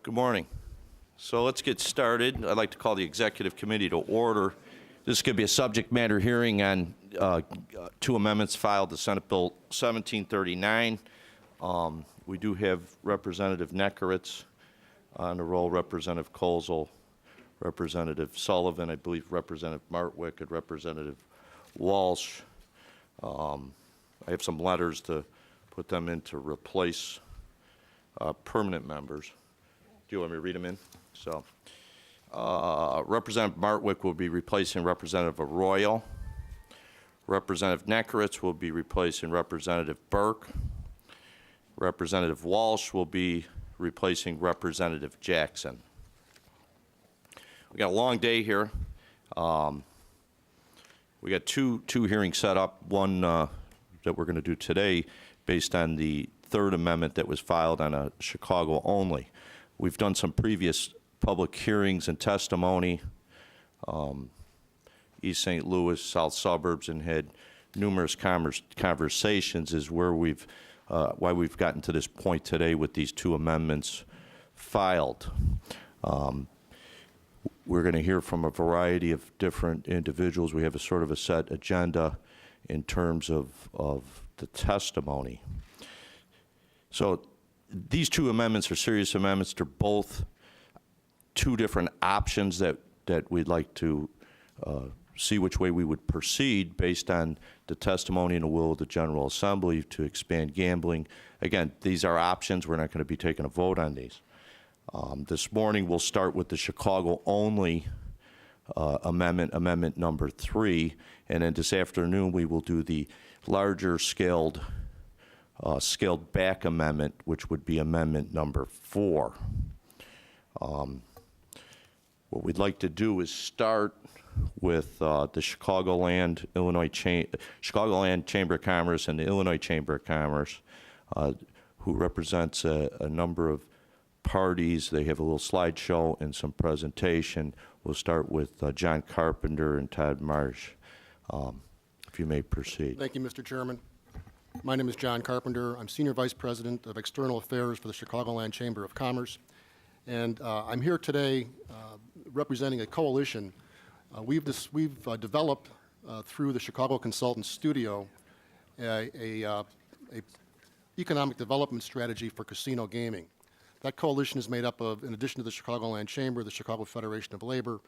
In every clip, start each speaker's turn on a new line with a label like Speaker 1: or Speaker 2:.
Speaker 1: Good morning. So let's get started. I'd like to call the Executive Committee to order. This could be a subject matter hearing on two amendments filed to Senate Bill 1739. We do have Representative Neckeritz on the roll, Representative Kolzel, Representative Sullivan, I believe Representative Martwick, and Representative Walsh. I have some letters to put them in to replace permanent members. Do you want me to read them in? So, Representative Martwick will be replacing Representative Arroyo. Representative Neckeritz will be replacing Representative Burke. Representative Walsh will be replacing Representative Jackson. We got a long day here. We got two hearings set up. One that we're going to do today, based on the third amendment that was filed on a Chicago only. We've done some previous public hearings and testimony, East St. Louis, South Suburbs, and had numerous conversations is where why we've gotten to this point today with these two amendments filed. We're going to hear from a variety of different individuals. We have a sort of a set agenda in terms of the testimony. So these two amendments are serious amendments. They're both two different options that we'd like to see which way we would proceed based on the testimony and the will of the General Assembly to expand gambling. Again, these are options. We're not going to be taking a vote on these. This morning we'll start with the Chicago only amendment number 3, and then this afternoon we will do the larger scaled back amendment, which would be amendment number 4. What we'd like to do is start with the Chicagoland Chamber of Commerce and the Illinois Chamber of Commerce, who represents a number of parties. They have a little slideshow and some presentation. We'll start with John Carpenter and Todd Marsh. If you may proceed.
Speaker 2: Thank you, Mr. Chairman. My name is John Carpenter. I'm Senior Vice President of External Affairs for the Chicagoland Chamber of Commerce. And I'm here today representing a coalition. We've developed through the Chicago Consultants Studio a economic development strategy for casino gaming. That coalition is made up of, in addition to the Chicagoland Chamber, the Chicago Federation of Labor,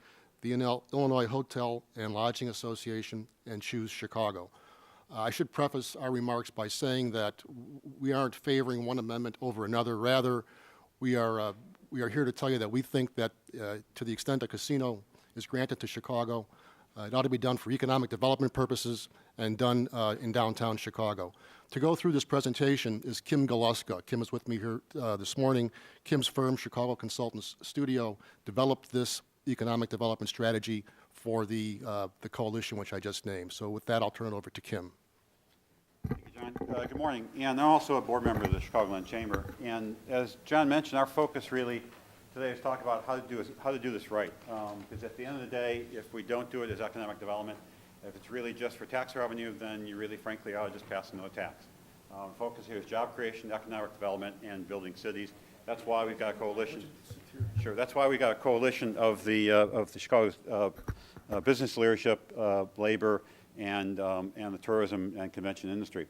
Speaker 2: the Illinois Hotel and Lodging Association, and Choose Chicago. I should preface our remarks by saying that we aren't favoring one amendment over another. Rather, we are here to tell you that we think that to the extent a casino is granted to Chicago, it ought to be done for economic development purposes and done in downtown Chicago. To go through this presentation is Kim Galuska. Kim is with me here this morning. Kim's firm, Chicago Consultants Studio, developed this economic development strategy for the coalition which I just named. So with that, I'll turn it over to Kim.
Speaker 3: Thank you, John. Good morning. And I'm also a board member of the Chicagoland Chamber. And as John mentioned, our focus really today is to talk about how to do this right. Because at the end of the day, if we don't do it as economic development, if it's really just for tax revenue, then you really, frankly, ought to just pass another tax. Focus here is job creation, economic development, and building cities. That's why we've got a coalition. Sure. That's why we got a coalition of the Chicago business leadership, labor, and the tourism and convention industry.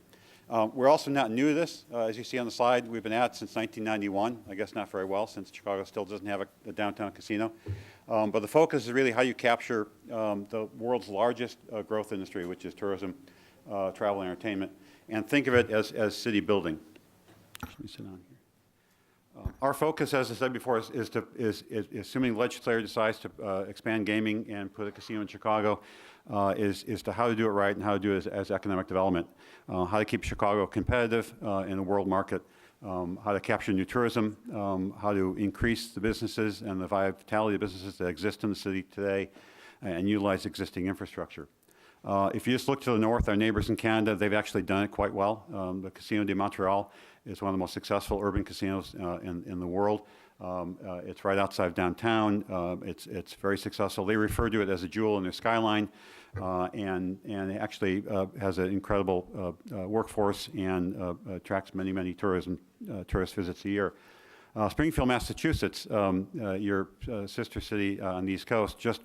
Speaker 3: We're also not new to this. As you see on the slide, we've been at it since 1991. I guess not very well, since Chicago still doesn't have a downtown casino. But the focus is really how you capture the world's largest growth industry, which is tourism, travel, and entertainment, and think of it as city building. Let me sit down here. Our focus, as I said before, is assuming the legislature decides to expand gaming and put a casino in Chicago, is to how to do it right and how to do it as economic development, how to keep Chicago competitive in the world market, how to capture new tourism, how to increase the businesses and the vitality of businesses that exist in the city today, and utilize existing infrastructure. If you just look to the north, our neighbors in Canada, they've actually done it quite well. The Casino de Montreal is one of the most successful urban casinos in the world. It's right outside of downtown. It's very successful. They refer to it as a jewel in their skyline, and it actually has an incredible workforce and attracts many tourist visits a year. Springfield, Massachusetts, your sister city on the East Coast, just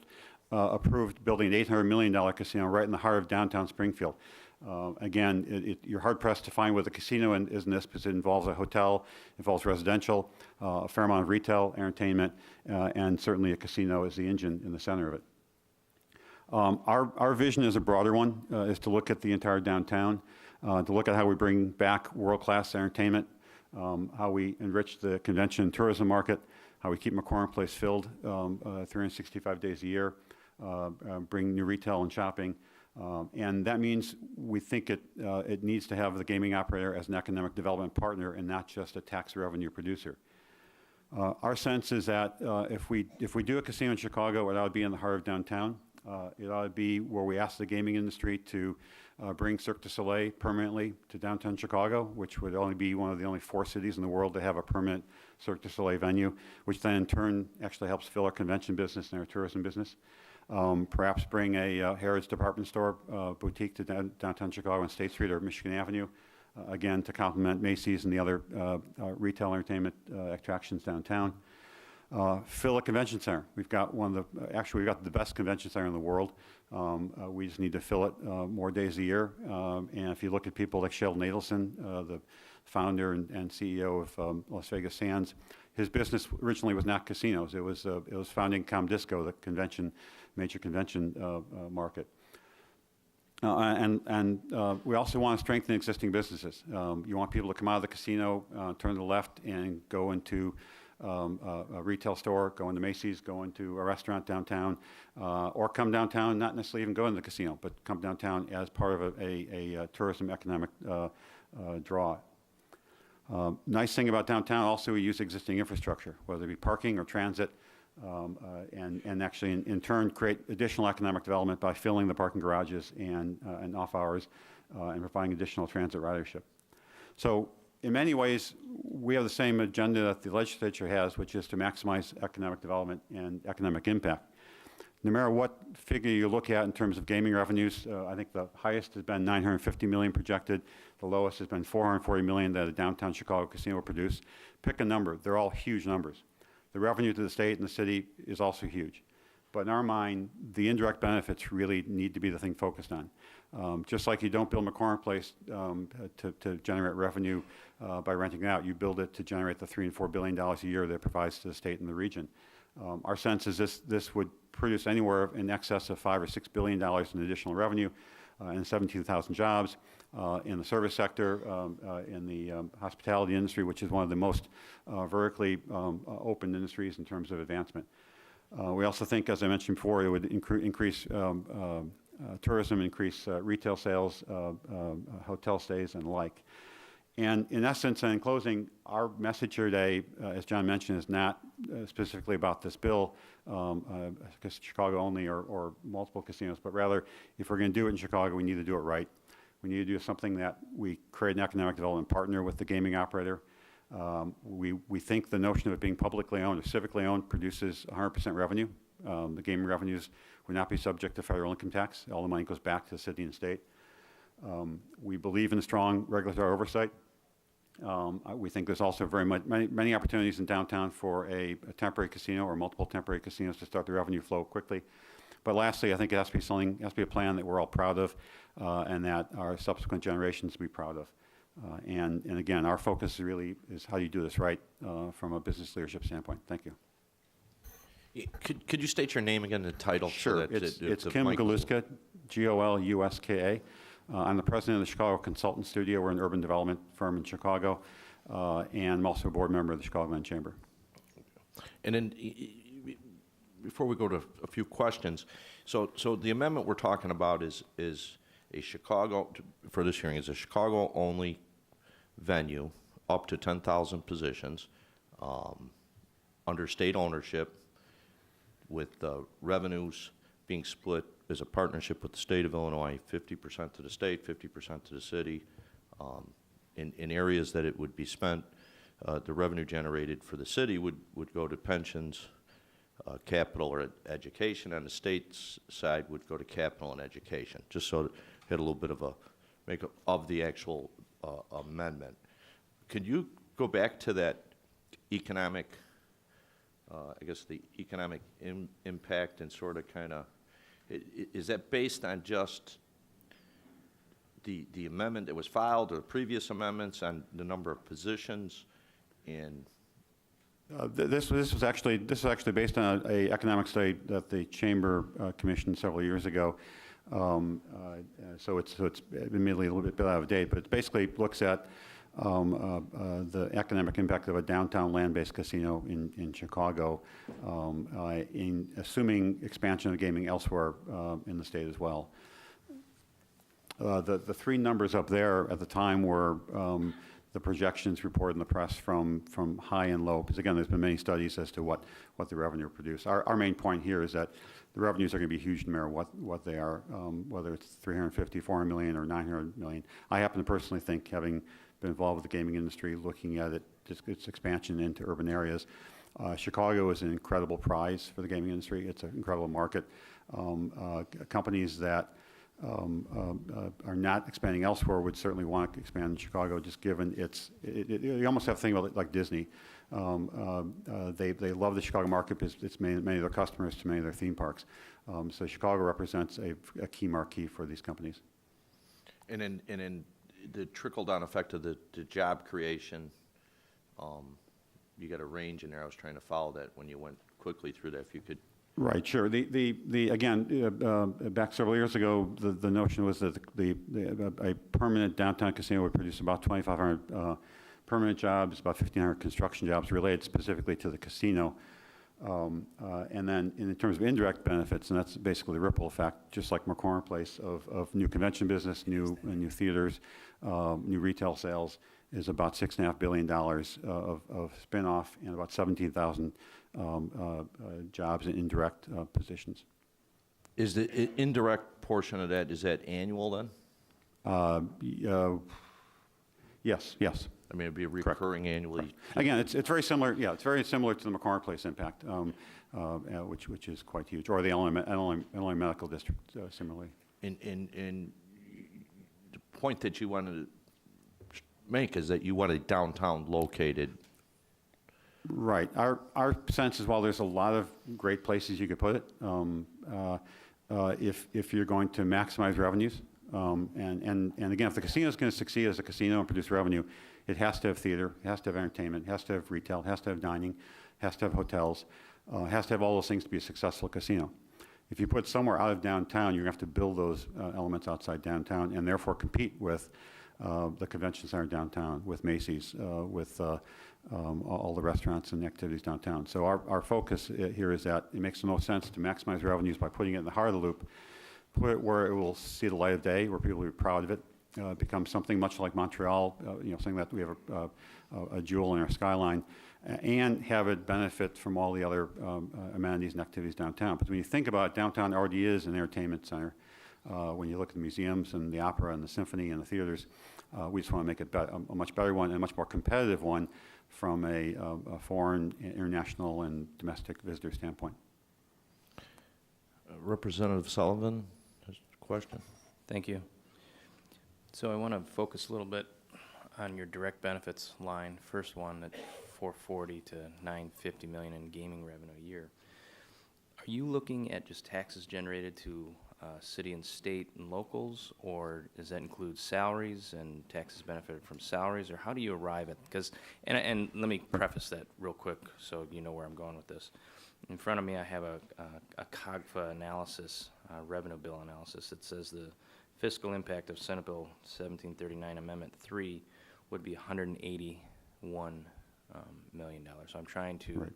Speaker 3: approved building an $800 million casino right in the heart of downtown Springfield. Again, you're hard-pressed to find where the casino is in this because it involves a hotel, involves residential, a fair amount of retail, entertainment, and certainly a casino is the engine in the center of it. Our vision is a broader one, is to look at the entire downtown, to look at how we bring back world-class entertainment, how we enrich the convention and tourism market, how we keep McCormick Place filled 365 days a year, bring new retail and shopping. And that means we think it needs to have the gaming operator as an economic development partner and not just a tax revenue producer. Our sense is that if we do a casino in Chicago, it ought to be in the heart of downtown. It ought to be where we ask the gaming industry to bring Cirque du Soleil permanently to downtown Chicago, which would only be one of the only 4 cities in the world to have a permanent Cirque du Soleil venue, which then in turn actually helps fill our convention business and our tourism business. Perhaps bring a Harrods department store boutique to downtown Chicago on State Street or Michigan Avenue, again, to complement Macy's and the other retail entertainment attractions downtown. Fill a convention center. We've got actually we've got the best convention center in the world. We just need to fill it more days a year. And if you look at people like Sheldon Adelson, the founder and CEO of Las Vegas Sands, his business originally was not casinos. It was founding ComDisco, the major convention market. And we also want to strengthen existing businesses. You want people to come out of the casino, turn to the left, and go into a retail store, go into Macy's, go into a restaurant downtown, or come downtown, not necessarily even go into the casino, but come downtown as part of a tourism economic draw. Nice thing about downtown, also we use existing infrastructure, whether it be parking or transit, and actually in turn create additional economic development by filling the parking garages and off hours and providing additional transit ridership. So in many ways, we have the same agenda that the legislature has, which is to maximize economic development and economic impact. No matter what figure you look at in terms of gaming revenues, I think the highest has been $950 million projected. The lowest has been $440 million that a downtown Chicago casino will produce. Pick a number. They're all huge numbers. The revenue to the state and the city is also huge. But in our mind, the indirect benefits really need to be the thing focused on. Just like you don't build McCormick Place to generate revenue by renting it out, you build it to generate the $3 and $4 billion a year that it provides to the state and the region. Our sense is this would produce anywhere in excess of $5 or $6 billion in additional revenue and 17,000 jobs in the service sector, in the hospitality industry, which is one of the most vertically open industries in terms of advancement. We also think, as I mentioned before, it would increase tourism, increase retail sales, hotel stays, and the like. And in essence, and in closing, our message here today, as John mentioned, is not specifically about this bill, Chicago only or multiple casinos, but rather, if we're going to do it in Chicago, we need to do it right. We need to do something that we create an economic development partner with the gaming operator. We think the notion of it being publicly owned or civically owned produces 100% revenue. The gaming revenues would not be subject to federal income tax. All the money goes back to the city and state. We believe in strong regulatory oversight. We think there's also many opportunities in downtown for a temporary casino or multiple temporary casinos to start the revenue flow quickly. But lastly, I think it has to be a plan that we're all proud of and that our subsequent generations will be proud of. And again, our focus really is how do you do this right from a business leadership standpoint. Thank you.
Speaker 1: Could you state your name again, the title?
Speaker 3: Sure. It's Kim Galuska, Goluska. I'm the president of the Chicago Consultant Studio. We're an urban development firm in Chicago, and I'm also a board member of the Chicagoland Chamber.
Speaker 1: And then, before we go to a few questions, so the amendment we're talking about is a Chicago, for this hearing, is a Chicago-only venue, up to 10,000 positions, under state ownership, with revenues being split as a partnership with the state of Illinois, 50% to the state, 50% to the city. In areas that it would be spent, the revenue generated for the city would go to pensions, capital, or education. On the state's side would go to capital and education, just so to get a little bit of a makeup of the actual amendment. Could you go back to that economic, I guess the economic impact and sort of kind of, is that based on just the amendment that was filed or previous amendments on the number of positions? And
Speaker 3: This was actually based on a economic study that the Chamber commissioned several years ago. So it's admittedly a little bit out of date, but it basically looks at the economic impact of a downtown land-based casino in Chicago, in assuming expansion of gaming elsewhere in the state as well. The three numbers up there at the time were the projections reported in the press from high and low, because again, there's been many studies as to what the revenue produce. Our main point here is that the revenues are going to be huge no matter what they are, whether it's 350, 400 million, or 900 million. I happen to personally think, having been involved with the gaming industry, looking at it, just its expansion into urban areas, Chicago is an incredible prize for the gaming industry. It's an incredible market. Companies that are not expanding elsewhere would certainly want to expand in Chicago, just given you almost have to think about it like Disney. They love the Chicago market because it's many of their customers to many of their theme parks. So Chicago represents a key marquee for these companies.
Speaker 1: And in the trickle-down effect of the job creation, you got a range in there. I was trying to follow that when you went quickly through that. If you could.
Speaker 3: Right, sure. Again, back several years ago, the notion was that a permanent downtown casino would produce about 2,500 permanent jobs, about 1,500 construction jobs related specifically to the casino. And then in terms of indirect benefits, and that's basically the ripple effect, just like McCormick Place, of new convention business, new theaters, new retail sales, is about $6.5 billion of spin-off and about 17,000 jobs in indirect positions.
Speaker 1: Is the indirect portion of that, is that annual then?
Speaker 3: Yes.
Speaker 1: I mean, it'd be recurring annually.
Speaker 3: Correct. Again, it's very similar. Yeah, it's very similar to the McCormick Place impact, which is quite huge, or the Illinois Medical District similarly.
Speaker 1: And the point that you wanted to make is that you want a downtown located.
Speaker 3: Right. Our sense is, while there's a lot of great places you could put it, if you're going to maximize revenues, and again, if the casino is going to succeed as a casino and produce revenue, it has to have theater, it has to have entertainment, it has to have retail, it has to have dining, it has to have hotels, it has to have all those things to be a successful casino. If you put somewhere out of downtown, you're going to have to build those elements outside downtown and therefore compete with the convention center downtown, with Macy's, with all the restaurants and activities downtown. So our focus here is that it makes the most sense to maximize revenues by putting it in the heart of the loop, put it where it will see the light of day, where people will be proud of it, become something much like Montreal, something that we have a jewel in our skyline, and have it benefit from all the other amenities and activities downtown. But when you think about it, downtown already is an entertainment center. When you look at the museums and the opera and the symphony and the theaters, we just want to make it a much better one and a much more competitive one from a foreign, international, and domestic visitor standpoint.
Speaker 1: Representative Sullivan has a question.
Speaker 4: Thank you. So I want to focus a little bit on your direct benefits line. First one at 440 to 950 million in gaming revenue a year. Are you looking at just taxes generated to city and state and locals, or does that include salaries and taxes benefited from salaries, or how do you arrive at, because, and let me preface that real quick so you know where I'm going with this. In front of me I have a COGFA analysis, revenue bill analysis that says the fiscal impact of Senate Bill 1739 Amendment 3 would be $181 million. So I'm trying to,
Speaker 3: Right.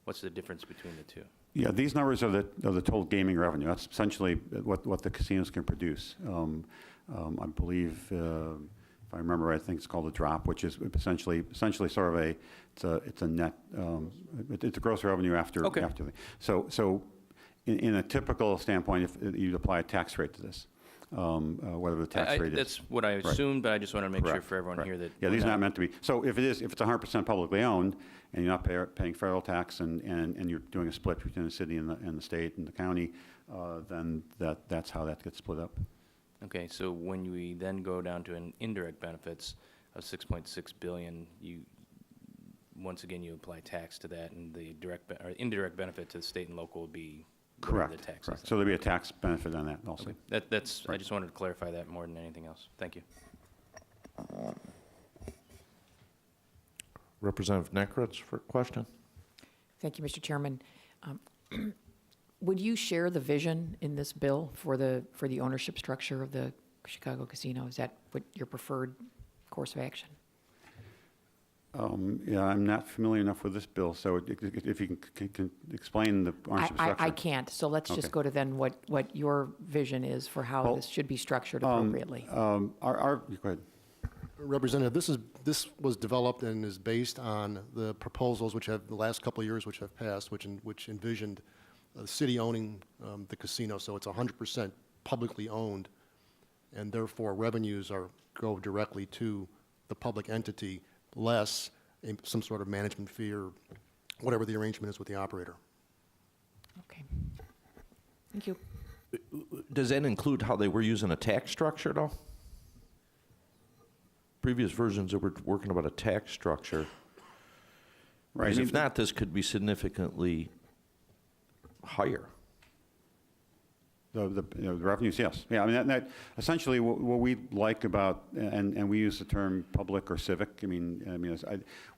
Speaker 4: What's the difference between the two?
Speaker 3: Yeah, these numbers are the total gaming revenue. That's essentially what the casinos can produce. I believe, if I remember right, I think it's called a drop, which is essentially sort of it's a net, it's a gross revenue after.
Speaker 4: Okay.
Speaker 3: So in a typical standpoint, if you'd apply a tax rate to this, whatever the tax rate is.
Speaker 4: That's what I assumed, but I just want to make sure
Speaker 3: Correct,
Speaker 4: for everyone
Speaker 3: correct.
Speaker 4: here that.
Speaker 3: Yeah,
Speaker 4: we're
Speaker 3: these are not meant to be. So if it's 100% publicly owned and you're not paying federal tax and you're doing a split between the city and the state and the county, then that's how that gets split up.
Speaker 4: Okay, so when we then go down to an indirect benefits of 6.6 billion, once again, you apply tax to that, and the or indirect benefit to the state and local would be
Speaker 3: Correct.
Speaker 4: the taxes.
Speaker 3: Correct. So there'll be a tax benefit on that also.
Speaker 4: Okay. That's, I
Speaker 3: Right.
Speaker 4: just wanted to clarify that more than anything else. Thank you.
Speaker 1: Representative Nekritz for a question.
Speaker 5: Thank you, Mr. Chairman. Would you share the vision in this bill for the ownership structure of the Chicago casino? Is that what your preferred course of action?
Speaker 3: Yeah, I'm not familiar enough with this bill, so if you can explain the ownership structure.
Speaker 5: I can't, so let's just
Speaker 3: Okay.
Speaker 5: go to then what your vision is for how
Speaker 3: Well,
Speaker 5: this should be structured appropriately.
Speaker 3: Go ahead.
Speaker 2: Representative, this was developed and is based on the proposals which have, the last couple of years which have passed, which envisioned the city owning the casino, so it's 100% publicly owned, and therefore revenues go directly to the public entity, less some sort of management fee or whatever the arrangement is with the operator.
Speaker 5: Okay. Thank you.
Speaker 1: Does that include how they were using a tax structure, though? Previous versions that were working about a tax structure.
Speaker 3: Right.
Speaker 1: Because if not, this could be significantly higher.
Speaker 3: The revenues, yes. Yeah, I mean, that essentially what we like about, and we use the term public or civic,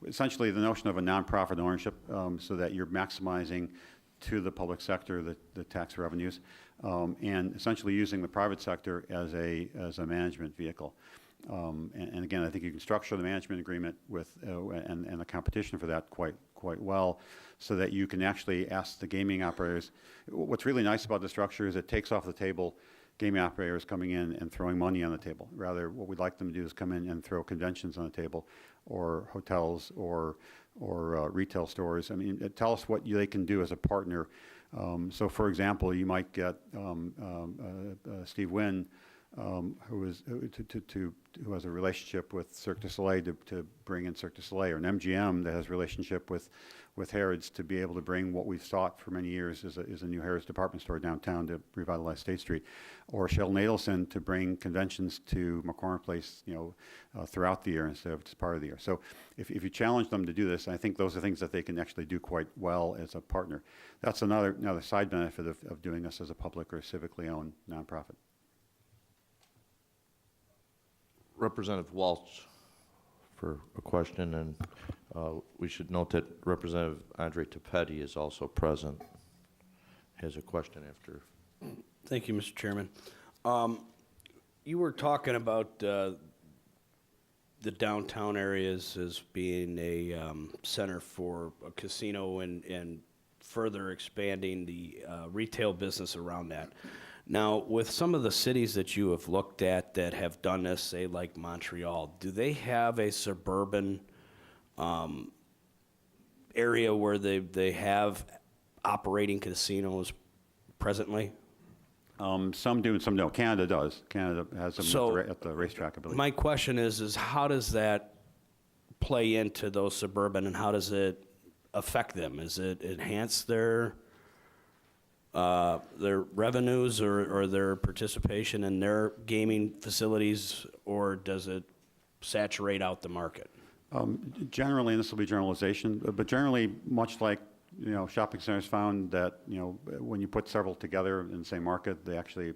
Speaker 3: essentially the notion of a nonprofit ownership, so that you're maximizing to the public sector the tax revenues, and essentially using the private sector as a management vehicle. And again, I think you can structure the management agreement with and the competition for that quite well, so that you can actually ask the gaming operators. What's really nice about the structure is it takes off the table gaming operators coming in and throwing money on the table. Rather, what we'd like them to do is come in and throw conventions on the table, or hotels, or retail stores. I mean, tell us what they can do as a partner. So, for example, you might get Steve Wynn, who has a relationship with Cirque du Soleil to bring in Cirque du Soleil, or an MGM that has a relationship with Harrods to be able to bring what we've sought for many years is a new Harrods department store downtown to revitalize State Street, or Sheldon Adelson to bring conventions to McCormick Place, throughout the year instead of just part of the year. So if you challenge them to do this, I think those are things that they can actually do quite well as a partner. That's another side benefit of doing this as a public or civically owned nonprofit.
Speaker 1: Representative Walsh for a question, and we should note that Representative Andre Tepetti is also present. Has a question after.
Speaker 6: Thank you, Mr. Chairman. You were talking about the downtown areas as being a center for a casino and further expanding the retail business around that. Now, with some of the cities that you have looked at that have done this, say like Montreal, do they have a suburban area where they have operating casinos presently?
Speaker 3: Some do and some don't. Canada does. Canada has them at the racetrack, I believe.
Speaker 6: My question is how does that play into those suburban, and how does it affect them? Is it enhance their revenues or their participation in their gaming facilities, or does it saturate out the market?
Speaker 3: Generally, and this will be generalization, but generally, much like shopping centers found that when you put several together in the same market, they actually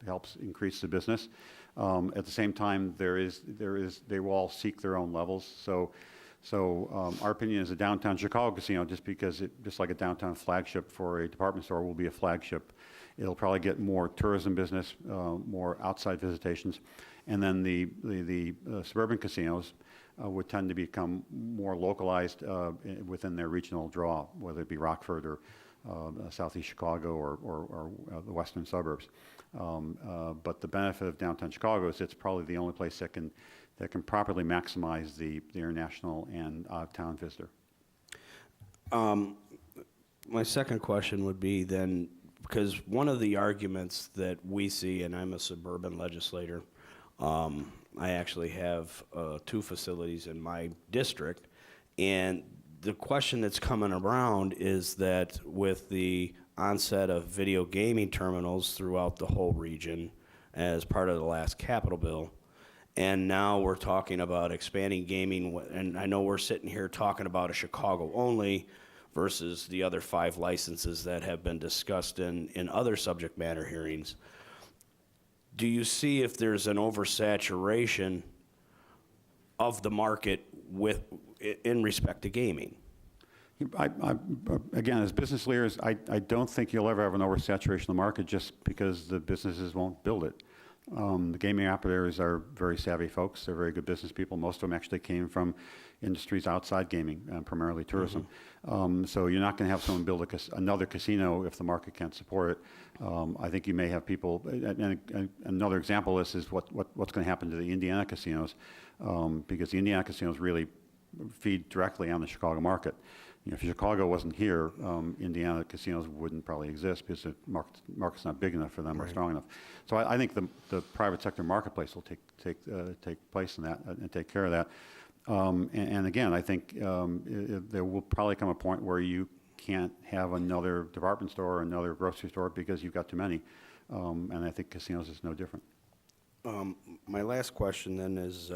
Speaker 3: helps increase the business. At the same time, they will all seek their own levels. So our opinion is a downtown Chicago casino, just like a downtown flagship for a department store will be a flagship. It'll probably get more tourism business, more outside visitations, and then the suburban casinos would tend to become more localized within their regional draw, whether it be Rockford or Southeast Chicago or the western suburbs. But the benefit of downtown Chicago is it's probably the only place that can properly maximize the international and out-of-town visitor.
Speaker 6: My second question would be then, because one of the arguments that we see, and I'm a suburban legislator, I actually have 2 facilities in my district, and the question that's coming around is that with the onset of video gaming terminals throughout the whole region as part of the last Capitol bill, and now we're talking about expanding gaming, and I know we're sitting here talking about a Chicago only versus the other 5 licenses that have been discussed in other subject matter hearings. Do you see if there's an oversaturation of the market in respect to gaming?
Speaker 3: Again, as business leaders, I don't think you'll ever have an oversaturation of the market just because the businesses won't build it. The gaming operators are very savvy folks. They're very good business people. Most of them actually came from industries outside gaming, primarily tourism. So you're not going to have someone build another casino if the market can't support it. I think you may have people, and another example of this is what's going to happen to the Indiana casinos, because the Indiana casinos really feed directly on the Chicago market. If Chicago wasn't here, Indiana casinos wouldn't probably exist because the market's not big enough for them or strong enough. So I think the private sector marketplace will take place in that and take care of that. And again, I think there will probably come a point where you can't have another department store or another grocery store because you've got too many. And I think casinos is no different.
Speaker 6: My last question then is,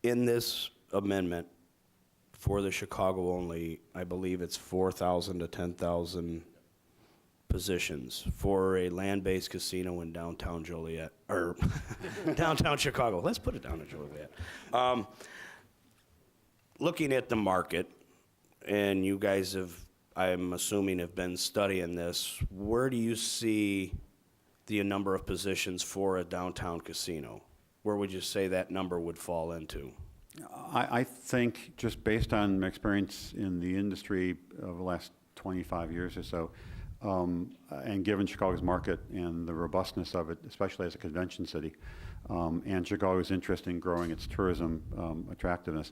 Speaker 6: in this amendment for the Chicago only, I believe it's 4,000 to 10,000 positions for a land-based casino in downtown Joliet, or downtown Chicago. Let's put it down in Joliet. Looking at the market, and you guys have, I'm assuming, have been studying this, where do you see the number of positions for a downtown casino? Where would you say that number would fall into?
Speaker 3: I think just based on my experience in the industry over the last 25 years or so, and given Chicago's market and the robustness of it, especially as a convention city, and Chicago's interest in growing its tourism attractiveness,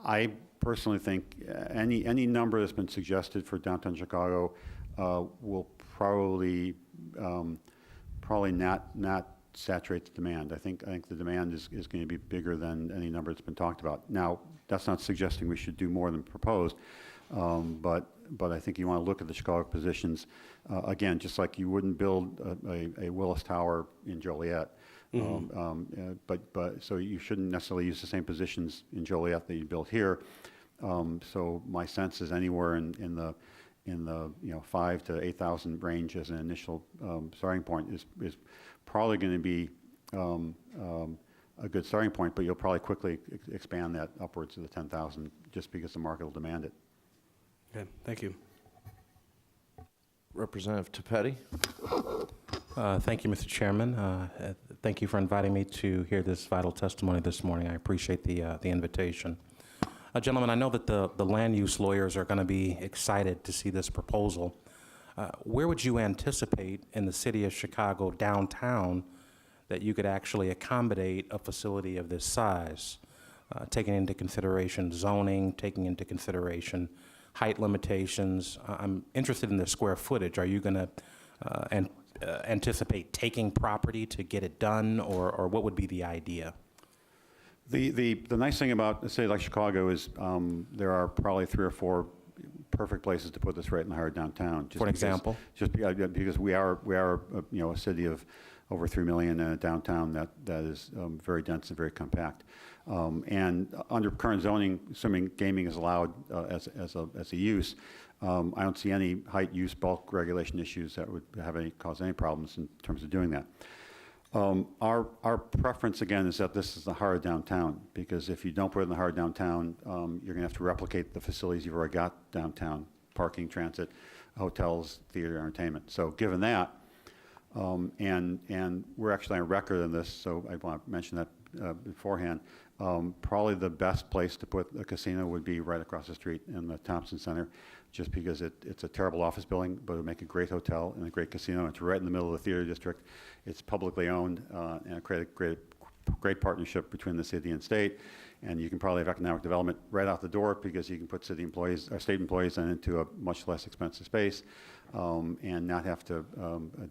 Speaker 3: I personally think any number that's been suggested for downtown Chicago will probably not saturate the demand. I think the demand is going to be bigger than any number that's been talked about. Now, that's not suggesting we should do more than proposed, but I think you want to look at the Chicago positions again, just like you wouldn't build a Willis Tower in Joliet. But so you shouldn't necessarily use the same positions in Joliet that you built here. So my sense is anywhere in the 5,000 to 8,000 range as an initial starting point is probably going to be a good starting point, but you'll probably quickly expand that upwards to the 10,000 just because the market will demand it.
Speaker 6: Okay, thank you.
Speaker 1: Representative Tepetti.
Speaker 7: Thank you, Mr. Chairman. Thank you for inviting me to hear this vital testimony this morning. I appreciate the invitation. Gentlemen, I know that the land use lawyers are going to be excited to see this proposal. Where would you anticipate in the city of Chicago downtown that you could actually accommodate a facility of this size, taking into consideration zoning, taking into consideration height limitations? I'm interested in the square footage. Are you going to anticipate taking property to get it done, or what would be the idea?
Speaker 3: The nice thing about a city like Chicago is there are probably 3 or 4 perfect places to put this right in the heart of downtown.
Speaker 7: For example?
Speaker 3: Just because we are a city of over 3 million and a downtown that is very dense and very compact. And under current zoning, assuming gaming is allowed as a use, I don't see any height use bulk regulation issues that would cause any problems in terms of doing that. Our preference, again, is that this is the heart of downtown, because if you don't put it in the heart of downtown, you're going to have to replicate the facilities you've already got downtown: parking, transit, hotels, theater, entertainment. So given that, and we're actually on record in this, so I want to mention that beforehand, probably the best place to put a casino would be right across the street in the Thompson Center, just because it's a terrible office building, but it would make a great hotel and a great casino. It's right in the middle of the theater district. It's publicly owned, and create a great partnership between the city and state. And you can probably have economic development right out the door, because you can put city employees or state employees into a much less expensive space, and not have to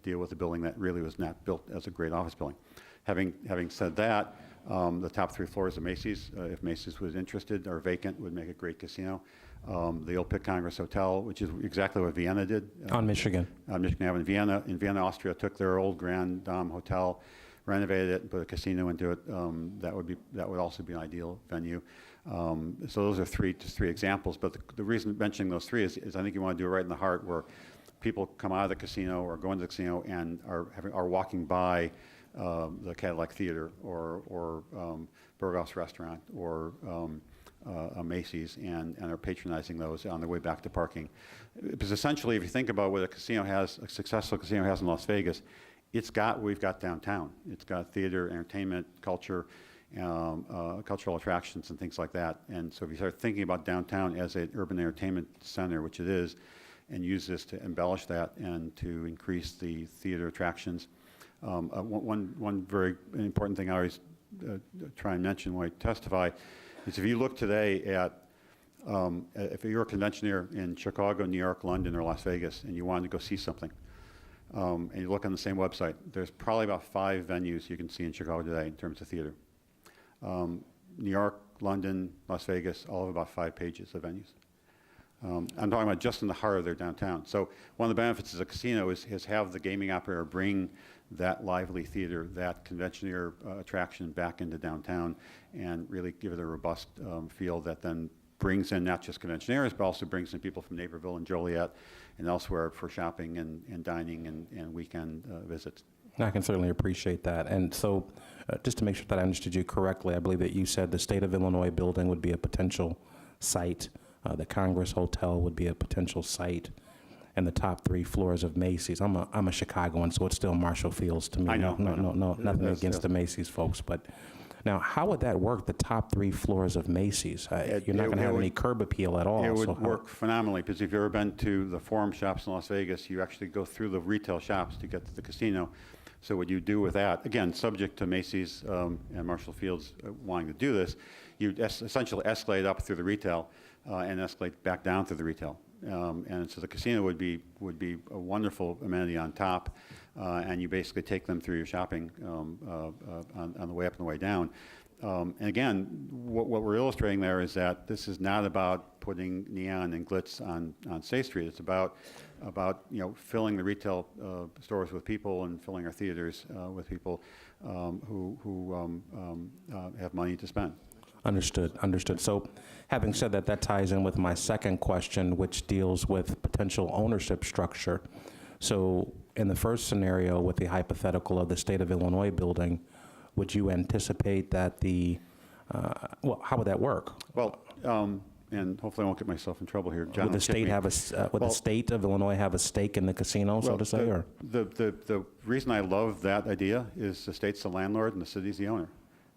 Speaker 3: deal with a building that really was not built as a great office building. Having said that, the top 3 floors of Macy's, if Macy's was interested or vacant, would make a great casino. The old Pitt Congress Hotel, which is exactly what Vienna did.
Speaker 7: On Michigan.
Speaker 3: On Michigan Avenue. In Vienna, Austria took their old Grand Dame Hotel, renovated it and put a casino into it, that would also be an ideal venue. So those are just three examples. But the reason mentioning those three is I think you want to do it right in the heart where people come out of the casino or go into the casino and are walking by the Cadillac Theater or Burgos Restaurant or a Macy's and are patronizing those on their way back to parking. Because essentially, if you think about what a successful casino has in Las Vegas, we've got downtown. It's got theater, entertainment, culture, cultural attractions and things like that. And so if you start thinking about downtown as an urban entertainment center, which it is, and use this to embellish that and to increase the theater attractions. One very important thing I always try and mention when I testify is if you look today at, if you're a conventioner in Chicago, New York, London, or Las Vegas, and you wanted to go see something, and you look on the same website, there's probably about 5 venues you can see in Chicago today in terms of theater. New York, London, Las Vegas, all have about 5 pages of venues. I'm talking about just in the heart of their downtown. So one of the benefits of a casino is have the gaming operator bring that lively theater, that conventioner attraction back into downtown and really give it a robust feel that then brings in not just conventionaires, but also brings in people from Naperville and Joliet and elsewhere for shopping and dining and weekend visits.
Speaker 7: I can certainly appreciate that. And so just to make sure that I understood you correctly, I believe that you said the State of Illinois building would be a potential site. The Congress Hotel would be a potential site, and the top 3 floors of Macy's. I'm a Chicagoan, so it's still Marshall Fields to me.
Speaker 3: I know.
Speaker 7: No, nothing
Speaker 3: Yes,
Speaker 7: against the Macy's folks, but now how would that work? The top 3 floors of Macy's. You're not going to have any curb appeal at all.
Speaker 3: It
Speaker 7: so
Speaker 3: would work phenomenally because if you've ever been to the Forum shops in Las Vegas, you actually go through the retail shops to get to the casino. So what you do with that, again, subject to Macy's and Marshall Fields wanting to do this, you essentially escalate up through the retail and escalate back down through the retail. And so the casino would be a wonderful amenity on top, and you basically take them through your shopping on the way up and the way down. And again, what we're illustrating there is that this is not about putting neon and glitz on State Street. It's about filling the retail stores with people and filling our theaters with people who have money to spend.
Speaker 7: Understood. So having said that, that ties in with my second question, which deals with potential ownership structure. So in the first scenario with the hypothetical of the State of Illinois building, would you anticipate that how would that work?
Speaker 3: Well, and hopefully I won't get myself in trouble here. John,
Speaker 7: Would the state the state of Illinois have a stake in the casino, so to say? Or
Speaker 3: the reason I love that idea is the state's the landlord and the city's the owner.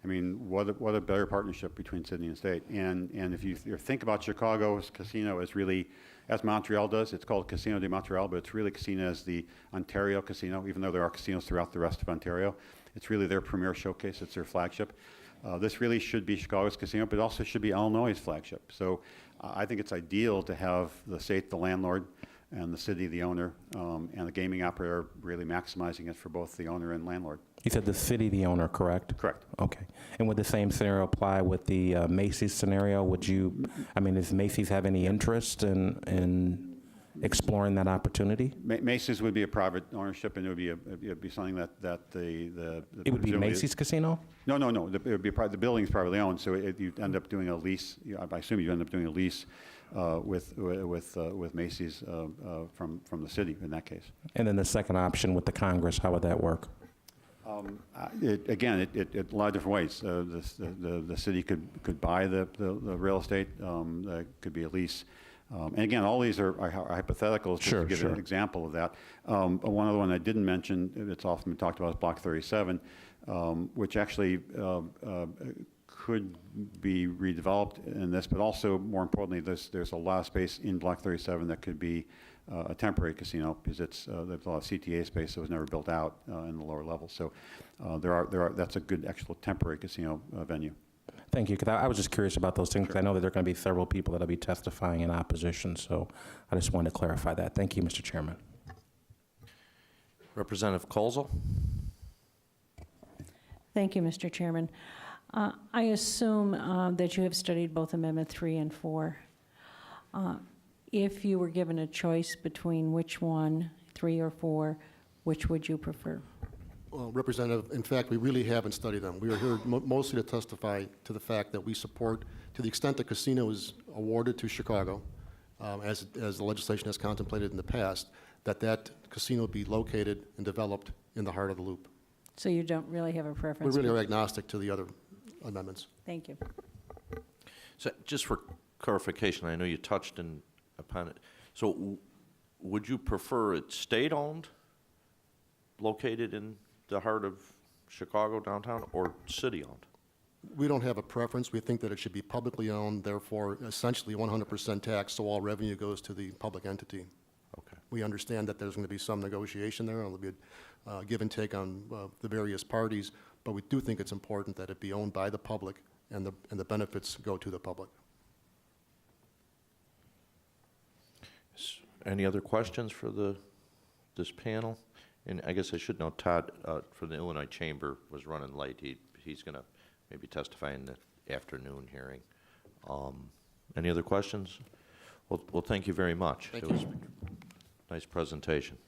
Speaker 3: I mean, what a better partnership between city and state. And if you think about Chicago's casino as really, as Montreal does, it's called Casino de Montreal, but it's really seen as the Ontario casino, even though there are casinos throughout the rest of Ontario. It's really their premier showcase. It's their flagship. This really should be Chicago's casino, but it also should be Illinois' flagship. So I think it's ideal to have the state the landlord and the city the owner, and the gaming operator really maximizing it for both the owner and landlord.
Speaker 7: you said the city the owner, correct?
Speaker 3: Correct.
Speaker 7: Okay. And would the same scenario apply with the Macy's scenario? Does Macy's have any interest in exploring that opportunity?
Speaker 3: Macy's would be a private ownership, and it would be something that the
Speaker 7: It would be Macy's casino?
Speaker 3: No. It would be the building's privately owned, so you'd end up doing a lease. I assume you end up doing a lease with Macy's from the city in that case.
Speaker 7: And then the second option with the Congress, how would that work?
Speaker 3: Again, a lot of different ways. The city could buy the real estate. Could be a lease. And again, all these are hypotheticals, just to give an example of that. One other one I didn't mention, it's often been talked about, is Block 37, which actually could be redeveloped in this, but also, more importantly, there's a lot of space in Block 37 that could be a temporary casino, because there's a lot of CTA space that was never built out in the lower levels. So that's a good actual temporary casino venue.
Speaker 7: Thank you, because I was just curious about those things, because I know that there are going to be several people that will be testifying in opposition, so I just wanted to clarify that. Thank you, Mr. Chairman.
Speaker 1: Representative Colzel.
Speaker 8: Thank you, Mr. Chairman. I assume that you have studied both Amendment 3 and 4. If you were given a choice between which one, 3 or 4, which would you prefer?
Speaker 2: Representative, in fact, we really haven't studied them. We are here mostly to testify to the fact that we support, to the extent the casino is awarded to Chicago, as the legislation has contemplated in the past, that casino be located and developed in the heart of the loop.
Speaker 8: So you don't really have a
Speaker 2: We
Speaker 8: preference?
Speaker 2: really are agnostic to the other amendments.
Speaker 8: Thank you.
Speaker 1: So just for clarification, I know you touched upon it. So would you prefer it state-owned, located in the heart of Chicago downtown, or city-owned?
Speaker 2: We don't have a preference. We think that it should be publicly owned, therefore essentially 100% tax, so all revenue goes to the public entity.
Speaker 1: Okay.
Speaker 2: We understand that there's going to be some negotiation there, and there'll be a give and take on the various parties, but we do think it's important that it be owned by the public and the benefits go to the public.
Speaker 1: Any other questions for this panel? And I guess I should note Todd for the Illinois Chamber was running late. He's going to maybe testify in the afternoon hearing. Any other questions? Well, thank you very much.
Speaker 2: Thank
Speaker 1: It
Speaker 2: you.
Speaker 1: was a nice presentation.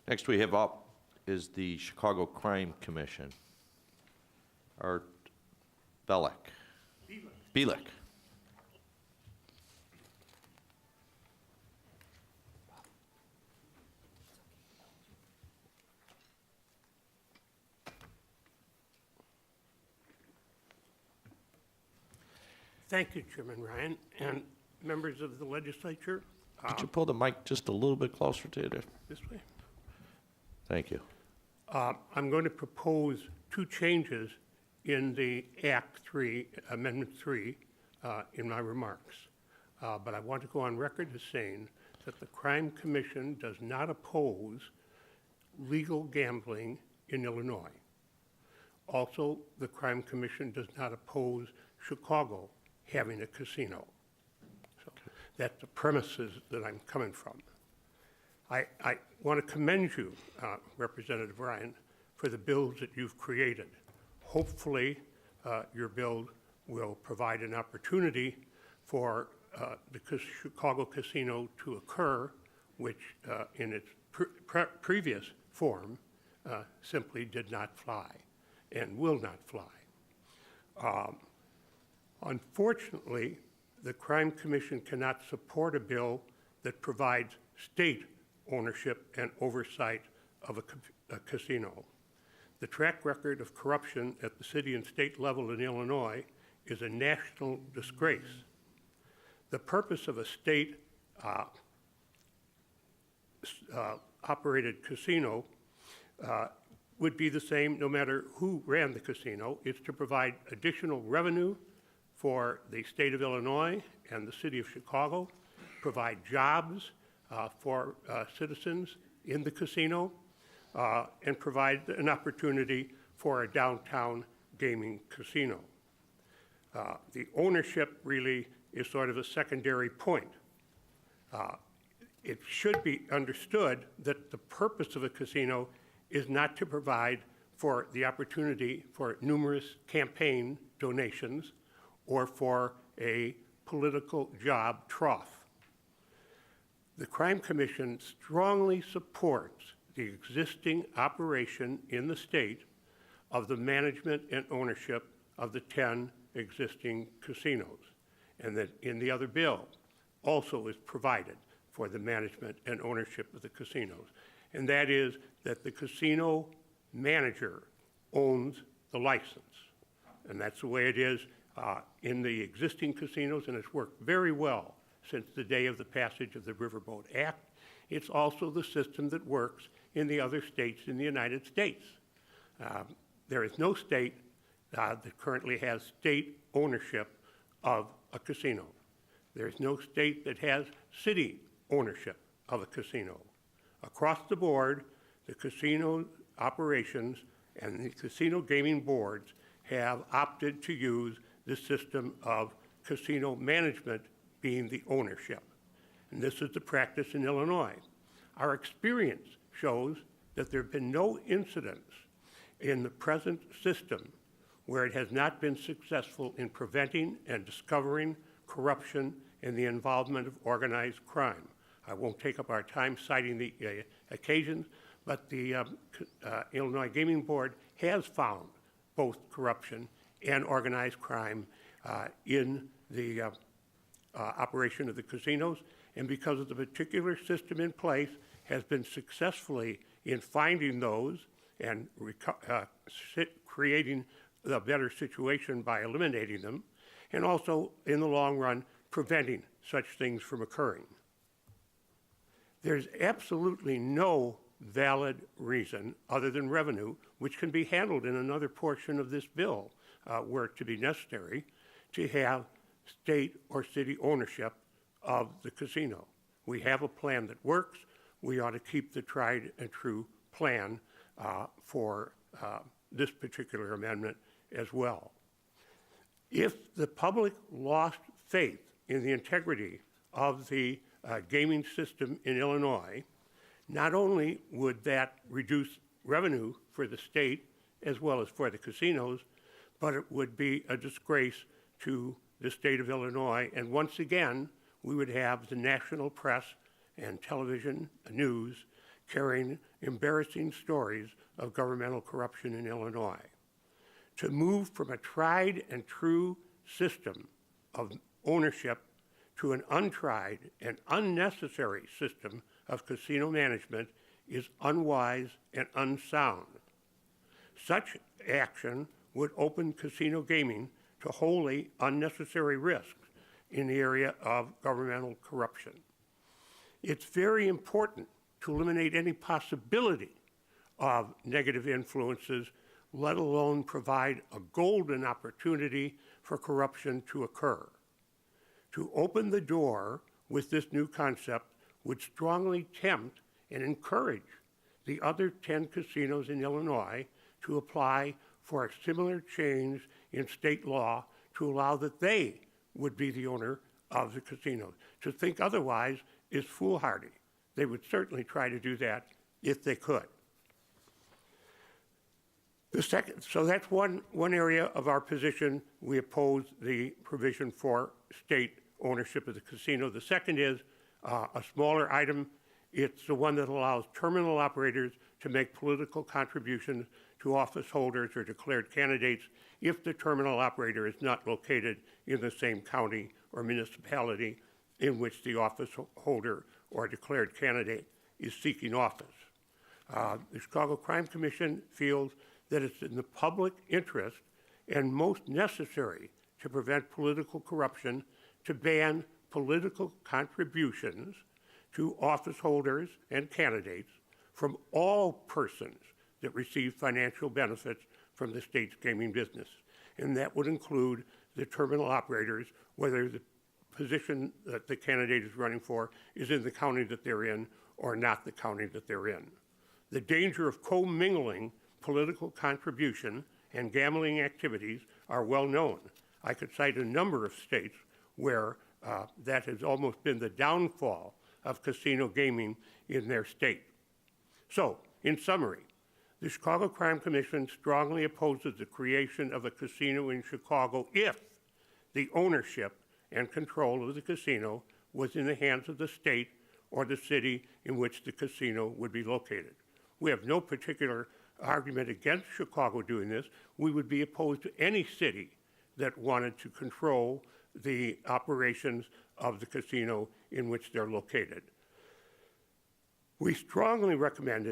Speaker 1: Next we have up is the Chicago Crime Commission. Art Belek. Belek.
Speaker 9: Thank you, Chairman Ryan, and members of the legislature.
Speaker 1: Could you pull the mic just a little bit closer to you there?
Speaker 9: This way.
Speaker 1: Thank you.
Speaker 9: I'm going to propose two changes in the Act 3, Amendment 3, in my remarks. But I want to go on record as saying that the Crime Commission does not oppose legal gambling in Illinois. Also, the Crime Commission does not oppose Chicago having a casino. So that's the premises that I'm coming from. I want to commend you, Representative Ryan, for the bills that you've created. Hopefully, your bill will provide an opportunity for the Chicago casino to occur, which in its previous form simply did not fly and will not fly. Unfortunately, the Crime Commission cannot support a bill that provides state ownership and oversight of a casino. The track record of corruption at the city and state level in Illinois is a national disgrace. The purpose of a state operated casino would be the same no matter who ran the casino. It's to provide additional revenue for the state of Illinois and the city of Chicago, provide jobs for citizens in the casino, and provide an opportunity for a downtown gaming casino. The ownership really is sort of a secondary point. It should be understood that the purpose of a casino is not to provide for the opportunity for numerous campaign donations or for a political job trough. The Crime Commission strongly supports the existing operation in the state of the management and ownership of the 10 existing casinos, and that in the other bill also is provided for the management and ownership of the casinos. And that is that the casino manager owns the license. And that's the way it is in the existing casinos, and it's worked very well since the day of the passage of the Riverboat Act. It's also the system that works in the other states in the United States. There is no state that currently has state ownership of a casino. There is no state that has city ownership of a casino. Across the board, the casino operations and the casino gaming boards have opted to use the system of casino management being the ownership. And this is the practice in Illinois. Our experience shows that there have been no incidents in the present system where it has not been successful in preventing and discovering corruption and the involvement of organized crime. I won't take up our time citing the occasions, but the Illinois Gaming Board has found both corruption and organized crime in the operation of the casinos, and because of the particular system in place, has been successfully in finding those and creating a better situation by eliminating them, and also, in the long run, preventing such things from occurring. There's absolutely no valid reason other than revenue, which can be handled in another portion of this bill, were it to be necessary, to have state or city ownership of the casino. We have a plan that works. We ought to keep the tried and true plan for this particular amendment as well. If the public lost faith in the integrity of the gaming system in Illinois, not only would that reduce revenue for the state as well as for the casinos, but it would be a disgrace to the state of Illinois. And once again, we would have the national press and television news carrying embarrassing stories of governmental corruption in Illinois. To move from a tried and true system of ownership to an untried and unnecessary system of casino management is unwise and unsound. Such action would open casino gaming to wholly unnecessary risks in the area of governmental corruption. It's very important to eliminate any possibility of negative influences, let alone provide a golden opportunity for corruption to occur. To open the door with this new concept would strongly tempt and encourage the other 10 casinos in Illinois to apply for a similar change in state law to allow that they would be the owner of the casinos. To think otherwise is foolhardy. They would certainly try to do that if they could. So that's one area of our position. We oppose the provision for state ownership of the casino. The second is a smaller item. It's the one that allows terminal operators to make political contributions to office holders or declared candidates if the terminal operator is not located in the same county or municipality in which the office holder or declared candidate is seeking office. The Chicago Crime Commission feels that it's in the public interest and most necessary to prevent political corruption to ban political contributions to office holders and candidates from all persons that receive financial benefits from the state's gaming business. And that would include the terminal operators, whether the position that the candidate is running for is in the county that they're in or not the county that they're in. The danger of commingling political contribution and gambling activities are well known. I could cite a number of states where that has almost been the downfall of casino gaming in their state. So, in summary, the Chicago Crime Commission strongly opposes the creation of a casino in Chicago if the ownership and control of the casino was in the hands of the state or the city in which the casino would be located. We have no particular argument against Chicago doing this. We would be opposed to any city that wanted to control the operations of the casino in which they're located. We strongly recommend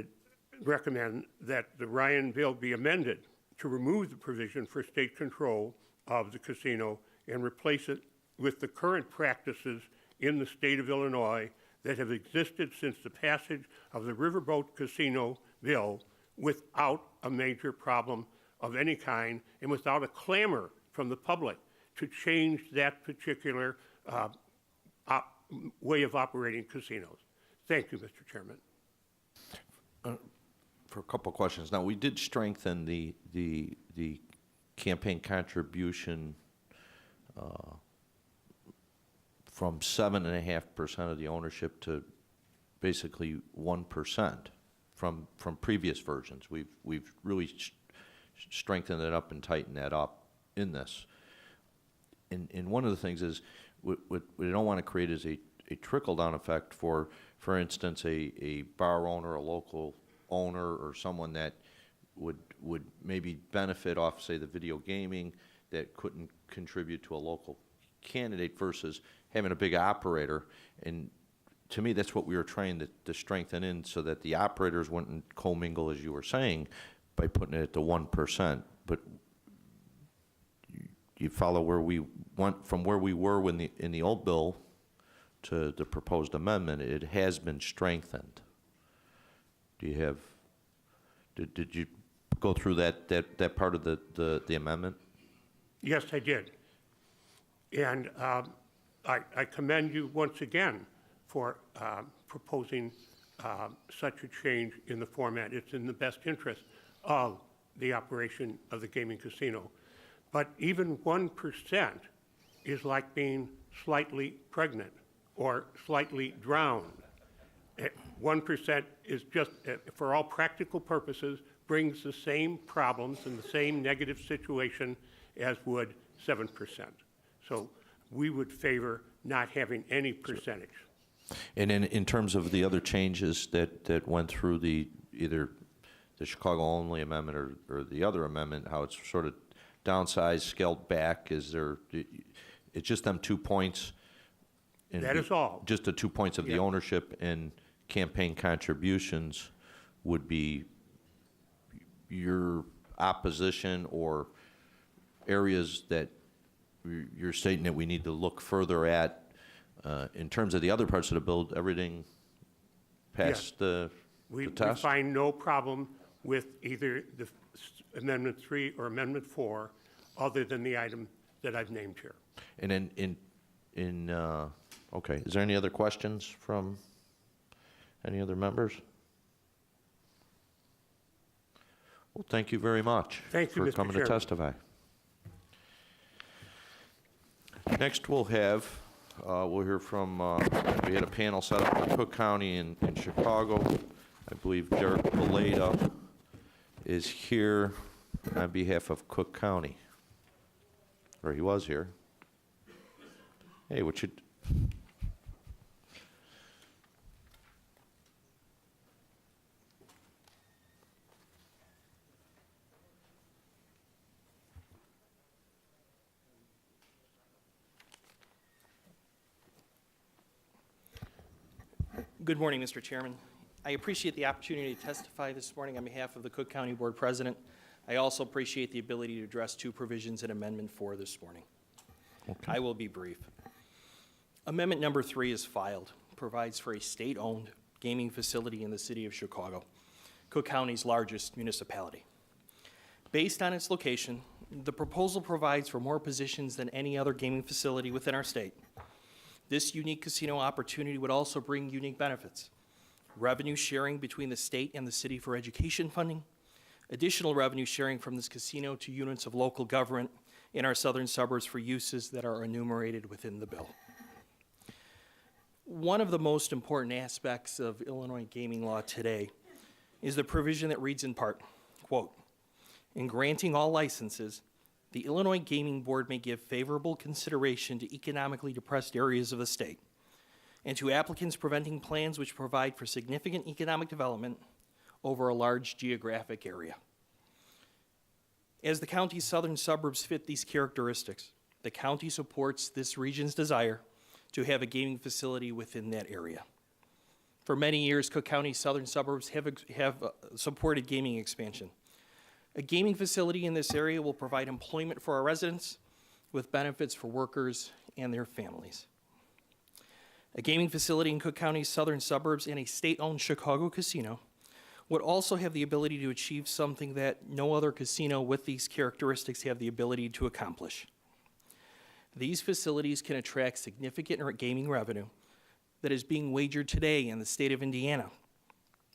Speaker 9: that the Ryan bill be amended to remove the provision for state control of the casino and replace it with the current practices in the state of Illinois that have existed since the passage of the Riverboat Casino bill without a major problem of any kind and without a clamor from the public to change that particular way of operating casinos. Thank you, Mr. Chairman.
Speaker 1: For a couple of questions. Now, we did strengthen the campaign contribution from 7.5% of the ownership to basically 1% from previous versions. We've really strengthened it up and tightened that up in this. And one of the things is what we don't want to create is a trickle-down effect for instance, a bar owner, a local owner or someone that would maybe benefit off, say, the video gaming that couldn't contribute to a local candidate versus having a big operator. And to me, that's what we were trying to strengthen in so that the operators wouldn't commingle, as you were saying, by putting it at the 1%. But you follow where we went from where we were in the old bill to the proposed amendment. It has been strengthened. Do you have, did you go through that part of the amendment?
Speaker 9: Yes, I did. And I commend you once again for proposing such a change in the format. It's in the best interest of the operation of the gaming casino. But even 1% is like being slightly pregnant or slightly drowned. 1% is just, for all practical purposes, brings the same problems and the same negative situation as would 7%. So we would favor not having any percentage.
Speaker 1: And in terms of the other changes that went through either the Chicago-only amendment or the other amendment, how it's sort of downsized, scaled back, it's just them 2 points?
Speaker 9: That is all.
Speaker 1: Just the 2 points of the ownership and campaign contributions would be your opposition or areas that you're stating that we need to look further at in terms of the other parts of the bill, everything past the test?
Speaker 9: We find no problem with either the Amendment 3 or Amendment 4 other than the item that I've named here.
Speaker 1: And then okay, is there any other questions from any other members? Well, thank you very much
Speaker 9: Thank you,
Speaker 1: for
Speaker 9: Mr.
Speaker 1: coming
Speaker 9: Chairman.
Speaker 1: to testify. Next, we'll hear from, we had a panel set up in Cook County in Chicago. I believe Derek Beleda is here on behalf of Cook County. Or he was here. Hey, what you...
Speaker 10: Good morning, Mr. Chairman. I appreciate the opportunity to testify this morning on behalf of the Cook County Board President. I also appreciate the ability to address 2 provisions in Amendment 4 this morning. Okay. I will be brief. Amendment number 3 is filed, provides for a state-owned gaming facility in the city of Chicago, Cook County's largest municipality. Based on its location, the proposal provides for more positions than any other gaming facility within our state. This unique casino opportunity would also bring unique benefits: revenue sharing between the state and the city for education funding, additional revenue sharing from this casino to units of local government in our southern suburbs for uses that are enumerated within the bill. One of the most important aspects of Illinois gaming law today is the provision that reads in part, quote, "In granting all licenses, the Illinois Gaming Board may give favorable consideration to economically depressed areas of the state and to applicants presenting plans which provide for significant economic development over a large geographic area." As the county's southern suburbs fit these characteristics, the county supports this region's desire to have a gaming facility within that area. For many years, Cook County's southern suburbs have supported gaming expansion. A gaming facility in this area will provide employment for our residents with benefits for workers and their families. A gaming facility in Cook County's southern suburbs and a state-owned Chicago casino would also have the ability to achieve something that no other casino with these characteristics have the ability to accomplish. These facilities can attract significant gaming revenue that is being wagered today in the state of Indiana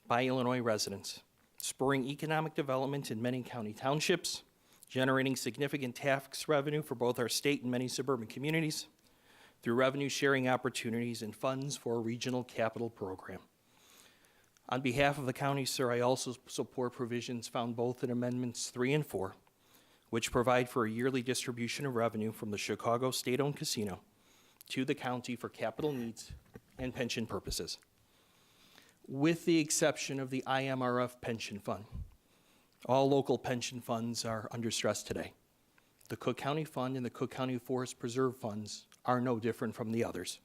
Speaker 10: by Illinois residents, spurring economic development in many county townships, generating significant tax revenue for both our state and many suburban communities through revenue sharing opportunities and funds for a regional capital program. On behalf of the county, sir, I also support provisions found both in Amendments 3 and 4, which provide for a yearly distribution of revenue from the Chicago state-owned casino to the county for capital needs and pension purposes. with the exception of the IMRF pension fund. All local pension funds are under stress today. The Cook County Fund and the Cook County Forest Preserve funds are no different from the others.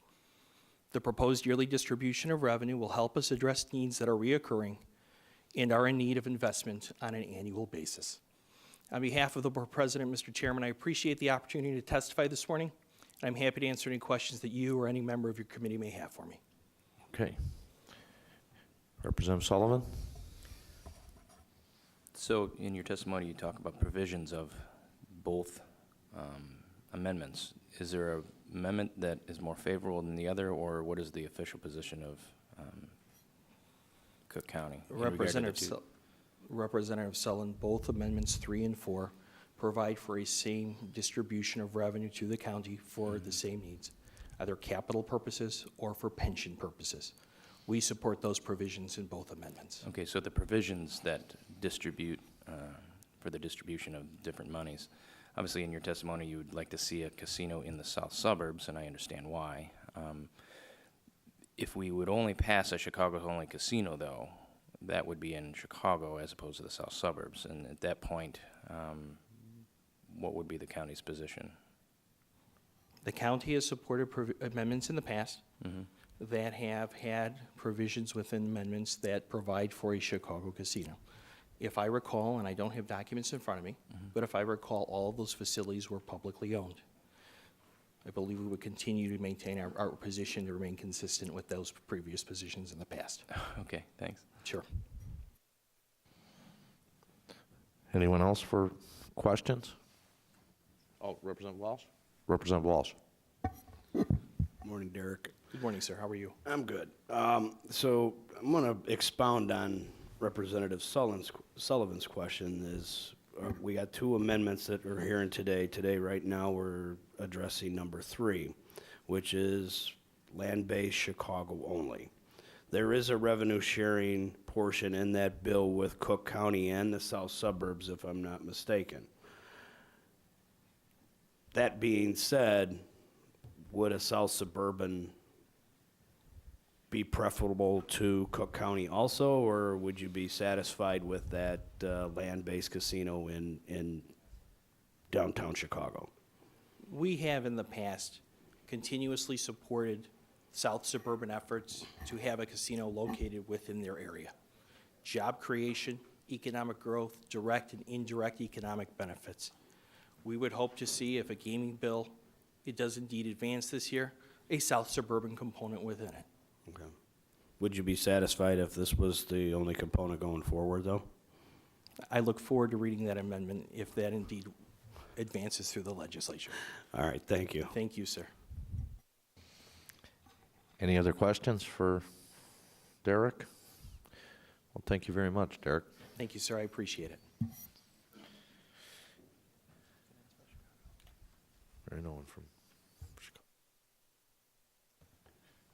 Speaker 10: The proposed yearly distribution of revenue will help us address needs that are reoccurring and are in need of investment on an annual basis. On behalf of the Board President, Mr. Chairman, I appreciate the opportunity to testify this morning, and I'm happy to answer any questions that you or any member of your committee may have for me.
Speaker 1: Okay. Representative Sullivan?
Speaker 4: So in your testimony, you talk about provisions of both amendments. Is there an amendment that is more favorable than the other, or what is the official position of Cook County? in regard to the two?
Speaker 10: Representative Sullivan, both amendments 3 and 4 provide for a same distribution of revenue to the county for the same needs, either capital purposes or for pension purposes. We support those provisions in both amendments.
Speaker 4: Okay, so the provisions that distribute, for the distribution of different monies, obviously in your testimony you would like to see a casino in the south suburbs, and I understand why. If we would only pass a Chicago-only casino, though, that would be in Chicago as opposed to the south suburbs, and at that point, what would be the county's position?
Speaker 10: The county has supported amendments in the past that have had provisions within amendments that provide for a Chicago casino. If I recall, and I don't have documents in front of me, but if I recall, all of those facilities were publicly owned. I believe we would continue to maintain our position to remain consistent with those previous positions in the past.
Speaker 4: Okay, thanks.
Speaker 10: Sure.
Speaker 1: Anyone else for questions? Oh, Representative Walsh? Representative Walsh.
Speaker 6: Morning, Derek.
Speaker 10: Good morning, sir. How are you?
Speaker 6: I'm good. So I'm going to expound on Representative Sullivan's question. We got 2 amendments that are hearing today. Today, right now, we're addressing number 3, which is land-based Chicago only. There is a revenue sharing portion in that bill with Cook County and the south suburbs, if I'm not mistaken. That being said, would a south suburban be preferable to Cook County also, or would you be satisfied with that land-based casino in downtown Chicago?
Speaker 10: We have in the past continuously supported south suburban efforts to have a casino located within their area. Job creation, economic growth, direct and indirect economic benefits. We would hope to see, if a gaming bill, it does indeed advance this year, a south suburban component within it.
Speaker 6: Okay. Would you be satisfied if this was the only component going forward, though?
Speaker 10: I look forward to reading that amendment if that indeed advances through the legislature.
Speaker 6: All right, thank you.
Speaker 10: Thank you, sir.
Speaker 1: Any other questions for Derek? Well, thank you very much, Derek.
Speaker 10: Thank you, sir. I appreciate it.
Speaker 1: Very no one from Chicago.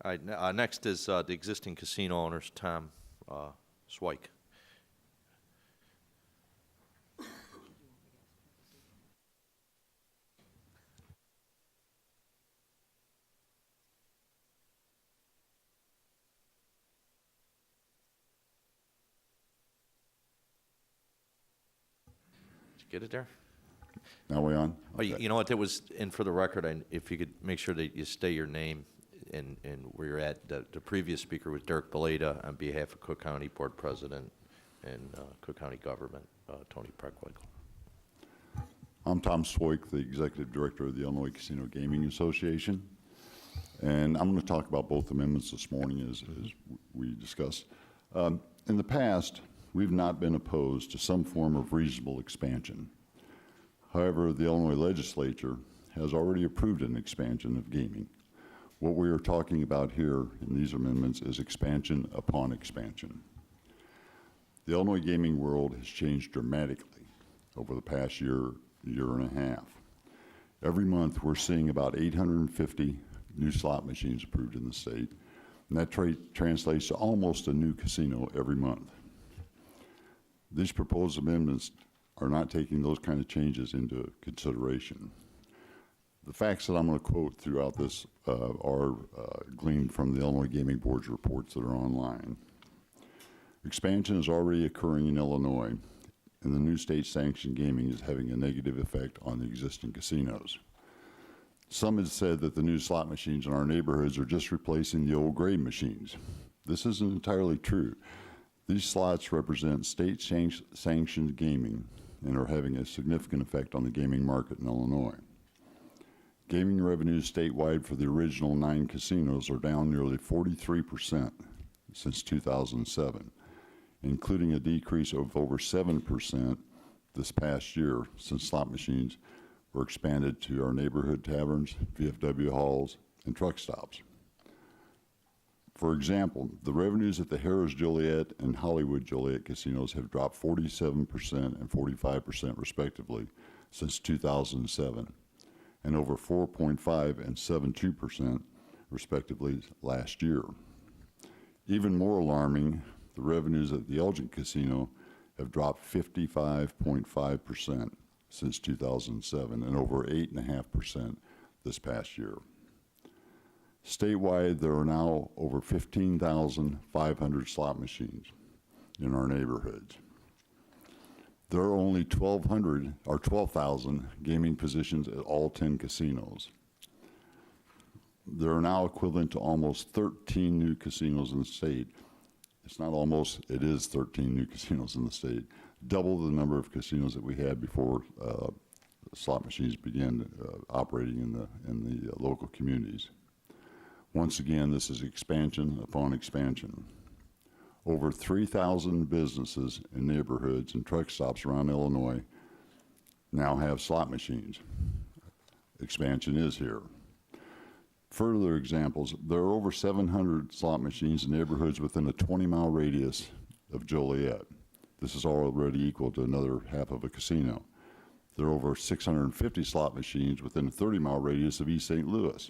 Speaker 1: All right, next is the existing casino owners, Tom Swike. Get it there?
Speaker 11: Now we on?
Speaker 1: Oh, you know what, there was, and for the record, if you could make sure that you state your name and where you're at. The previous speaker was Dirk Beleda on behalf of Cook County Board President and Cook County Government, Tony Preckwinkle.
Speaker 11: I'm Tom Swoik, the Executive Director of the Illinois Casino Gaming Association. And I'm going to talk about both amendments this morning as we discussed. In the past, we've not been opposed to some form of reasonable expansion. However, the Illinois legislature has already approved an expansion of gaming. What we are talking about here in these amendments is expansion upon expansion. The Illinois gaming world has changed dramatically over the past year and a half. Every month we're seeing about 850 new slot machines approved in the state, and that translates to almost a new casino every month. These proposed amendments are not taking those kind of changes into consideration. The facts that I'm going to quote throughout this are gleaned from the Illinois Gaming Board's reports that are online. Expansion is already occurring in Illinois, and the new state-sanctioned gaming is having a negative effect on the existing casinos. Some have said that the new slot machines in our neighborhoods are just replacing the old gray machines. This isn't entirely true. These slots represent state-sanctioned gaming and are having a significant effect on the gaming market in Illinois. Gaming revenues statewide for the original 9 casinos are down nearly 43% since 2007, including a decrease of over 7% this past year since slot machines were expanded to our neighborhood taverns, VFW halls, and truck stops. For example, the revenues at the Harrah's Joliet and Hollywood Joliet casinos have dropped 47% and 45% respectively since 2007, and over 4.5 and 7.2% respectively last year. Even more alarming, the revenues at the Elgin Casino have dropped 55.5% since 2007 and over 8.5% this past year. Statewide, there are now over 15,500 slot machines in our neighborhoods. There are only 12,000 gaming positions at all 10 casinos. There are now equivalent to almost 13 new casinos in the state. It's not almost, it is 13 new casinos in the state, double the number of casinos that we had before slot machines began operating in the local communities. Once again, this is expansion upon expansion. Over 3,000 businesses and neighborhoods and truck stops around Illinois now have slot machines. Expansion is here. Further examples, there are over 700 slot machines in neighborhoods within a 20-mile radius of Joliet. This is already equal to another half of a casino. There are over 650 slot machines within a 30-mile radius of East St. Louis.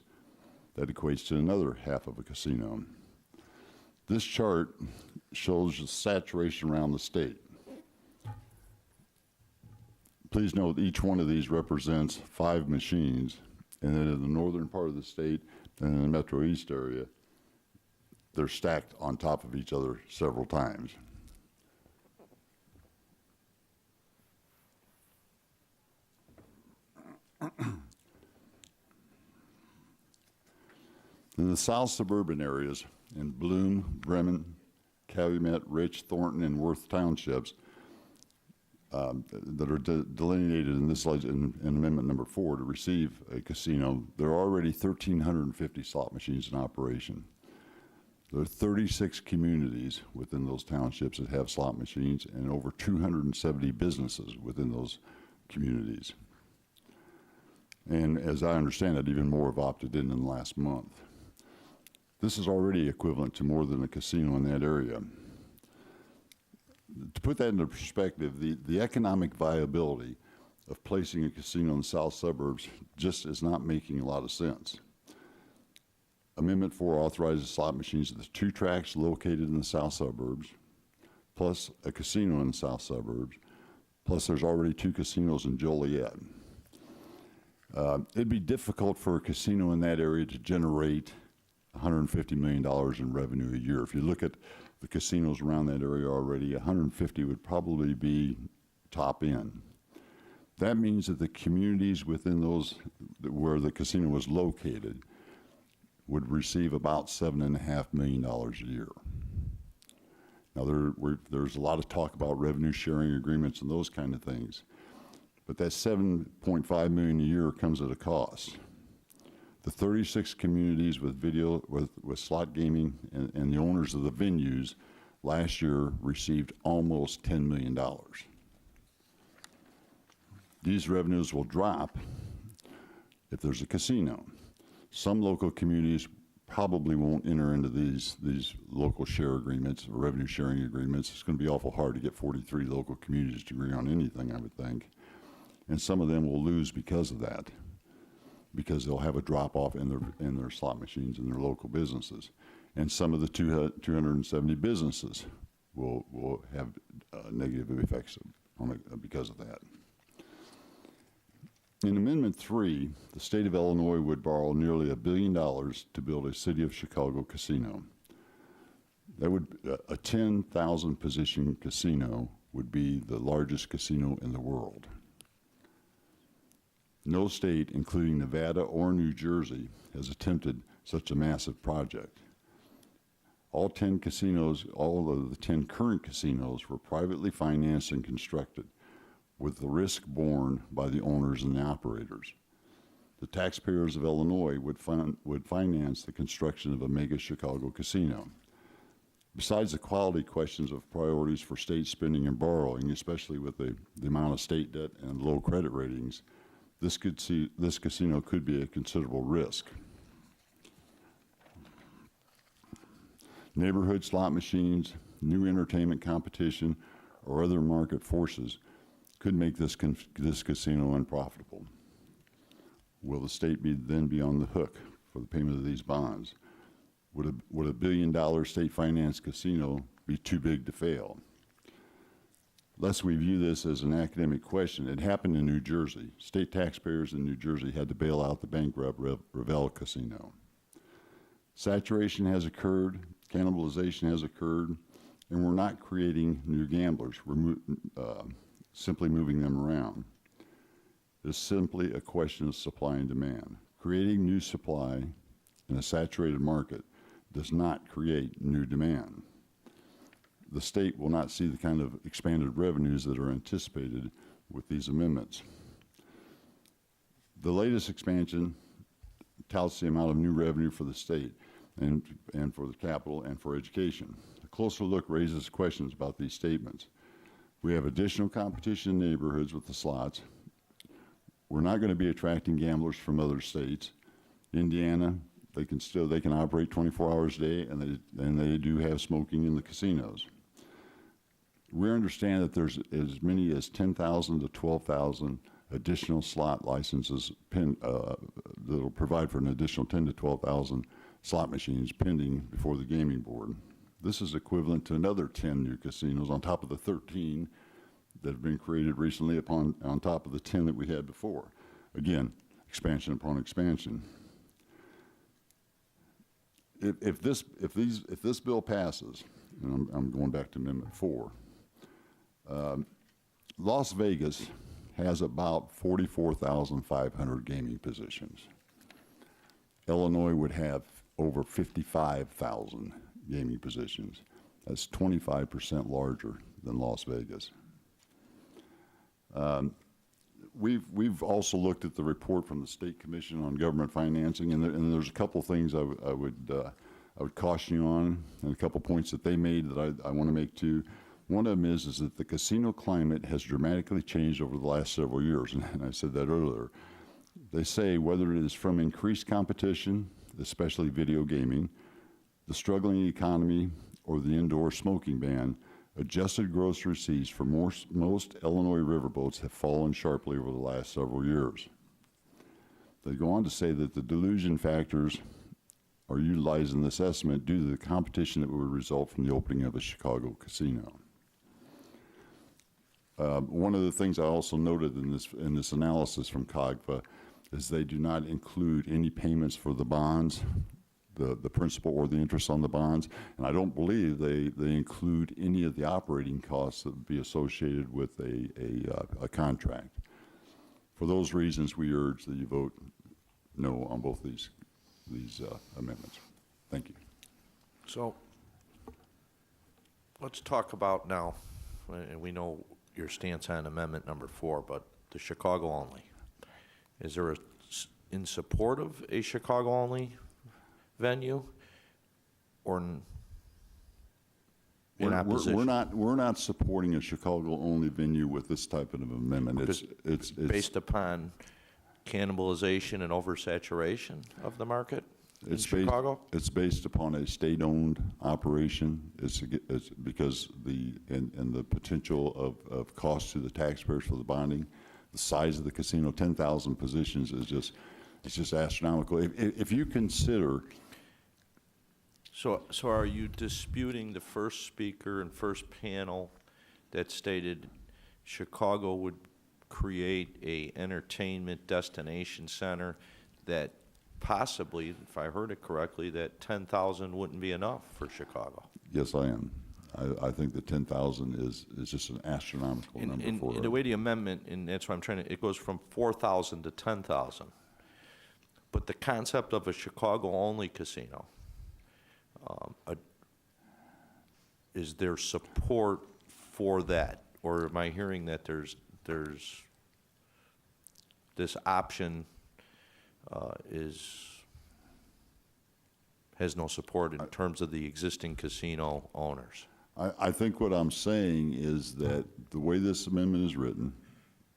Speaker 11: That equates to another half of a casino. This chart shows the saturation around the state. Please note each one of these represents 5 machines, and then in the northern part of the state and in the Metro East area, they're stacked on top of each other several times. In the south suburban areas, in Bloom, Bremen, Calumet, Rich, Thornton, and Worth townships that are delineated in this in Amendment Number 4 to receive a casino, there are already 1,350 slot machines in operation. There are 36 communities within those townships that have slot machines and over 270 businesses within those communities. And as I understand it, even more have opted in the last month. This is already equivalent to more than a casino in that area. To put that into perspective, the economic viability of placing a casino in the south suburbs just is not making a lot of sense. Amendment 4 authorizes slot machines at the 2 tracks located in the south suburbs, plus a casino in the south suburbs, plus there's already 2 casinos in Joliet. It'd be difficult for a casino in that area to generate $150 million in revenue a year. If you look at the casinos around that area already, 150 would probably be top end. That means that the communities within those where the casino was located would receive about $7.5 million a year. Now, there's a lot of talk about revenue sharing agreements and those kind of things, but that $7.5 million a year comes at a cost. The 36 communities with with slot gaming and the owners of the venues last year received almost $10 million. These revenues will drop if there's a casino. Some local communities probably won't enter into these local share agreements or revenue sharing agreements. It's going to be awful hard to get 43 local communities to agree on anything, I would think. And some of them will lose because of that, because they'll have a drop-off in their slot machines in their local businesses. And some of the 270 businesses will have negative effects on it because of that. In Amendment 3, the state of Illinois would borrow nearly $1 billion to build a City of Chicago casino. That would, a 10,000 position casino would be the largest casino in the world. No state, including Nevada or New Jersey, has attempted such a massive project. All 10 casinos, all of the 10 current casinos were privately financed and constructed, with the risk borne by the owners and the operators. The taxpayers of Illinois would finance the construction of a mega Chicago casino. Besides the quality questions of priorities for state spending and borrowing, especially with the amount of state debt and low credit ratings, this casino could be a considerable risk. Neighborhood slot machines, new entertainment competition, or other market forces could make this casino unprofitable. Will the state then be on the hook for the payment of these bonds? Would a $1 billion state-financed casino be too big to fail? Lest we view this as an academic question, it happened in New Jersey. State taxpayers in New Jersey had to bail out the bankrupt Revell Casino. Saturation has occurred, cannibalization has occurred, and we're not creating new gamblers. We're simply moving them around. It's simply a question of supply and demand. Creating new supply in a saturated market does not create new demand. The state will not see the kind of expanded revenues that are anticipated with these amendments. The latest expansion touts the amount of new revenue for the state and for the capital and for education. A closer look raises questions about these statements. We have additional competition in neighborhoods with the slots. We're not going to be attracting gamblers from other states. Indiana, they can operate 24 hours a day, and they do have smoking in the casinos. We understand that there's as many as 10,000 to 12,000 additional slot licenses that will provide for an additional 10 to 12,000 slot machines pending before the gaming board. This is equivalent to another 10 new casinos on top of the 13 that have been created recently on top of the 10 that we had before. Again, expansion upon expansion. If this bill passes, and I'm going back to Amendment 4, Las Vegas has about 44,500 gaming positions. Illinois would have over 55,000 gaming positions. That's 25% larger than Las Vegas. We've also looked at the report from the State Commission on Government Financing, and there's a couple things I would caution you on, and a couple points that they made that I want to make too. One of them is that the casino climate has dramatically changed over the last several years, and I said that earlier. They say whether it is from increased competition, especially video gaming, the struggling economy, or the indoor smoking ban, adjusted gross receipts for most Illinois riverboats have fallen sharply over the last several years. They go on to say that the delusion factors are utilized in this estimate due to the competition that would result from the opening of a Chicago casino. One of the things I also noted in this analysis from COGFA is they do not include any payments for the bonds, the principal or the interest on the bonds, and I don't believe they include any of the operating costs that would be associated with a contract. For those reasons, we urge that you vote no on both these amendments. Thank you.
Speaker 1: So let's talk about now, and we know your stance on Amendment number 4, but the Chicago only. Is there in support of a Chicago only venue, or in opposition?
Speaker 11: We're not supporting a Chicago only venue with this type of amendment. It's
Speaker 1: based upon cannibalization and oversaturation of the market in Chicago?
Speaker 11: It's based upon a state-owned operation. It's because the potential of cost to the taxpayers for the bonding, the size of the casino, 10,000 positions is just astronomical. If you consider.
Speaker 1: So are you disputing the first speaker and first panel that stated Chicago would create a entertainment destination center that possibly, if I heard it correctly, that 10,000 wouldn't be enough for Chicago.
Speaker 11: Yes, I am. I think the 10,000 is just an astronomical number
Speaker 1: And
Speaker 11: for
Speaker 1: the way the amendment, and that's why I'm trying to, it goes from 4,000 to 10,000. But the concept of a Chicago-only casino, is there support for that? Or am I hearing that there's this option has no support in terms of the existing casino owners?
Speaker 11: I think what I'm saying is that the way this amendment is written,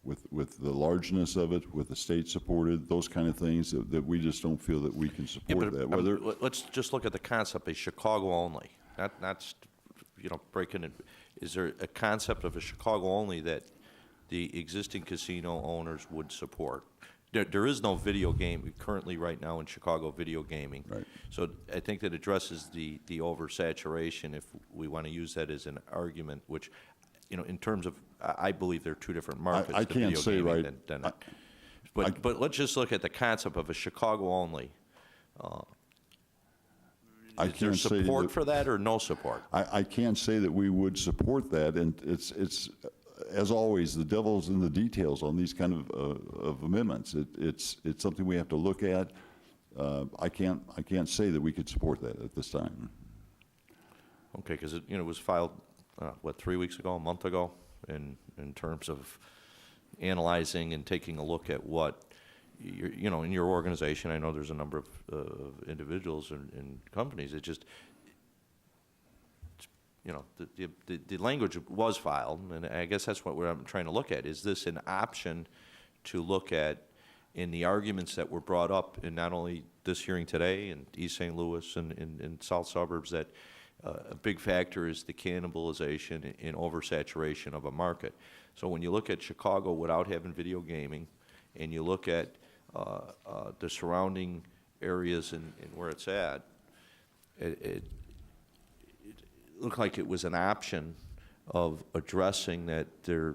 Speaker 11: with the largeness of it, with the state supported, those kind of things, that we just don't feel that we can support that. Whether
Speaker 1: Let's just look at the concept, a Chicago only, not breaking it. Is there a concept of a Chicago only that the existing casino owners would support? There is no video game currently right now in Chicago, video gaming.
Speaker 11: Right.
Speaker 1: So I think that addresses the oversaturation, if we want to use that as an argument, which, in terms of, I believe they're two different markets.
Speaker 11: I
Speaker 1: the
Speaker 11: can't
Speaker 1: video
Speaker 11: say
Speaker 1: gaming
Speaker 11: right.
Speaker 1: But let's just look at the concept of a Chicago only. Is there support for that or no support?
Speaker 11: I can't say that we would support that, and it's as always, the devil's in the details on these kind of amendments. It's something we have to look at. I can't say that we could support that at this time.
Speaker 1: Okay, because it was filed, 3 weeks ago, a month ago, in terms of analyzing and taking a look at what, in your organization. I know there's a number of individuals and companies. It just, the language was filed, and I guess that's what I'm trying to look at. Is this an option to look at in the arguments that were brought up in not only this hearing today in East St. Louis and in South Suburbs, that a big factor is the cannibalization and oversaturation of a market. So when you look at Chicago without having video gaming, and you look at the surrounding areas and where it's at, it looked like it was an option of addressing that the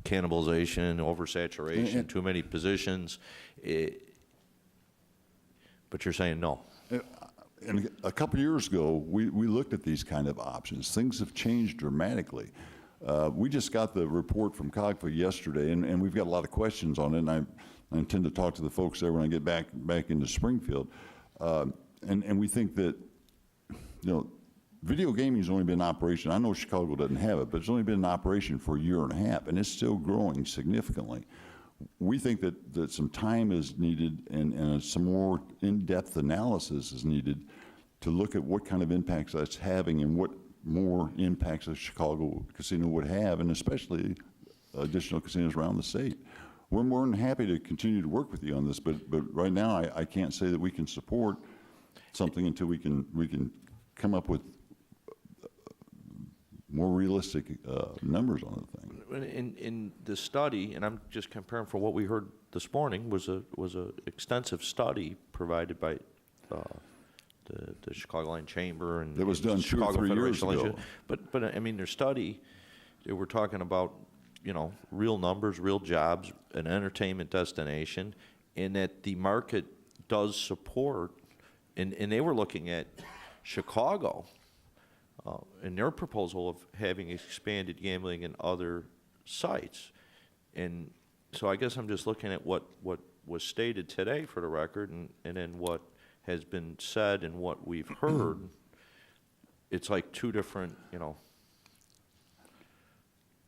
Speaker 1: cannibalization, oversaturation, too many positions. But you're saying no.
Speaker 11: And a couple of years ago, we looked at these kind of options. Things have changed dramatically. We just got the report from COGFA yesterday, and we've got a lot of questions on it, and I intend to talk to the folks there when I get back into Springfield. And we think that, video gaming has only been in operation. I know Chicago doesn't have it, but it's only been in operation for a year and a half, and it's still growing significantly. We think that some time is needed and some more in-depth analysis is needed to look at what kind of impacts that's having and what more impacts a Chicago casino would have, and especially additional casinos around the state. We're more than happy to continue to work with you on this, but right now I can't say that we can support something until we can come up with more realistic numbers on the thing.
Speaker 1: In the study, and I'm just comparing from what we heard this morning, was a extensive study provided by the Chicagoland Chamber and
Speaker 11: that was done 2 or 3 years ago.
Speaker 1: But I mean, their study, they were talking about real numbers, real jobs, an entertainment destination, and that the market does support, and they were looking at Chicago in their proposal of having expanded gambling in other sites. And so I guess I'm just looking at what was stated today for the record, and then what has been said and what we've heard. It's like two different,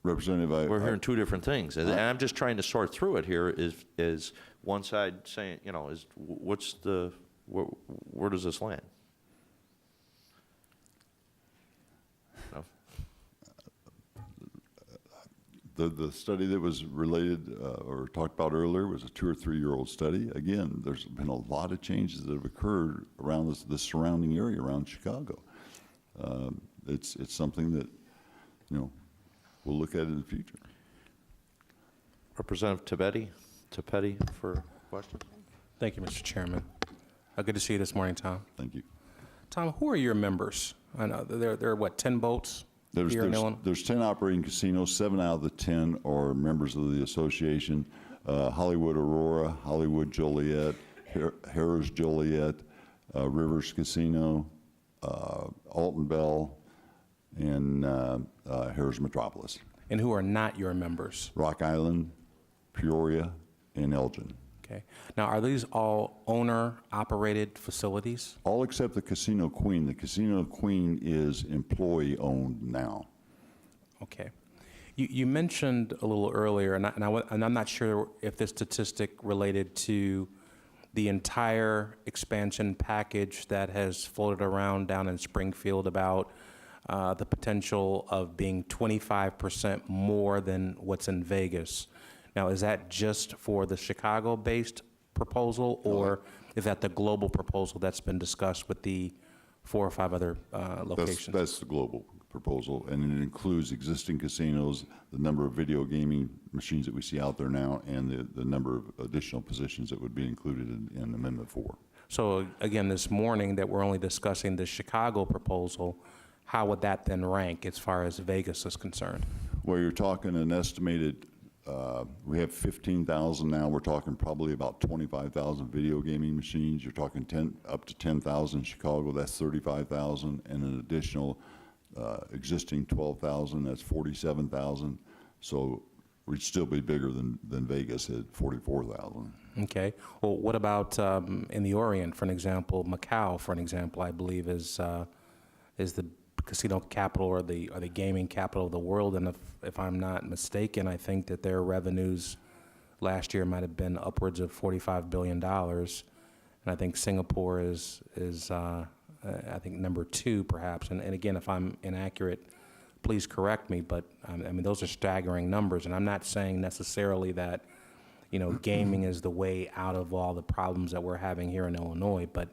Speaker 11: Representative,
Speaker 1: we're hearing two different things. And I'm just trying to sort through it here. Is one side saying, where does this land?
Speaker 11: The study that was related or talked about earlier was a 2 or 3 year old study. Again, there's been a lot of changes that have occurred around the surrounding area around Chicago. It's something that we'll look at in the future.
Speaker 1: Representative Tepetti for a question.
Speaker 7: Thank you, Mr. Chairman. Good to see you this morning, Tom.
Speaker 11: Thank you.
Speaker 7: Tom, who are your members? I know there are what, 10 boats here in Illinois?
Speaker 11: There's 10 operating casinos. 7 out of the 10 are members of the association. Hollywood Aurora, Hollywood Joliet, Harrah's Joliet, Rivers Casino, Alton Bell, and Harrah's Metropolis.
Speaker 7: And who are not your members?
Speaker 11: Rock Island, Peoria, and Elgin.
Speaker 7: Okay. Now, are these all owner-operated facilities?
Speaker 11: All except the Casino Queen. The Casino Queen is employee-owned now.
Speaker 7: Okay. You mentioned a little earlier, and I'm not sure if this statistic related to the entire expansion package that has floated around down in Springfield about the potential of being 25% more than what's in Vegas. Now, is that just for the Chicago-based proposal, or is that the global proposal that's been discussed with the 4 or 5 other locations?
Speaker 11: That's the global proposal, and it includes existing casinos, the number of video gaming machines that we see out there now, and the number of additional positions that would be included in Amendment 4.
Speaker 7: So again, this morning that we're only discussing the Chicago proposal, how would that then rank as far as Vegas is concerned?
Speaker 11: Well, you're talking an estimated, we have 15,000 now. We're talking probably about 25,000 video gaming machines. You're talking up to 10,000 in Chicago. That's 35,000, and an additional existing 12,000. That's 47,000. So we'd still be bigger than Vegas at 44,000.
Speaker 7: Okay. Well, what about in the Orient, for an example? Macau, for an example, I believe is the casino capital or the gaming capital of the world, and if I'm not mistaken, I think that their revenues last year might have been upwards of $45 billion, and I think Singapore is I think number 2 perhaps, and again, if I'm inaccurate, please correct me, but I mean those are staggering numbers, and I'm not saying necessarily that gaming is the way out of all the problems that we're having here in Illinois, but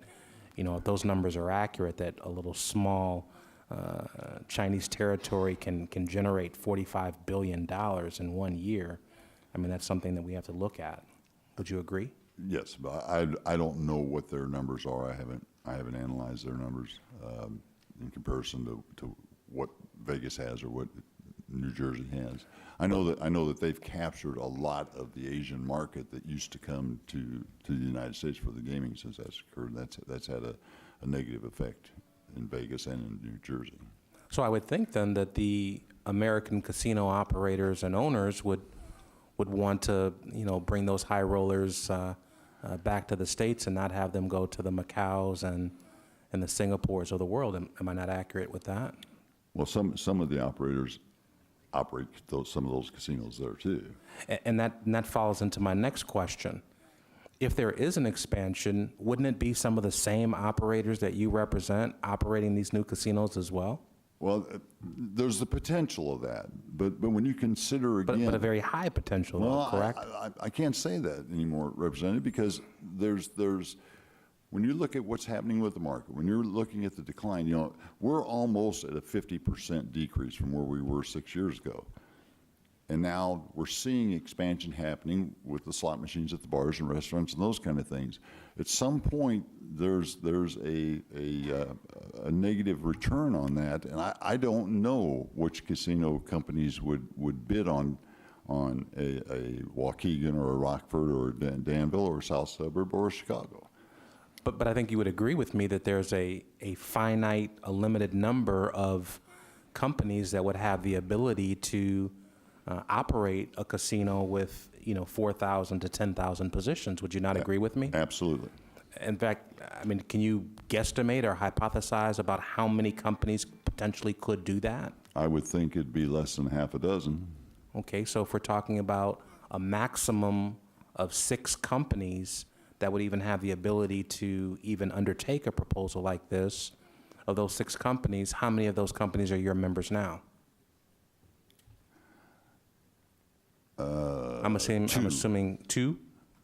Speaker 7: if those numbers are accurate, that a little small Chinese territory can generate $45 billion in 1 year. I mean, that's something that we have to look at. Would you agree?
Speaker 11: Yes, but I don't know what their numbers are. I haven't analyzed their numbers in comparison to what Vegas has or what New Jersey has. I know that they've captured a lot of the Asian market that used to come to the United States for the gaming since that's occurred. That's had a negative effect in Vegas and in New Jersey.
Speaker 7: So I would think then that the American casino operators and owners would want to, bring those high rollers back to the States and not have them go to the Macaus and the Singapores of the world. Am I not accurate with that?
Speaker 11: Well, some of the operators operate some of those casinos there too.
Speaker 7: And that falls into my next question. If there is an expansion, wouldn't it be some of the same operators that you represent operating these new casinos as well?
Speaker 11: Well, there's the potential of that, but when you consider again,
Speaker 7: but a very high potential, though, correct?
Speaker 11: I can't say that anymore, Representative, because there's when you look at what's happening with the market, when you're looking at the decline, we're almost at a 50% decrease from where we were 6 years ago. And now we're seeing expansion happening with the slot machines at the bars and restaurants and those kind of things. At some point, there's a negative return on that, and I don't know which casino companies would bid on a Waukegan or a Rockford or a Danville or a South Suburb or a Chicago.
Speaker 7: But I think you would agree with me that there's a finite, a limited number of companies that would have the ability to operate a casino with 4,000 to 10,000 positions. Would you not agree with me?
Speaker 11: Absolutely.
Speaker 7: In fact, I mean, can you guesstimate or hypothesize about how many companies potentially could do that?
Speaker 11: I would think it'd be less than half a dozen.
Speaker 7: Okay, so if we're talking about a maximum of 6 companies that would even have the ability to even undertake a proposal like this, of those 6 companies, how many of those companies are your members now? I'm assuming 2.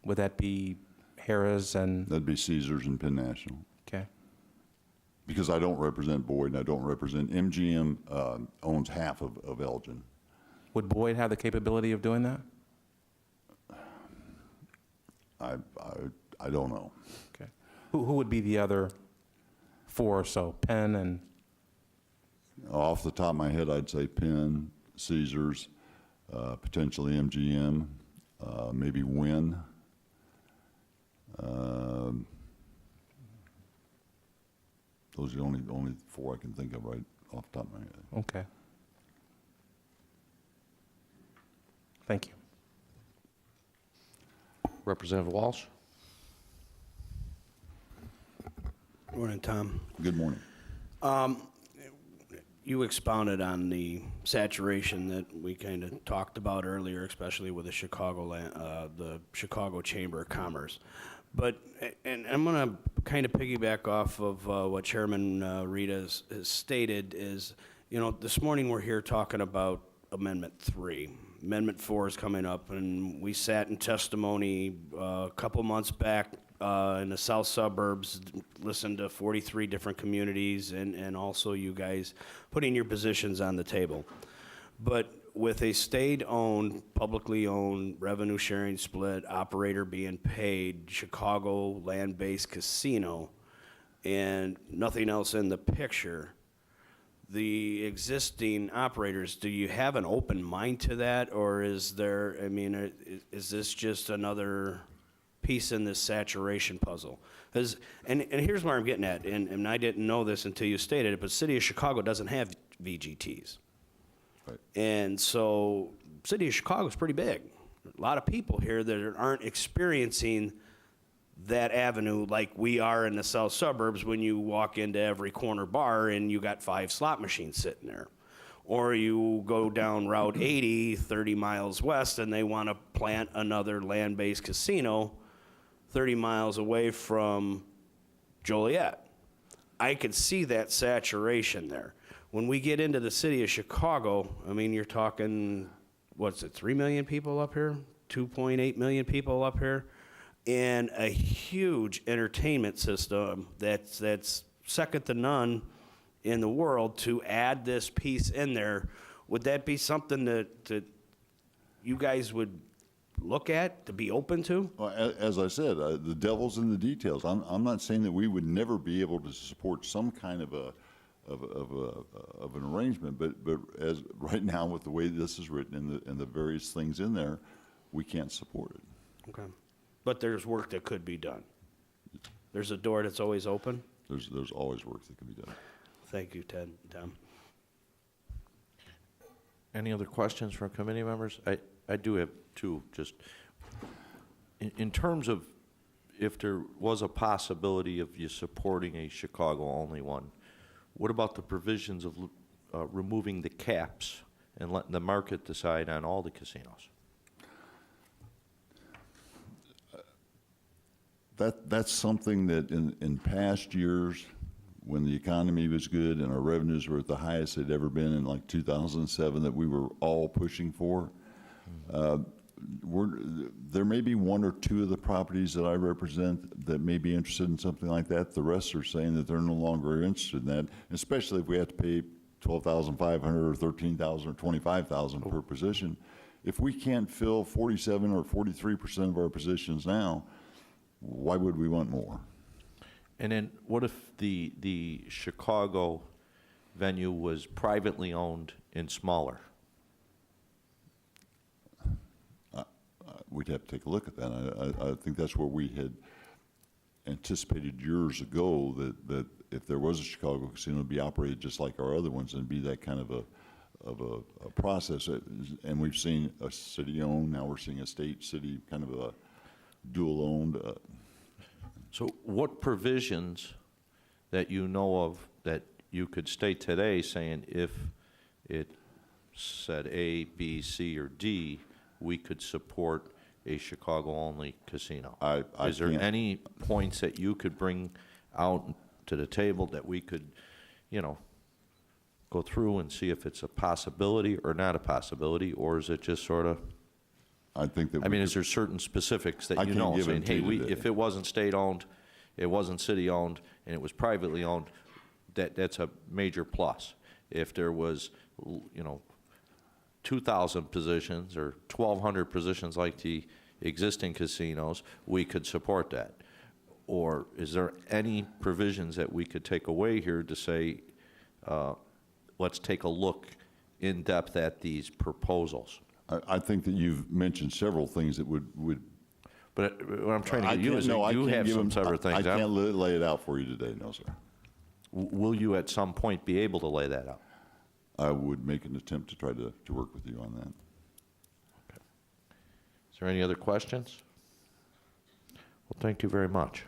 Speaker 7: Would that be Harrah's and?
Speaker 11: That'd be Caesars and Penn National.
Speaker 7: Okay.
Speaker 11: Because I don't represent Boyd and I don't represent MGM. Owns half of Elgin.
Speaker 7: Would Boyd have the capability of doing that?
Speaker 11: I don't know.
Speaker 7: Okay. Who would be the other 4 or so? Penn and?
Speaker 11: Off the top of my head, I'd say Penn, Caesars, potentially MGM, maybe when. Those are the only four I can think of right off the top of my head.
Speaker 7: Okay. Thank you.
Speaker 1: Representative Walsh?
Speaker 6: Morning, Tom.
Speaker 11: Good morning.
Speaker 6: You expounded on the saturation that we kind of talked about earlier, especially with the Chicago Chamber of Commerce. But, and I'm going to kind of piggyback off of what Chairman Rita has stated is, you know, this morning we're here talking about Amendment 3. Amendment 4 is coming up, and we sat in testimony a couple months back in the south suburbs, listened to 43 different communities, and also you guys putting your positions on the table. But with a state-owned, publicly owned, revenue-sharing split, operator being paid, Chicago land-based casino, and nothing else in the picture, the existing operators, do you have an open mind to that, or is there, I mean, is this just another piece in this saturation puzzle? And here's where I'm getting at, and I didn't know this until you stated it, but City of Chicago doesn't have VGTs.
Speaker 11: Right.
Speaker 6: And so City of Chicago is pretty big. A lot of people here that aren't experiencing that avenue like we are in the south suburbs when you walk into every corner bar and you got 5 slot machines sitting there. Or you go down Route 80, 30 miles west, and they want to plant another land-based casino 30 miles away from Joliet. I could see that saturation there. When we get into the city of Chicago, I mean, you're talking, what's it, 3 million people up here? 2.8 million people up here? And a huge entertainment system that's second to none in the world. To add this piece in there, would that be something that you guys would look at, to be open to?
Speaker 11: Well, as I said, the devil's in the details. I'm not saying that we would never be able to support some kind of an arrangement, but as right now with the way this is written and the various things in there, we can't support it.
Speaker 6: Okay. But there's work that could be done. There's a door that's always open.
Speaker 11: There's always work that can be done.
Speaker 6: Thank you, Ted. Tom.
Speaker 1: Any other questions from committee members? I do have two. Just in terms of if there was a possibility of you supporting a Chicago-only one, what about the provisions of removing the caps and letting the market decide on all the casinos?
Speaker 11: That's something that in past years, when the economy was good and our revenues were at the highest they'd ever been in like 2007, that we were all pushing for. There may be one or two of the properties that I represent that may be interested in something like that. The rest are saying that they're no longer interested in that, especially if we have to pay $12,500 or $13,000 or $25,000 per position. If we can't fill 47 or 43% of our positions now, why would we want more?
Speaker 1: And then what if the Chicago venue was privately owned and smaller?
Speaker 11: We'd have to take a look at that. I think that's where we had anticipated years ago that if there was a Chicago casino, it would be operated just like our other ones and be that kind of a process. And we've seen a city-owned, now we're seeing a state-city kind of a dual-owned.
Speaker 1: So what provisions that you know of that you could state today saying if it said A, B, C, or D, we could support a Chicago-only casino? Is there any points that you could bring out to the table that we could, you know, go through and see if it's a possibility or not a possibility, or is it just sort of?
Speaker 11: I think that.
Speaker 1: I mean, is there certain specifics that you know, saying, hey, if it wasn't state-owned, it wasn't city-owned, and it was privately owned, that's a major plus. If there was, you know, 2,000 positions or 1,200 positions like the existing casinos, we could support that. Or is there any provisions that we could take away here to say, let's take a look in depth at these proposals?
Speaker 11: I think that you've mentioned several things that would.
Speaker 1: But what I'm trying to
Speaker 11: I
Speaker 1: get you
Speaker 11: can't-
Speaker 1: is
Speaker 11: no,
Speaker 1: that
Speaker 11: I
Speaker 1: you
Speaker 11: can't
Speaker 1: have
Speaker 11: give
Speaker 1: some
Speaker 11: them-
Speaker 1: several things.
Speaker 11: I can't lay it out for you today, no, sir.
Speaker 1: Will you at some point be able to lay that out?
Speaker 11: I would make an attempt to try to work with you on that.
Speaker 1: Is there any other questions? Well, thank you very much.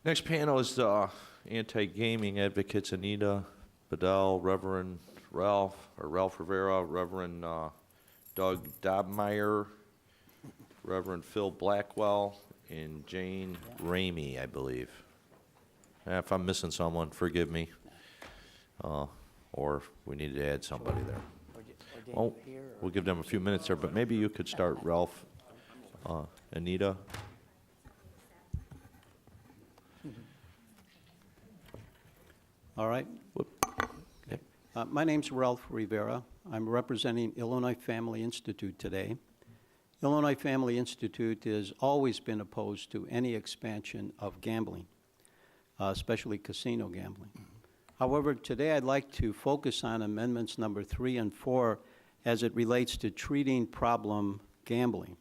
Speaker 1: Next panel is the anti-gaming advocates Anita Bedell, Reverend Ralph Rivera, Reverend Doug Dobmeyer, Reverend Phil Blackwell, and Jane Ramey, I believe. If I'm missing someone, forgive me. Or we need to add somebody there. Well, we'll give them a few minutes there, but maybe you could start, Ralph, Anita.
Speaker 12: All right.
Speaker 1: Yep.
Speaker 12: My name's Ralph Rivera. I'm representing Illinois Family Institute today. Illinois Family Institute has always been opposed to any expansion of gambling, especially casino gambling. However, today I'd like to focus on amendments number 3 and 4 as it relates to treating problem gambling.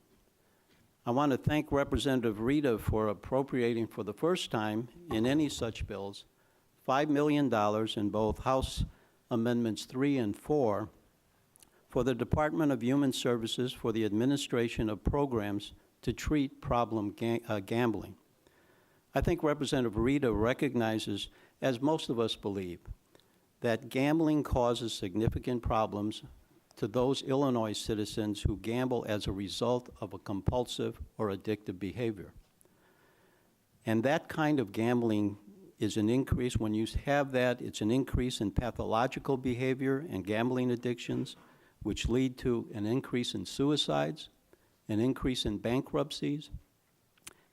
Speaker 12: I want to thank Representative Rita for appropriating for the first time in any such bills $5 million in both House Amendments 3 and 4 for the Department of Human Services for the administration of programs to treat problem gambling. I think Representative Rita recognizes, as most of us believe, that gambling causes significant problems to those Illinois citizens who gamble as a result of a compulsive or addictive behavior. And that kind of gambling is an increase. When you have that, it's an increase in pathological behavior and gambling addictions, which lead to an increase in suicides, an increase in bankruptcies,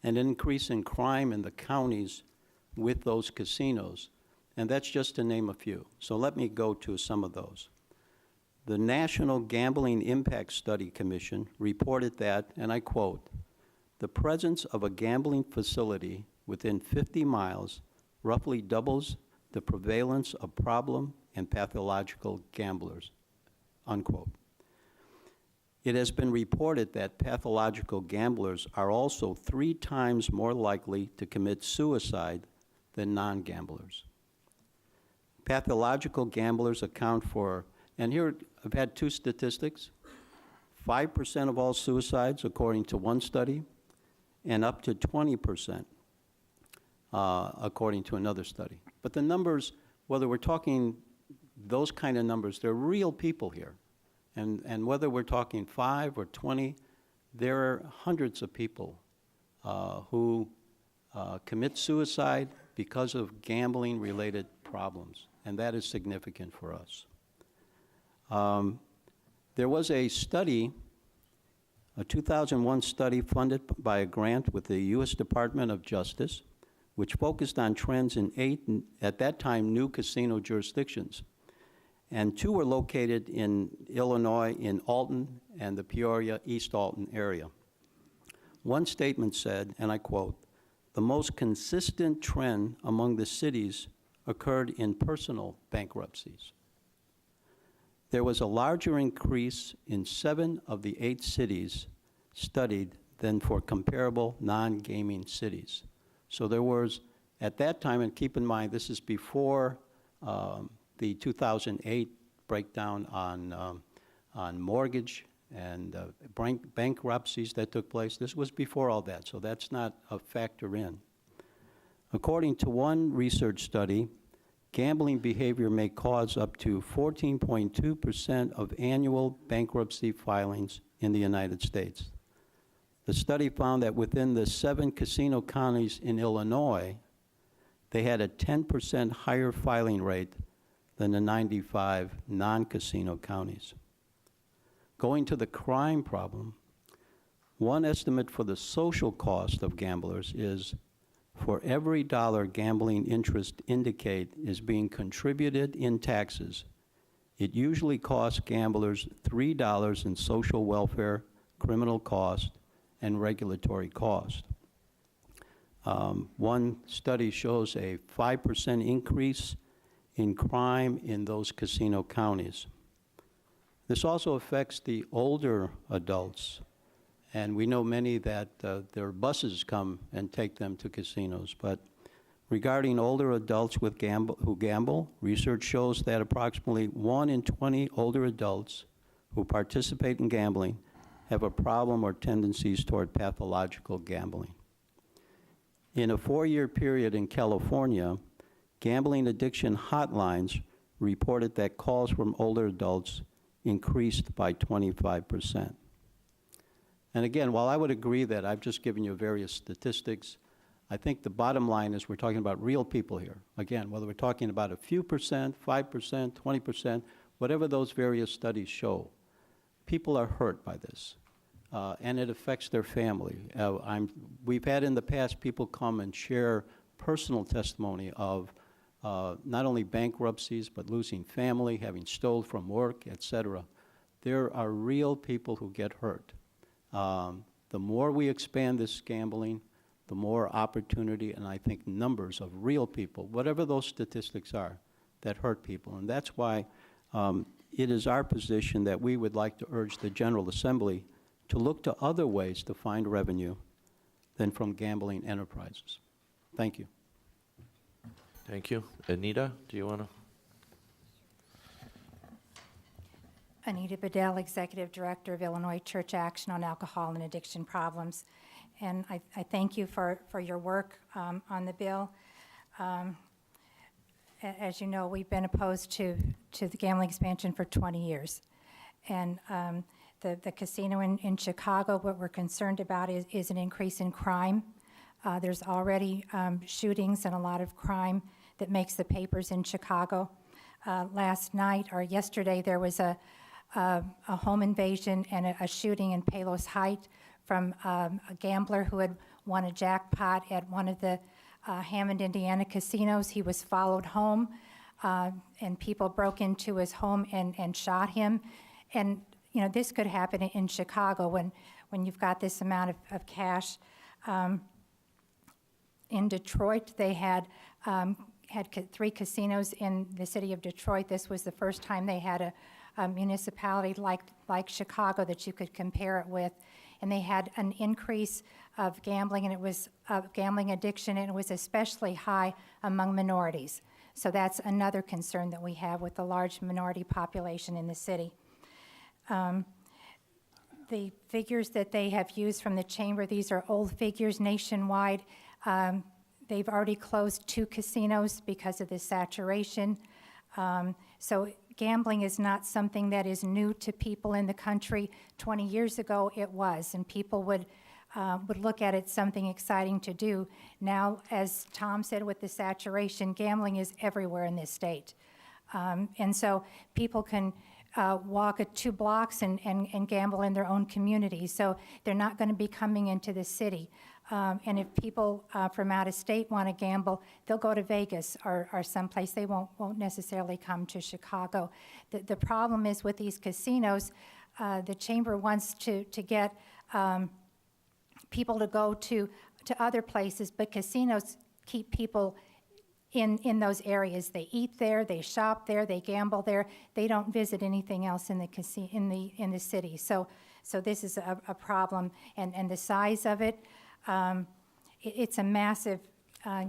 Speaker 12: and an increase in crime in the counties with those casinos. And that's just to name a few. So let me go to some of those. The National Gambling Impact Study Commission reported that, and I quote, "The presence of a gambling facility within 50 miles roughly doubles the prevalence of problem and pathological gamblers," unquote. It has been reported that pathological gamblers are also 3 times more likely to commit suicide than non-gamblers. Pathological gamblers account for, and here I've had 2 statistics, 5% of all suicides according to one study, and up to 20% according to another study. But the numbers, whether we're talking those kind of numbers, they're real people here. And whether we're talking 5 or 20, there are hundreds of people who commit suicide because of gambling-related problems, and that is significant for us. There was a study, a 2001 study funded by a grant with the U.S. Department of Justice, which focused on trends in 8, at that time, new casino jurisdictions. And 2 were located in Illinois, in Alton and the Peoria, East Alton area. One statement said, and I quote, "The most consistent trend among the cities occurred in personal bankruptcies. There was a larger increase in 7 of the 8 cities studied than for comparable non-gaming cities." So there was, at that time, and keep in mind, this is before the 2008 breakdown on mortgage and bankruptcies that took place. This was before all that, so that's not a factor in. According to one research study, gambling behavior may cause up to 14.2% of annual bankruptcy filings in the United States. The study found that within the 7 casino counties in Illinois, they had a 10% higher filing rate than the 95 non-casino counties. Going to the crime problem, one estimate for the social cost of gamblers is for every dollar gambling interest indicate is being contributed in taxes, it usually costs gamblers $3 in social welfare, criminal cost, and regulatory cost. One study shows a 5% increase in crime in those casino counties. This also affects the older adults, and we know many that their buses come and take them to casinos. But regarding older adults who gamble, research shows that approximately 1 in 20 older adults who participate in gambling have a problem or tendencies toward pathological gambling. In a 4-year period in California, gambling addiction hotlines reported that calls from older adults increased by 25%. And again, while I would agree that I've just given you various statistics, I think the bottom line is we're talking about real people here. Again, whether we're talking about a few percent, 5%, 20%, whatever those various studies show, people are hurt by this, and it affects their family. We've had in the past people come and share personal testimony of not only bankruptcies, but losing family, having stole from work, et cetera. There are real people who get hurt. The more we expand this gambling, the more opportunity and I think numbers of real people, whatever those statistics are, that hurt people. And that's why it is our position that we would like to urge the General Assembly to look to other ways to find revenue than from gambling enterprises. Thank you.
Speaker 1: Thank you. Anita, do you want to?
Speaker 13: Anita Bedell, Executive Director of Illinois Church Action on Alcohol and Addiction Problems. And I thank you for your work on the bill. As you know, we've been opposed to the gambling expansion for 20 years. And the casino in Chicago, what we're concerned about is an increase in crime. There's already shootings and a lot of crime that makes the papers in Chicago. Last night or yesterday, there was a home invasion and a shooting in Palos Heights from a gambler who had won a jackpot at one of the Hammond, Indiana casinos. He was followed home, and people broke into his home and shot him. And you know, this could happen in Chicago when you've got this amount of cash. In Detroit, they had 3 casinos in the city of Detroit. This was the first time they had a municipality like Chicago that you could compare it with. And they had an increase of gambling, and it was gambling addiction, and it was especially high among minorities. So that's another concern that we have with the large minority population in the city. The figures that they have used from the chamber, these are old figures nationwide. They've already closed 2 casinos because of the saturation. So gambling is not something that is new to people in the country. 20 years ago, it was, and people would look at it something exciting to do. Now, as Tom said, with the saturation, gambling is everywhere in this state. And so people can walk 2 blocks and gamble in their own community. So they're not going to be coming into the city. And if people from out of state want to gamble, they'll go to Vegas or someplace. They won't necessarily come to Chicago. The problem is with these casinos, the chamber wants to get people to go to other places, but casinos keep people in those areas. They eat there, they shop there, they gamble there. They don't visit anything else in the city. So this is a problem, and the size of it. It's a massive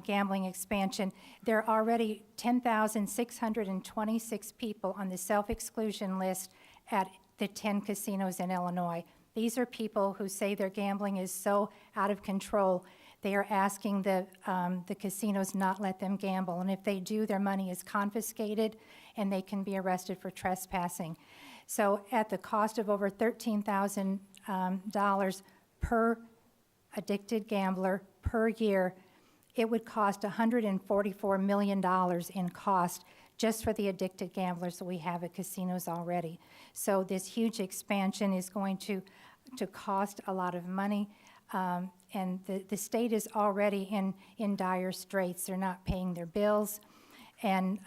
Speaker 13: gambling expansion. There are already 10,626 people on the self-exclusion list at the 10 casinos in Illinois. These are people who say their gambling is so out of control, they are asking the casinos not let them gamble. And if they do, their money is confiscated and they can be arrested for trespassing. So at the cost of over $13,000 per addicted gambler per year, it would cost $144 million in cost just for the addicted gamblers that we have at casinos already. So this huge expansion is going to cost a lot of money, and the state is already in dire straits. They're not paying their bills, and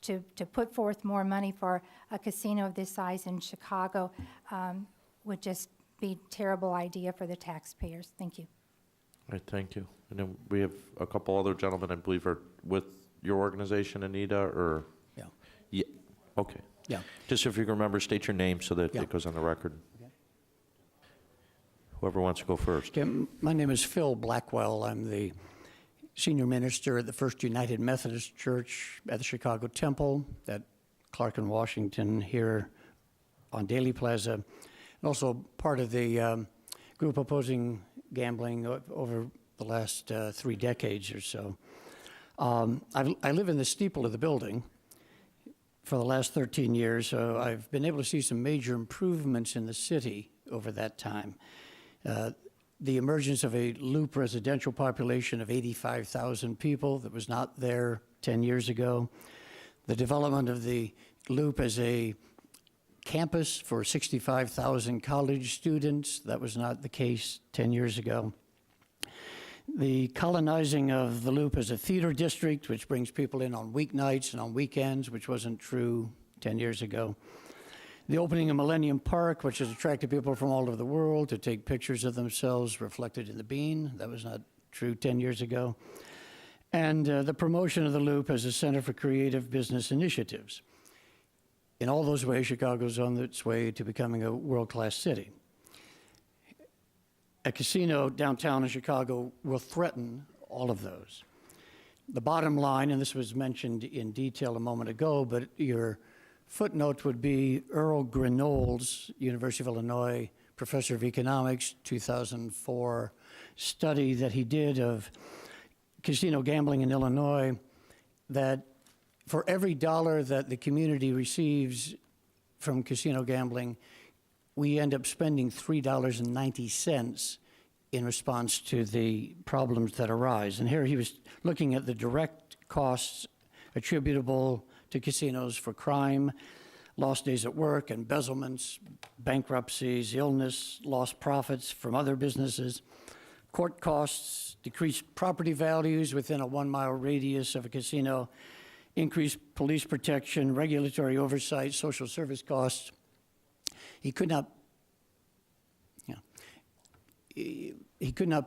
Speaker 13: to put forth more money for a casino of this size in Chicago would just be a terrible idea for the taxpayers. Thank you.
Speaker 1: All right, thank you. And then we have a couple other gentlemen, I believe, are with your organization, Anita, or?
Speaker 12: Yeah.
Speaker 1: Yeah, okay.
Speaker 12: Yeah.
Speaker 1: Just if you can remember, state your name so that
Speaker 12: Yeah.
Speaker 1: it goes on the record. Whoever wants to go first.
Speaker 12: My name is Phil Blackwell. I'm the senior minister at the First United Methodist Church at the Chicago Temple at Clark and Washington here on Daly Plaza, and also part of the group opposing gambling over the last 3 decades or so. I live in the steeple of the building for the last 13 years, so I've been able to see some major improvements in the city over that time. The emergence of a loop residential population of 85,000 people that was not there 10 years ago. The development of the loop as a campus for 65,000 college students. That was not the case 10 years ago. The colonizing of the loop as a theater district, which brings people in on weeknights and on weekends, which wasn't true 10 years ago. The opening of Millennium Park, which has attracted people from all over the world to take pictures of themselves reflected in the bean. That was not true 10 years ago. And the promotion of the loop as a center for creative business initiatives. In all those ways, Chicago's on its way to becoming a world-class city. A casino downtown in Chicago will threaten all of those. The bottom line, and this was mentioned in detail a moment ago, but your footnote would be Earl Grenold's, University of Illinois, professor of economics, 2004 study that he did of casino gambling in Illinois, that for every dollar that the community receives from casino gambling, we end up spending $3.90 in response to the problems that arise. And here he was looking at the direct costs attributable to casinos for crime, lost days at work, embezzlements, bankruptcies, illness, lost profits from other businesses, court costs, decreased property values within a 1-mile radius of a casino, increased police protection, regulatory oversight, social service costs. He could not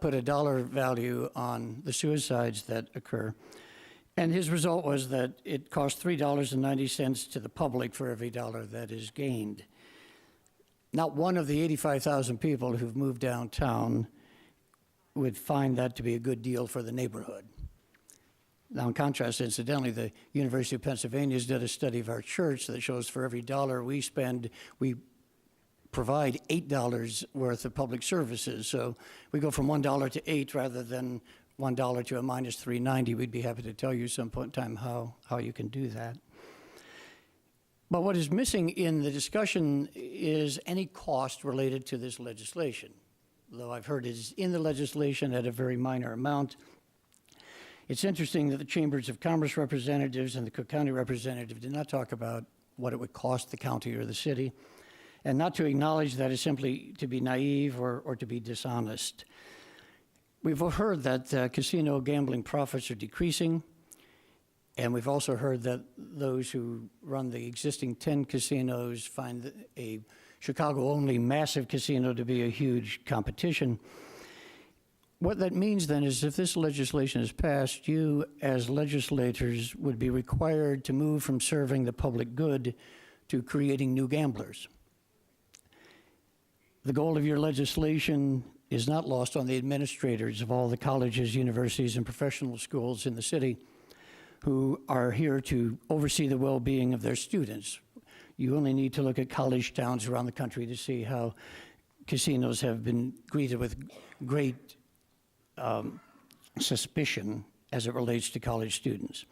Speaker 12: put a dollar value on the suicides that occur. And his result was that it costs $3.90 to the public for every dollar that is gained. Not one of the 85,000 people who've moved downtown would find that to be a good deal for the neighborhood. Now, in contrast, incidentally, the University of Pennsylvania's did a study of our church that shows for every dollar we spend, we provide $8 worth of public services. So we go from $1 to $8 rather than $1 to a minus $3.90. We'd be happy to tell you some point in time how you can do that. But what is missing in the discussion is any cost related to this legislation. Though I've heard it is in the legislation at a very minor amount. It's interesting that the Chambers of Commerce representatives and the Cook County representative did not talk about what it would cost the county or the city, and not to acknowledge that is simply to be naive or to be dishonest. We've heard that casino gambling profits are decreasing, and we've also heard that those who run the existing 10 casinos find a Chicago-only massive casino to be a huge competition. What that means then is if this legislation is passed, you as legislators would be required to move from serving the public good to creating new gamblers. The goal of your legislation is not lost on the administrators of all the colleges, universities, and professional schools in the city who are here to oversee the well-being of their students. You only need to look at college towns around the country to see how casinos have been greeted with great suspicion as it relates to college students.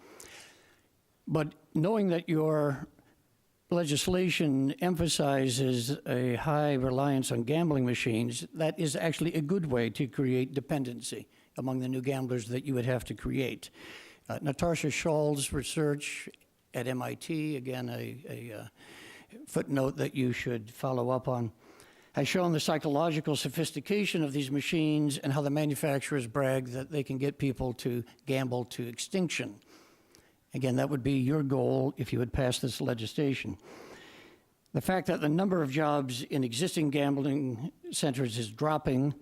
Speaker 12: But knowing that your legislation emphasizes a high reliance on gambling machines, that is actually a good way to create dependency among the new gamblers that you would have to create. Natasha Schall's research at MIT, again, a footnote that you should follow up on, has shown the psychological sophistication of these machines and how the manufacturers brag that they can get people to gamble to extinction. Again, that would be your goal if you would pass this legislation. The fact that the number of jobs in existing gambling centers is dropping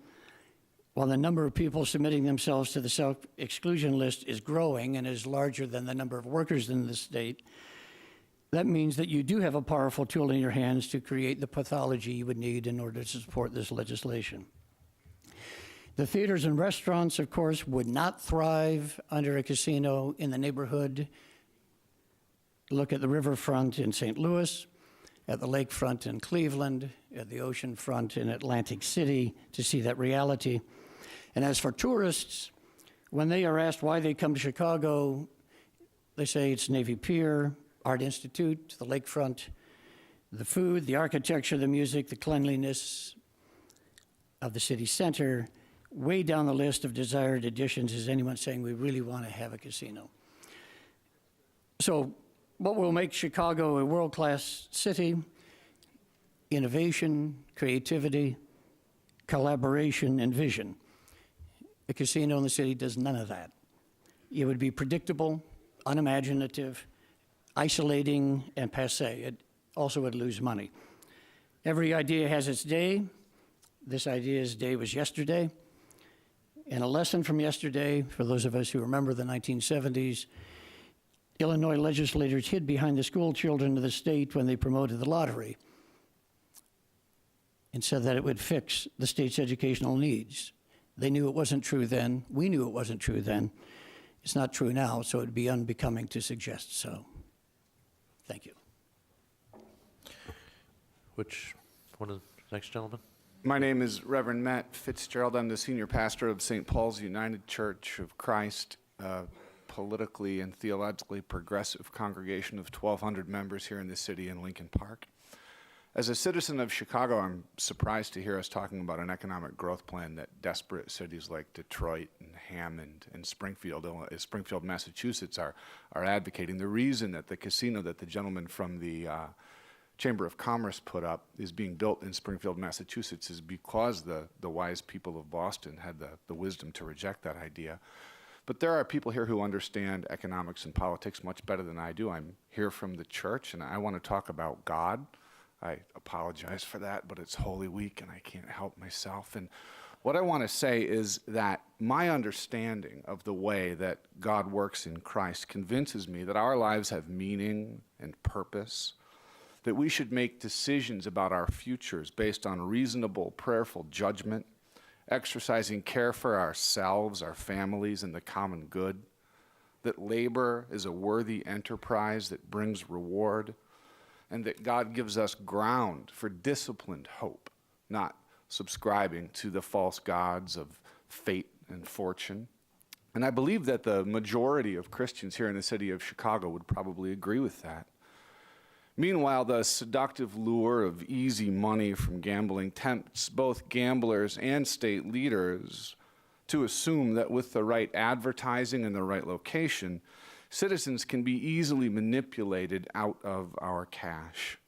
Speaker 14: while the number of people submitting themselves to the self-exclusion list is growing and is larger than the number of workers in the state, that means that you do have a powerful tool in your hands to create the pathology you would need in order to support this legislation. The theaters and restaurants, of course, would not thrive under a casino in the neighborhood. Look at the riverfront in St. Louis, at the lakefront in Cleveland, at the oceanfront in Atlantic City to see that reality. And as for tourists, when they are asked why they come to Chicago, they say it's Navy Pier, Art Institute, the lakefront, the food, the architecture, the music, the cleanliness of the city center. Way down the list of desired additions is anyone saying we really want to have a casino. So what will make Chicago a world-class city? Innovation, creativity, collaboration, and vision. A casino in the city does none of that. It would be predictable, unimaginative, isolating, and passé. It also would lose money. Every idea has its day. This idea's day was yesterday. And a lesson from yesterday, for those of us who remember the 1970s, Illinois legislators hid behind the school children of the state when they promoted the lottery and said that it would fix the state's educational needs. They knew it wasn't true then. We knew it wasn't true then. It's not true now, so it would be unbecoming to suggest so. Thank you.
Speaker 15: Which one is the next gentleman?
Speaker 16: My name is Reverend Matt Fitzgerald. I'm the senior pastor of St. Paul's United Church of Christ, politically and theologically progressive congregation of 1,200 members here in the city in Lincoln Park. As a citizen of Chicago, I'm surprised to hear us talking about an economic growth plan that desperate cities like Detroit and Hammond and Springfield, Massachusetts are advocating. The reason that the casino that the gentleman from the Chamber of Commerce put up is being built in Springfield, Massachusetts is because the wise people of Boston had the wisdom to reject that idea. But there are people here who understand economics and politics much better than I do. I'm here from the church, and I want to talk about God. I apologize for that, but it's Holy Week, and I can't help myself. And what I want to say is that my understanding of the way that God works in Christ convinces me that our lives have meaning and purpose, that we should make decisions about our futures based on reasonable, prayerful judgment, exercising care for ourselves, our families, and the common good, that labor is a worthy enterprise that brings reward, and that God gives us ground for disciplined hope, not subscribing to the false gods of fate and fortune. And I believe that the majority of Christians here in the city of Chicago would probably agree with that. Meanwhile, the seductive lure of easy money from gambling tempts both gamblers and state leaders to assume that with the right advertising and the right location, citizens can be easily manipulated out of our cash.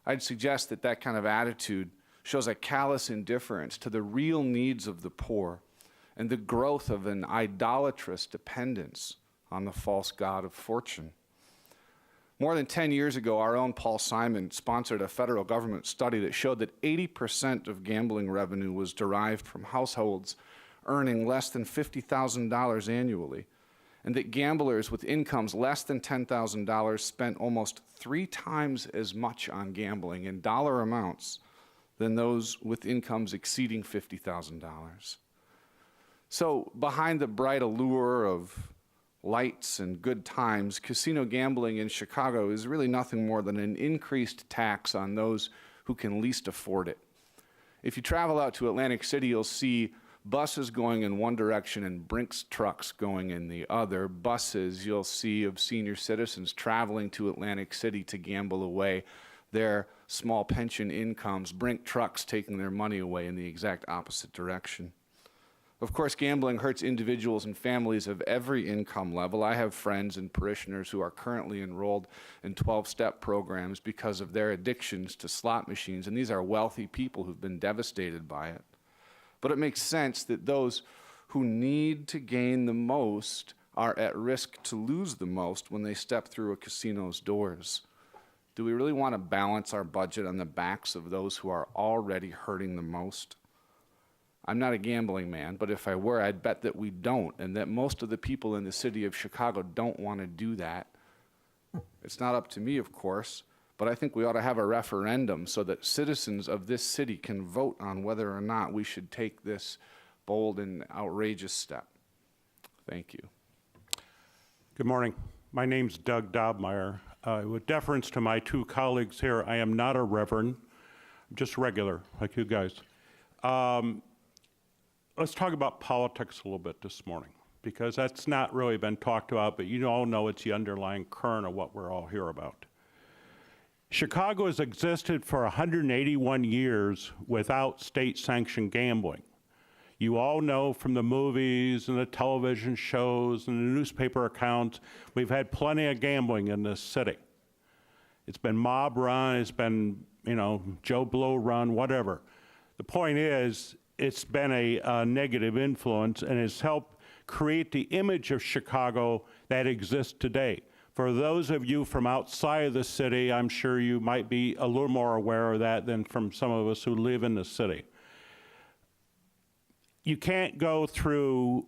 Speaker 16: I'd suggest that that kind of attitude shows a callous indifference to the real needs of the poor and the growth of an idolatrous dependence on the false god of fortune. More than 10 years ago, our own Paul Simon sponsored a federal government study that showed that 80% of gambling revenue was derived from households earning less than $50,000 annually, and that gamblers with incomes less than $10,000 spent almost 3 times as much on gambling in dollar amounts than those with incomes exceeding $50,000. So behind the bright allure of lights and good times, casino gambling in Chicago is really nothing more than an increased tax on those who can least afford it. If you travel out to Atlantic City, you'll see buses going in one direction and Brinks trucks going in the other. Buses you'll see of senior citizens traveling to Atlantic City to gamble away their small pension incomes. Brink trucks taking their money away in the exact opposite direction. Of course, gambling hurts individuals and families of every income level. I have friends and parishioners who are currently enrolled in 12-step programs because of their addictions to slot machines, and these are wealthy people who've been devastated by it. But it makes sense that those who need to gain the most are at risk to lose the most when they step through a casino's doors. Do we really want to balance our budget on the backs of those who are already hurting the most? I'm not a gambling man, but if I were, I'd bet that we don't, and that most of the people in the city of Chicago don't want to do that. It's not up to me, of course, but I think we ought to have a referendum so that citizens of this city can vote on whether or not we should take this bold and outrageous step. Thank you.
Speaker 9: Good morning. My name's Doug Dobmeyer. With deference to my two colleagues here, I am not a reverend. I'm just regular, like you guys. Let's talk about politics a little bit this morning, because that's not really been talked about, but you all know it's the underlying current of what we're all here about. Chicago has existed for 181 years without state-sanctioned gambling. You all know from the movies and the television shows and the newspaper accounts, we've had plenty of gambling in this city. It's been mob run, it's been, Joe Blow run, whatever. The point is, it's been a negative influence and has helped create the image of Chicago that exists today. For those of you from outside of the city, I'm sure you might be a little more aware of that than from some of us who live in the city. You can't go through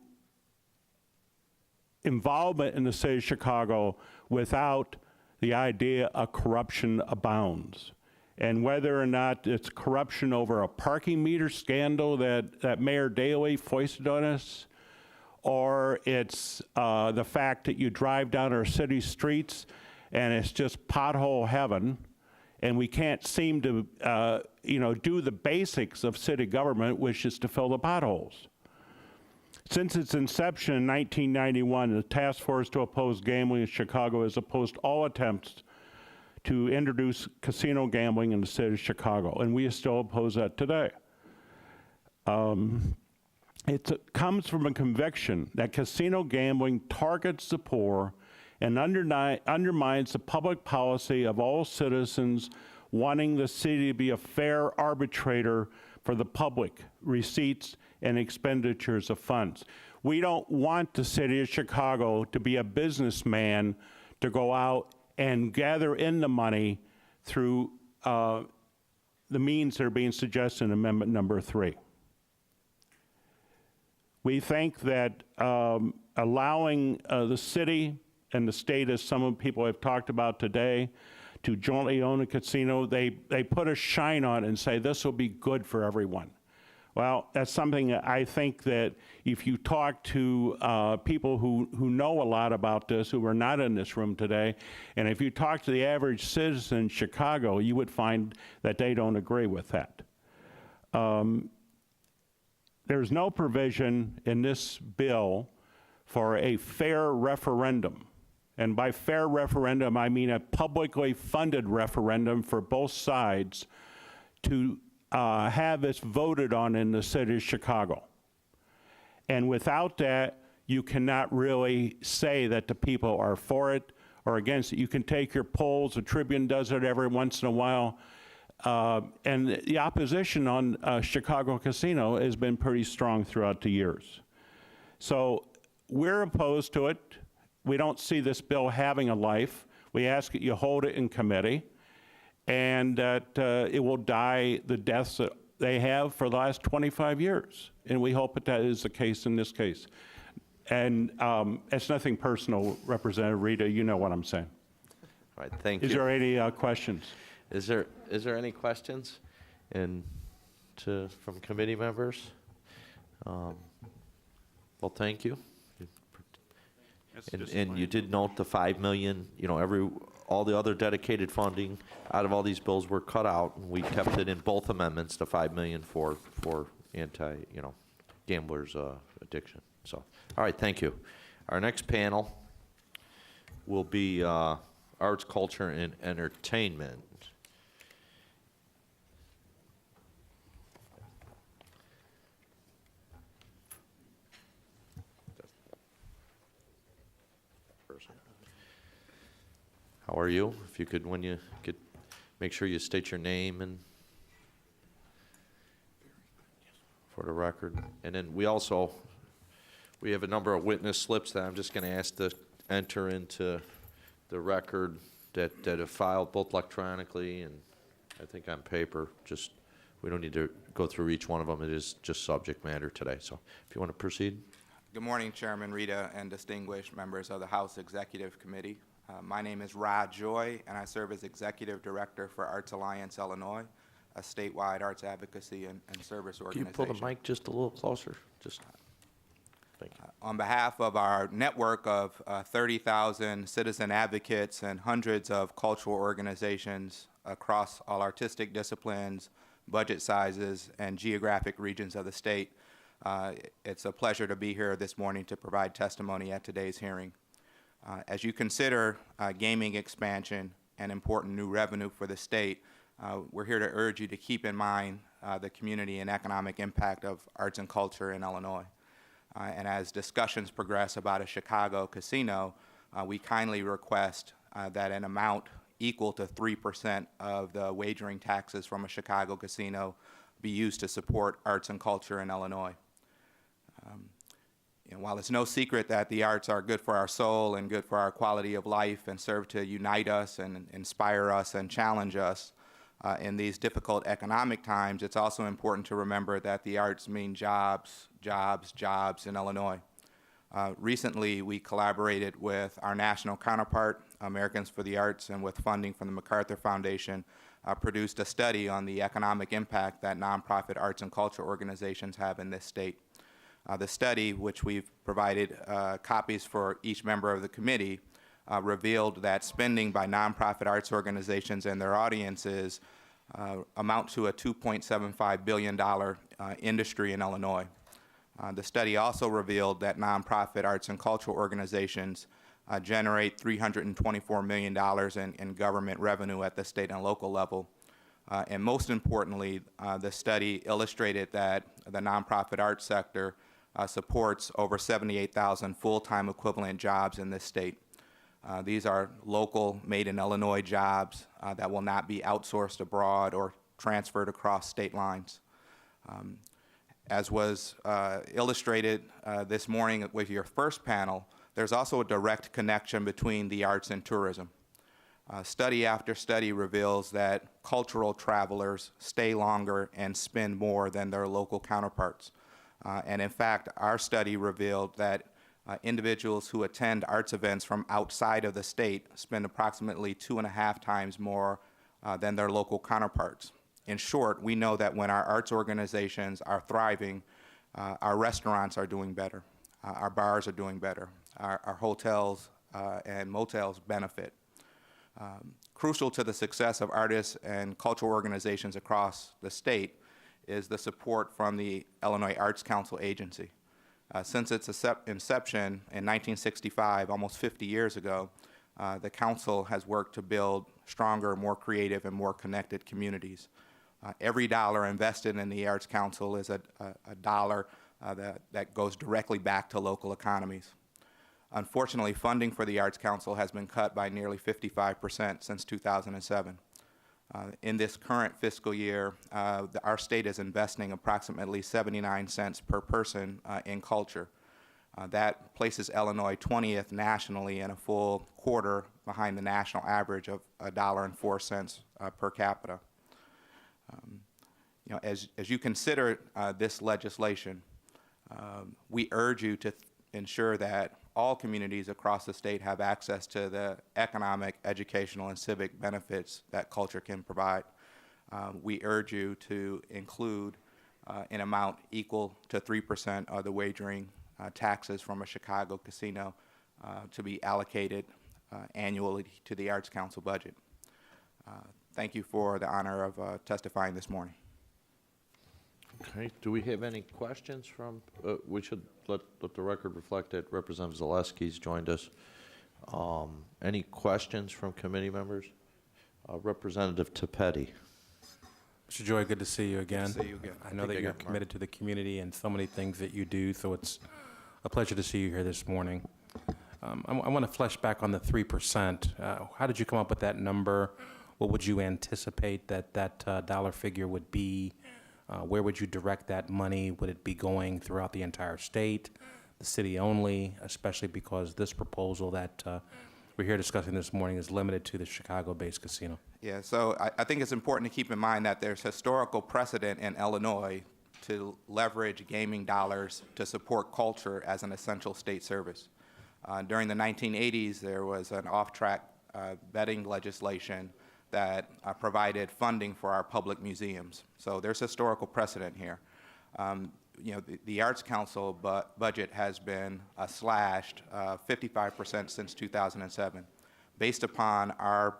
Speaker 9: involvement in the city of Chicago without the idea of corruption abounds. And whether or not it's corruption over a parking meter scandal that Mayor Daley foisted on us, or it's the fact that you drive down our city streets and it's just pothole heaven, and we can't seem to do the basics of city government, which is to fill the potholes. Since its inception in 1991, the Task Force to Oppose Gambling in Chicago has opposed all attempts to introduce casino gambling in the city of Chicago, and we still oppose that today. It comes from a conviction that casino gambling targets the poor and undermines the public policy of all citizens wanting the city to be a fair arbitrator for the public receipts and expenditures of funds. We don't want the city of Chicago to be a businessman to go out and gather in the money through the means that are being suggested in Amendment Number 3. We think that allowing the city and the state, as some people have talked about today, to jointly own a casino, they put a shine on it and say this will be good for everyone. Well, that's something that I think that if you talk to people who know a lot about this, who are not in this room today, and if you talk to the average citizen in Chicago, you would find that they don't agree with that. There's no provision in this bill for a fair referendum. And by fair referendum, I mean a publicly funded referendum for both sides to have this voted on in the city of Chicago. And without that, you cannot really say that the people are for it or against it. You can take your polls, the Tribune does it every once in a while, and the opposition on Chicago Casino has been pretty strong throughout the years. So we're opposed to it. We don't see this bill having a life. We ask that you hold it in committee and that it will die the deaths that they have for the last 25 years. And we hope that is the case in this case. And it's nothing personal, Representative Rita, you know what I'm saying.
Speaker 1: All right, thank you.
Speaker 7: Is there any questions?
Speaker 1: Is there any questions from committee members? Well, thank you. And you did note the 5 million, all the other dedicated funding out of all these bills were cut out, and we kept it in both amendments, the 5 million for anti, gamblers addiction. So, all right, thank you. Our next panel will be arts, culture, and entertainment. How are you? If you could, when you could, make sure you state your name and for the record. And then we have a number of witness slips that I'm just going to ask to enter into the record that have filed both electronically and I think on paper. Just
Speaker 15: We don't need to go through each one of them. It is just subject matter today. So if you want to proceed.
Speaker 17: Good morning, Chairman Rita and distinguished members of the House Executive Committee. My name is Rod Joy, and I serve as Executive Director for Arts Alliance Illinois, a statewide arts advocacy and service
Speaker 15: Can you
Speaker 17: organization.
Speaker 15: pull the mic just a little closer? Just thank you.
Speaker 17: On behalf of our network of 30,000 citizen advocates and hundreds of cultural organizations across all artistic disciplines, budget sizes, and geographic regions of the state, it's a pleasure to be here this morning to provide testimony at today's hearing. As you consider gaming expansion and important new revenue for the state, we're here to urge you to keep in mind the community and economic impact of arts and culture in Illinois. And as discussions progress about a Chicago casino, we kindly request that an amount equal to 3% of the wagering taxes from a Chicago casino be used to support arts and culture in Illinois. And while it's no secret that the arts are good for our soul and good for our quality of life and serve to unite us and inspire us and challenge us in these difficult economic times, it's also important to remember that the arts mean jobs, jobs, jobs in Illinois. Recently, we collaborated with our national counterpart, Americans for the Arts, and with funding from the MacArthur Foundation, produced a study on the economic impact that nonprofit arts and culture organizations have in this state. The study, which we've provided copies for each member of the committee, revealed that spending by nonprofit arts organizations and their audiences amount to a $2.75 billion industry in Illinois. The study also revealed that nonprofit arts and cultural organizations generate $324 million in government revenue at the state and local level. And most importantly, the study illustrated that the nonprofit arts sector supports over 78,000 full-time equivalent jobs in this state. These are local, made-in-Illinois jobs that will not be outsourced abroad or transferred across state lines. As was illustrated this morning with your first panel, there's also a direct connection between the arts and tourism. Study after study reveals that cultural travelers stay longer and spend more than their local counterparts. And in fact, our study revealed that individuals who attend arts events from outside of the state spend approximately 2.5 times more than their local counterparts. In short, we know that when our arts organizations are thriving, our restaurants are doing better, our bars are doing better, our hotels and motels benefit. Crucial to the success of artists and cultural organizations across the state is the support from the Illinois Arts Council agency. Since its inception in 1965, almost 50 years ago, the council has worked to build stronger, more creative, and more connected communities. Every dollar invested in the Arts Council is a dollar that goes directly back to local economies. Unfortunately, funding for the Arts Council has been cut by nearly 55% since 2007. In this current fiscal year, our state is investing approximately 79 cents per person in culture. That places Illinois 20th nationally and a full quarter behind the national average of $1.04 per capita. As you consider this legislation, we urge you to ensure that all communities across the state have access to the economic, educational, and civic benefits that culture can provide. We urge you to include an amount equal to 3% of the wagering taxes from a Chicago casino to be allocated annually to the Arts Council budget. Thank you for the honor of testifying this morning.
Speaker 15: Okay, do we have any questions from, we should let the record reflect that Representative Zaleski's joined us. Any questions from committee members? Representative Tepetti.
Speaker 7: Mr. Joy, good to see you again.
Speaker 17: Good to see you again.
Speaker 7: I know that you're committed to the community and so many things that you do, so it's a pleasure to see you here this morning. I want to flesh back on the 3%. How did you come up with that number? What would you anticipate that dollar figure would be? Where would you direct that money? Would it be going throughout the entire state, the city only, especially because this proposal that we're here discussing this morning is limited to the Chicago-based casino.
Speaker 17: Yeah, so I think it's important to keep in mind that there's historical precedent in Illinois to leverage gaming dollars to support culture as an essential state service. During the 1980s, there was an off-track betting legislation that provided funding for our public museums. So there's historical precedent here. You know, the Arts Council budget has been slashed 55% since 2007. Based upon our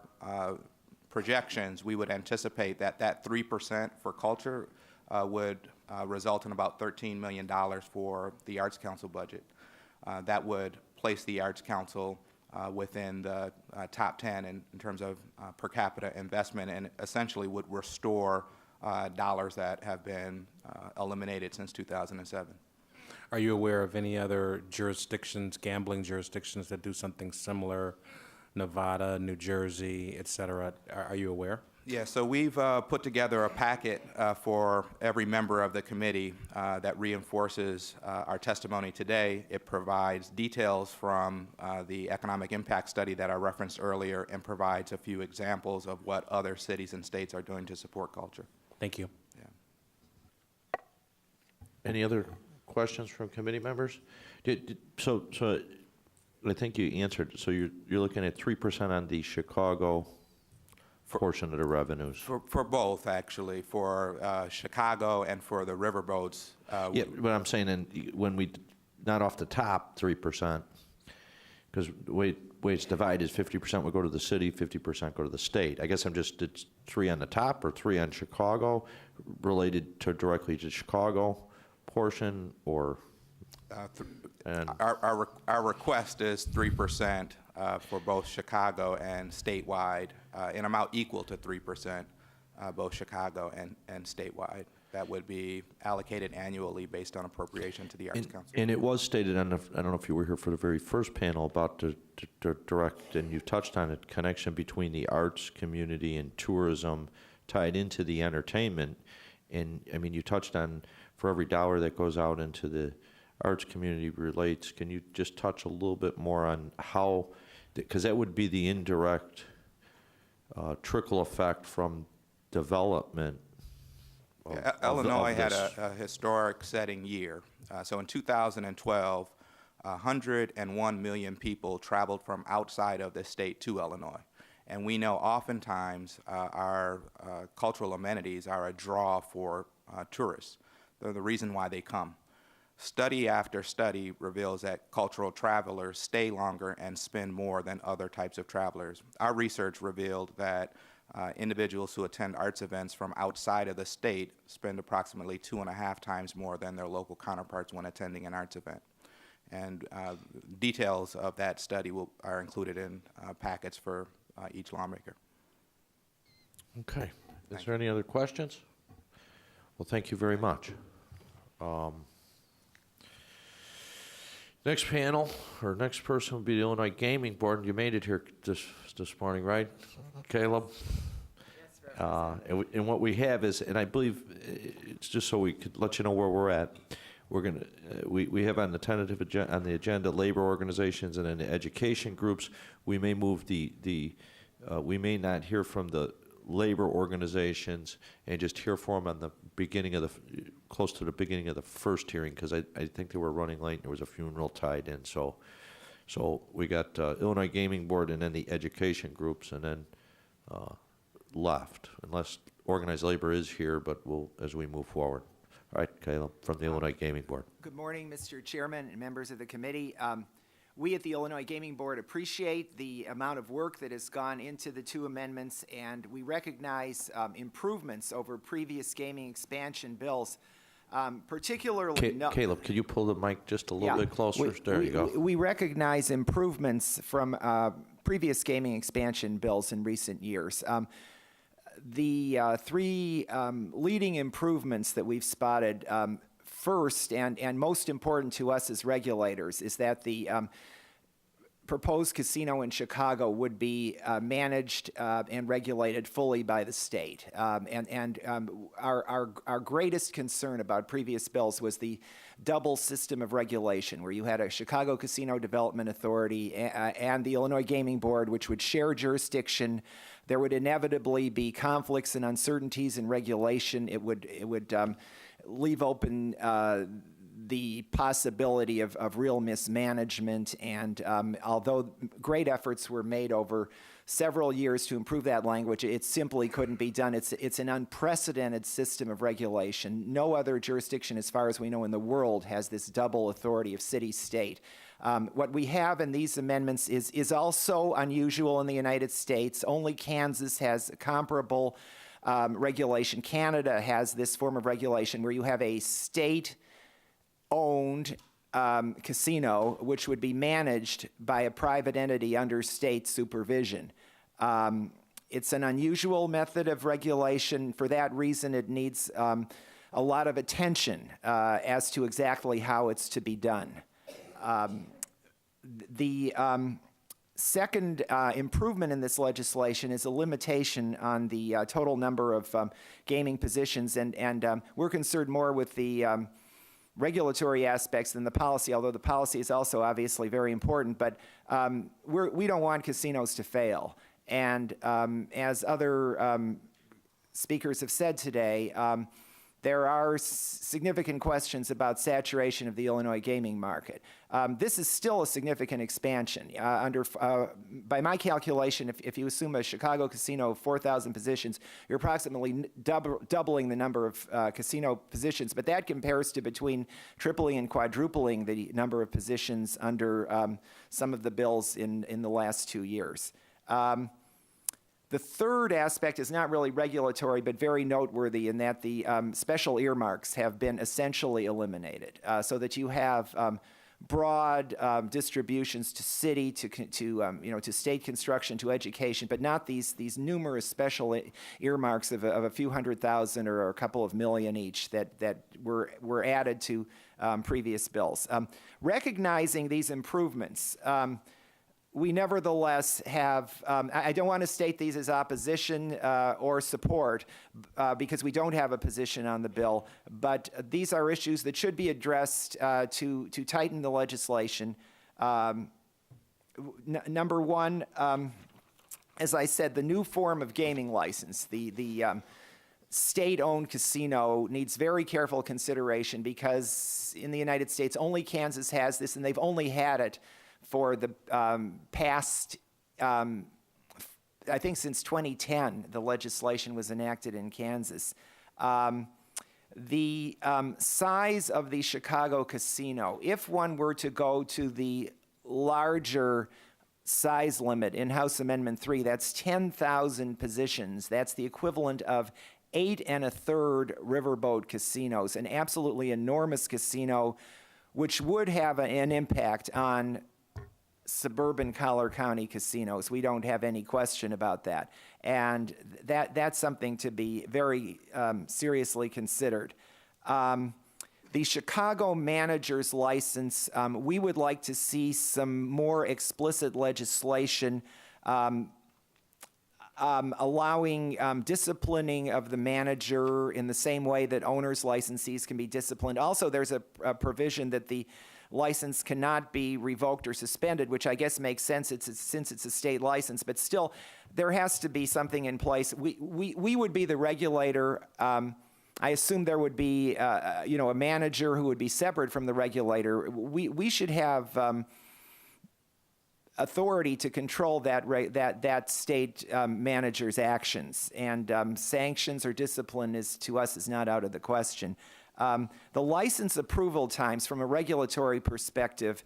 Speaker 17: projections, we would anticipate that that 3% for culture would result in about $13 million for the Arts Council budget. That would place the Arts Council within the top 10 in terms of per capita investment, and essentially would restore dollars that have been eliminated since 2007.
Speaker 7: Are you aware of any other jurisdictions, gambling jurisdictions that do something similar? Nevada, New Jersey, et cetera. Are you aware?
Speaker 17: Yeah, so we've put together a packet for every member of the committee that reinforces our testimony today. It provides details from the economic impact study that I referenced earlier and provides a few examples of what other cities and states are doing to support culture.
Speaker 7: Thank you.
Speaker 17: Yeah.
Speaker 15: Any other questions from committee members? So I think you answered. So you're looking at 3% on the Chicago portion of the revenues.
Speaker 17: For both, actually, for Chicago and for the riverboats.
Speaker 15: Yeah, but I'm saying when we, not off the top, 3%, because the way it's divided is 50% would go to the city, 50% go to the state. I guess it's 3 on the top or 3 on Chicago, related to directly to Chicago portion, or?
Speaker 17: Our request is 3% for both Chicago and statewide, an amount equal to 3%, both Chicago and statewide. That would be allocated annually based on appropriation to the Arts Council.
Speaker 15: And it was stated, I don't know if you were here for the very first panel, about the direct, and you touched on it, connection between the arts community and tourism tied into the entertainment. And I mean, you touched on, for every dollar that goes out into the arts community relates. Can you just touch a little bit more on how, because that would be the indirect trickle effect from development.
Speaker 17: Illinois had a historic setting year. So in 2012, 101 million people traveled from outside of the state to Illinois. And we know oftentimes our cultural amenities are a draw for tourists. They're the reason why they come. Study after study reveals that cultural travelers stay longer and spend more than other types of travelers. Our research revealed that individuals who attend arts events from outside of the state spend approximately 2.5 times more than their local counterparts when attending an arts event. And details of that study are included in packets for each lawmaker.
Speaker 15: Okay. Is there any other questions? Well, thank you very much. Next panel, or next person will be the Illinois Gaming Board. You made it here this morning, right, Caleb? Yes, and what we have is, and I believe it's just so we could let you know where we're at. We're going to, we have on the tentative agenda, on the agenda, labor organizations and then the education groups. We may move we may not hear from the labor organizations and just hear from them on the beginning of close to the beginning of the first hearing, because I think they were running late and there was a funeral tied in. So we got Illinois Gaming Board and then the education groups, and then left, unless organized labor is here, but we'll, as we move forward. All right, Caleb, from the Illinois Gaming Board.
Speaker 18: Good morning, Mr. Chairman and members of the committee. We at the Illinois Gaming Board appreciate the amount of work that has gone into the 2 amendments, and we recognize improvements over previous gaming expansion bills, particularly...
Speaker 15: Caleb, could you pull the mic just a little bit closer? There you go.
Speaker 18: We recognize improvements from previous gaming expansion bills in recent years. The 3 leading improvements that we've spotted, first and most important to us as regulators, is that the proposed casino in Chicago would be managed and regulated fully by the state. Our greatest concern about previous bills was the double system of regulation, where you had a Chicago Casino Development Authority and the Illinois Gaming Board, which would share jurisdiction. There would inevitably be conflicts and uncertainties in regulation. It would leave open the possibility of real mismanagement, and although great efforts were made over several years to improve that language, it simply couldn't be done. It's an unprecedented system of regulation. No other jurisdiction, as far as we know in the world, has this double authority of city-state. What we have in these amendments is also unusual in the United States. Only Kansas has comparable regulation. Canada has this form of regulation where you have a state-owned casino, which would be managed by a private entity under state supervision. It's an unusual method of regulation. For that reason, it needs a lot of attention as to exactly how it's to be done. The second improvement in this legislation is a limitation on the total number of gaming positions, and we're concerned more with the regulatory aspects than the policy, although the policy is also obviously very important. But we don't want casinos to fail. And as other speakers have said today, there are significant questions about saturation of the Illinois gaming market. This is still a significant expansion. By my calculation, if you assume a Chicago casino of 4,000 positions, you're approximately doubling the number of casino positions, but that compares to between tripling and quadrupling the number of positions under some of the bills in the last 2 years. The third aspect is not really regulatory, but very noteworthy in that the special earmarks have been essentially eliminated, so that you have broad distributions to city, to state construction, to education, but not these numerous special earmarks of a few $100,000 or a couple of million each that were added to previous bills. Recognizing these improvements, we nevertheless have, I don't want to state these as opposition or support because we don't have a position on the bill, but these are issues that should be addressed to tighten the legislation. Number one, as I said, the new form of gaming license, the state-owned casino, needs very careful consideration because in the United States only Kansas has this, and they've only had it for the past, I think since 2010, the legislation was enacted in Kansas. The size of the Chicago casino, if one were to go to the larger size limit in House Amendment 3, that's 10,000 positions. That's the equivalent of 8 1/3 riverboat casinos, an absolutely enormous casino, which would have an impact on suburban Collier County casinos. We don't have any question about that. And that's something to be very seriously considered. The Chicago manager's license, we would like to see some more explicit legislation allowing disciplining of the manager in the same way that owners' licensees can be disciplined. Also, there's a provision that the license cannot be revoked or suspended, which I guess makes sense since it's a state license, but still there has to be something in place. We would be the regulator. I assume there would be a manager who would be separate from the regulator. We should have authority to control that state manager's actions, and sanctions or discipline to us is not out of the question. The license approval times from a regulatory perspective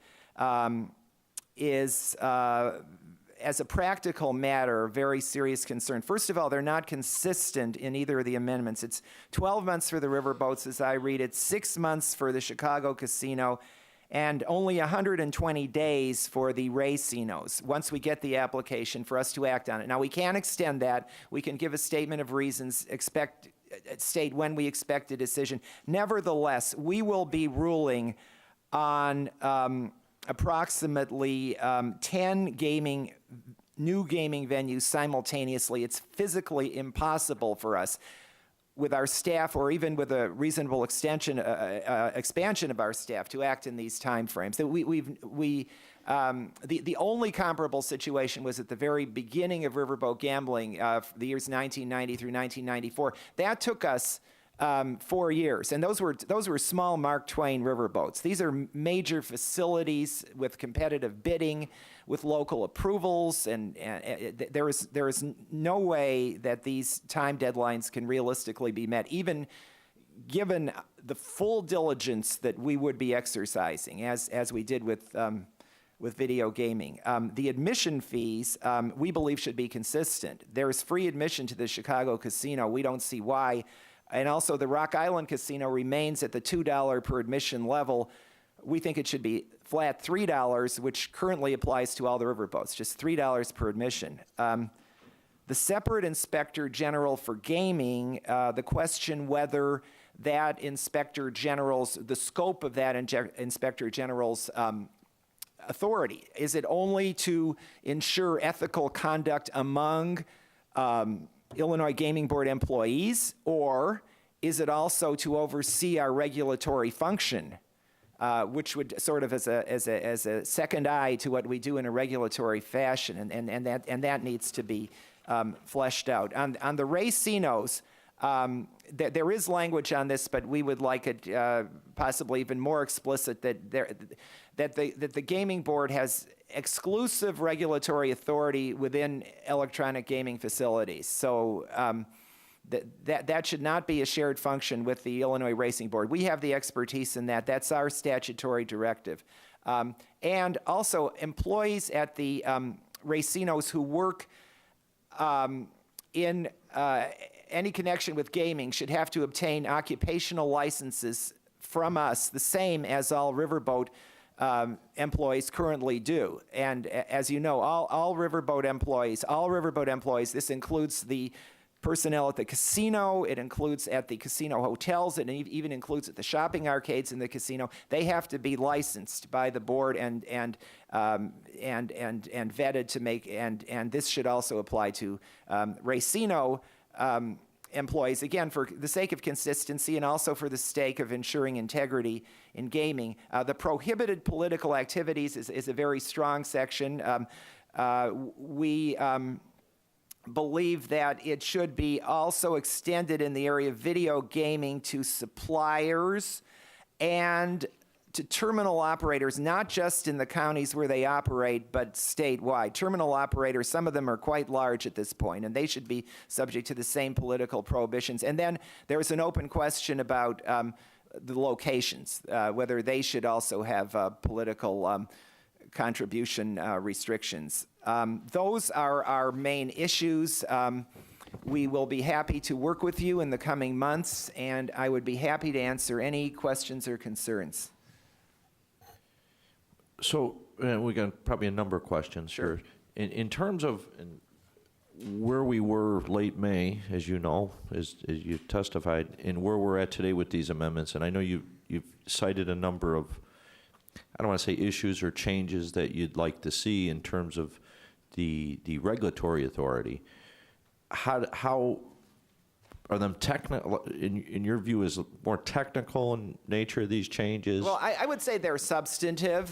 Speaker 18: is, as a practical matter, a very serious concern. First of all, they're not consistent in either of the amendments. It's 12 months for the riverboats, as I read it, 6 months for the Chicago casino, and only 120 days for the racinos once we get the application for us to act on it. Now, we can extend that. We can give a statement of reasons, state when we expect a decision. Nevertheless, we will be ruling on approximately 10 new gaming venues simultaneously. It's physically impossible for us with our staff, or even with a reasonable expansion of our staff, to act in these timeframes. The only comparable situation was at the very beginning of riverboat gambling, the years 1990 through 1994. That took us 4 years, and those were small Mark Twain riverboats. These are major facilities with competitive bidding, with local approvals, and there is no way that these time deadlines can realistically be met, even given the full diligence that we would be exercising, as we did with video gaming. The admission fees, we believe, should be consistent. There is free admission to the Chicago Casino. We don't see why. And also, the Rock Island Casino remains at the $2 per admission level. We think it should be flat $3, which currently applies to all the riverboats, just $3 per admission. The separate inspector general for gaming, the question whether that inspector general's, the scope of that inspector general's authority, is it only to ensure ethical conduct among Illinois Gaming Board employees, or is it also to oversee our regulatory function, which would sort of as a second eye to what we do in a regulatory fashion, and that needs to be fleshed out. On the racinos, there is language on this, but we would like it possibly even more explicit that the Gaming Board has exclusive regulatory authority within electronic gaming facilities. So that should not be a shared function with the Illinois Racing Board. We have the expertise in that. That's our statutory directive. And also, employees at the racinos who work in any connection with gaming should have to obtain occupational licenses from us, the same as all riverboat employees currently do. And as you know, all riverboat employees, this includes the personnel at the casino, it includes at the casino hotels, it even includes at the shopping arcades in the casino. They have to be licensed by the board and vetted to make, and this should also apply to racino employees, again, for the sake of consistency and also for the sake of ensuring integrity in gaming. The prohibited political activities is a very strong section. We believe that it should be also extended in the area of video gaming to suppliers and to terminal operators, not just in the counties where they operate, but statewide. Terminal operators, some of them are quite large at this point, and they should be subject to the same political prohibitions. And then there's an open question about the locations, whether they should also have political contribution restrictions. Those are our main issues. We will be happy to work with you in the coming months, and I would be happy to answer any questions or concerns.
Speaker 15: So we got probably a number of questions here. In terms of where we were late May, as you know, as you testified, and where we're at today with these amendments, and I know you've cited a number of, I don't want to say issues or changes that you'd like to see in terms of the regulatory authority. How are them technical, in your view, is more technical in nature, these changes?
Speaker 18: Well, I would say they're substantive.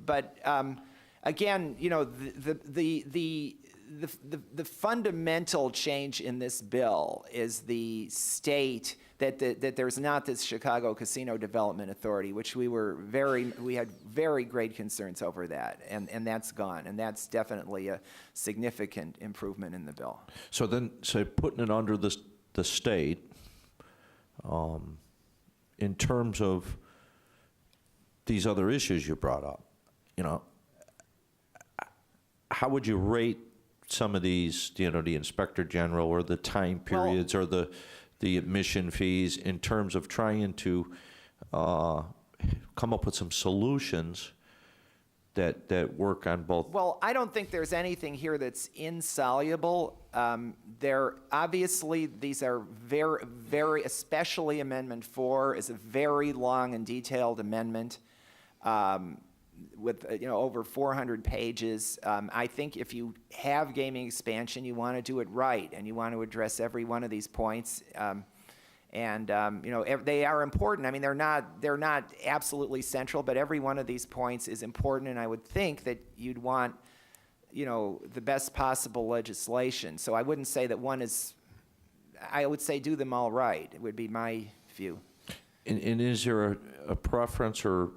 Speaker 18: But again, you know, the fundamental change in this bill is the state that there's not this Chicago Casino Development Authority, which we had very great concerns over that, and that's gone, and that's definitely a significant improvement in the bill.
Speaker 15: So then, putting it under the state, in terms of these other issues you brought up, you know, how would you rate some of these, you know, the inspector general or the time periods or the admission fees in terms of trying to come up with some solutions that work on both?
Speaker 18: Well, I don't think there's anything here that's insoluble. Obviously, these are very, especially Amendment 4 is a very long and detailed amendment. with over 400 pages. I think if you have gaming expansion, you want to do it right, and you want to address every one of these points. They are important. I mean, they're not absolutely central, but every one of these points is important, and I would think that you'd want the best possible legislation. So I wouldn't say that one is, I would say do them all right. It would be my view.
Speaker 15: And is there a preference, or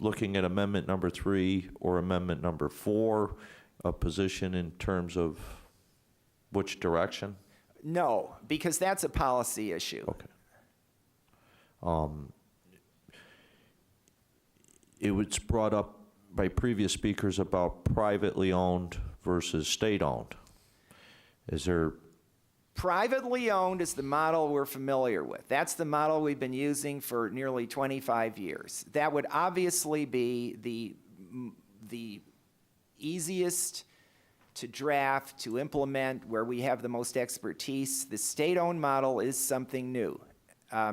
Speaker 15: looking at amendment number 3 or amendment number 4, a position in terms of which direction?
Speaker 18: No, because that's a policy issue.
Speaker 15: Okay. It was brought up by previous speakers about privately owned versus state-owned. Is there...
Speaker 18: Privately owned is the model we're familiar with. That's the model we've been using for nearly 25 years. That would obviously be the easiest to draft, to implement, where we have the most expertise. The state-owned model is something new.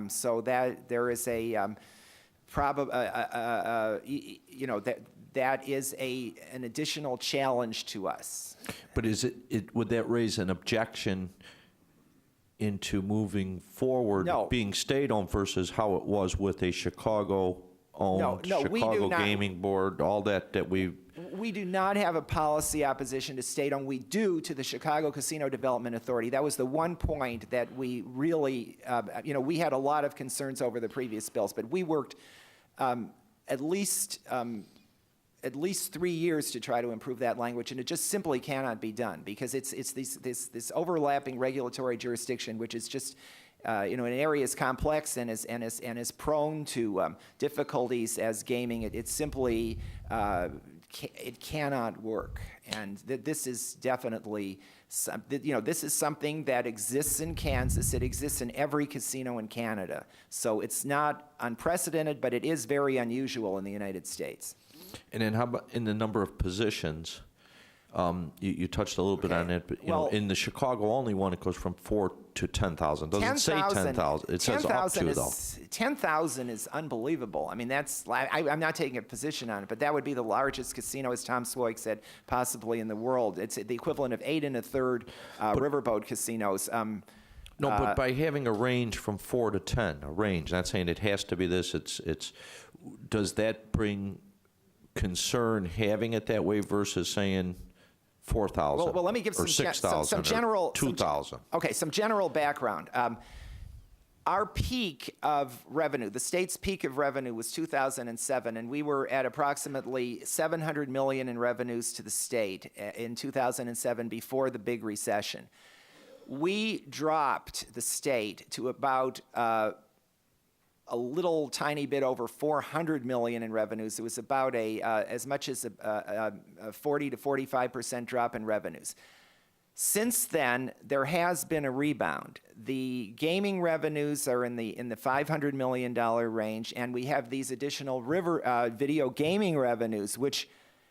Speaker 18: So that there is that is an additional challenge to us.
Speaker 15: But would that raise an objection into moving forward, being state-owned versus how it was with a Chicago-owned, Chicago Gaming Board, all that we...
Speaker 18: We do not have a policy opposition to state-owned. We do to the Chicago Casino Development Authority. That was the one point that we really, we had a lot of concerns over the previous bills, but we worked at least 3 years to try to improve that language, and it just simply cannot be done because it's this overlapping regulatory jurisdiction, which is just an area is complex and is prone to difficulties as gaming. It simply it cannot work, and this is definitely this is something that exists in Kansas. It exists in every casino in Canada, so it's not unprecedented, but it is very unusual in the United States.
Speaker 15: And then how about in the number of positions? You touched a little bit on it, but in the Chicago-only one, it goes from 4 to 10,000. Doesn't say 10,000. It says up to, though.
Speaker 18: 10,000 is unbelievable. I mean, I'm not taking a position on it, but that would be the largest casino, as Tom Swoik said, possibly in the world. It's the equivalent of 8 1/3 riverboat casinos.
Speaker 15: No, but by having a range from 4 to 10, a range, not saying it has to be this. Does that bring concern having it that way versus saying 4,000
Speaker 18: well, let me give
Speaker 15: or 6,000
Speaker 18: some general
Speaker 15: 2,000?
Speaker 18: Some general background. Our peak of revenue, the state's peak of revenue was 2007, and we were at approximately $700 million in revenues to the state in 2007 before the big recession. We dropped the state to about a little tiny bit over $400 million in revenues. It was about as much as a 40 to 45% drop in revenues. Since then, there has been a rebound. The gaming revenues are in the $500 million range, and we have these additional video gaming revenues, which,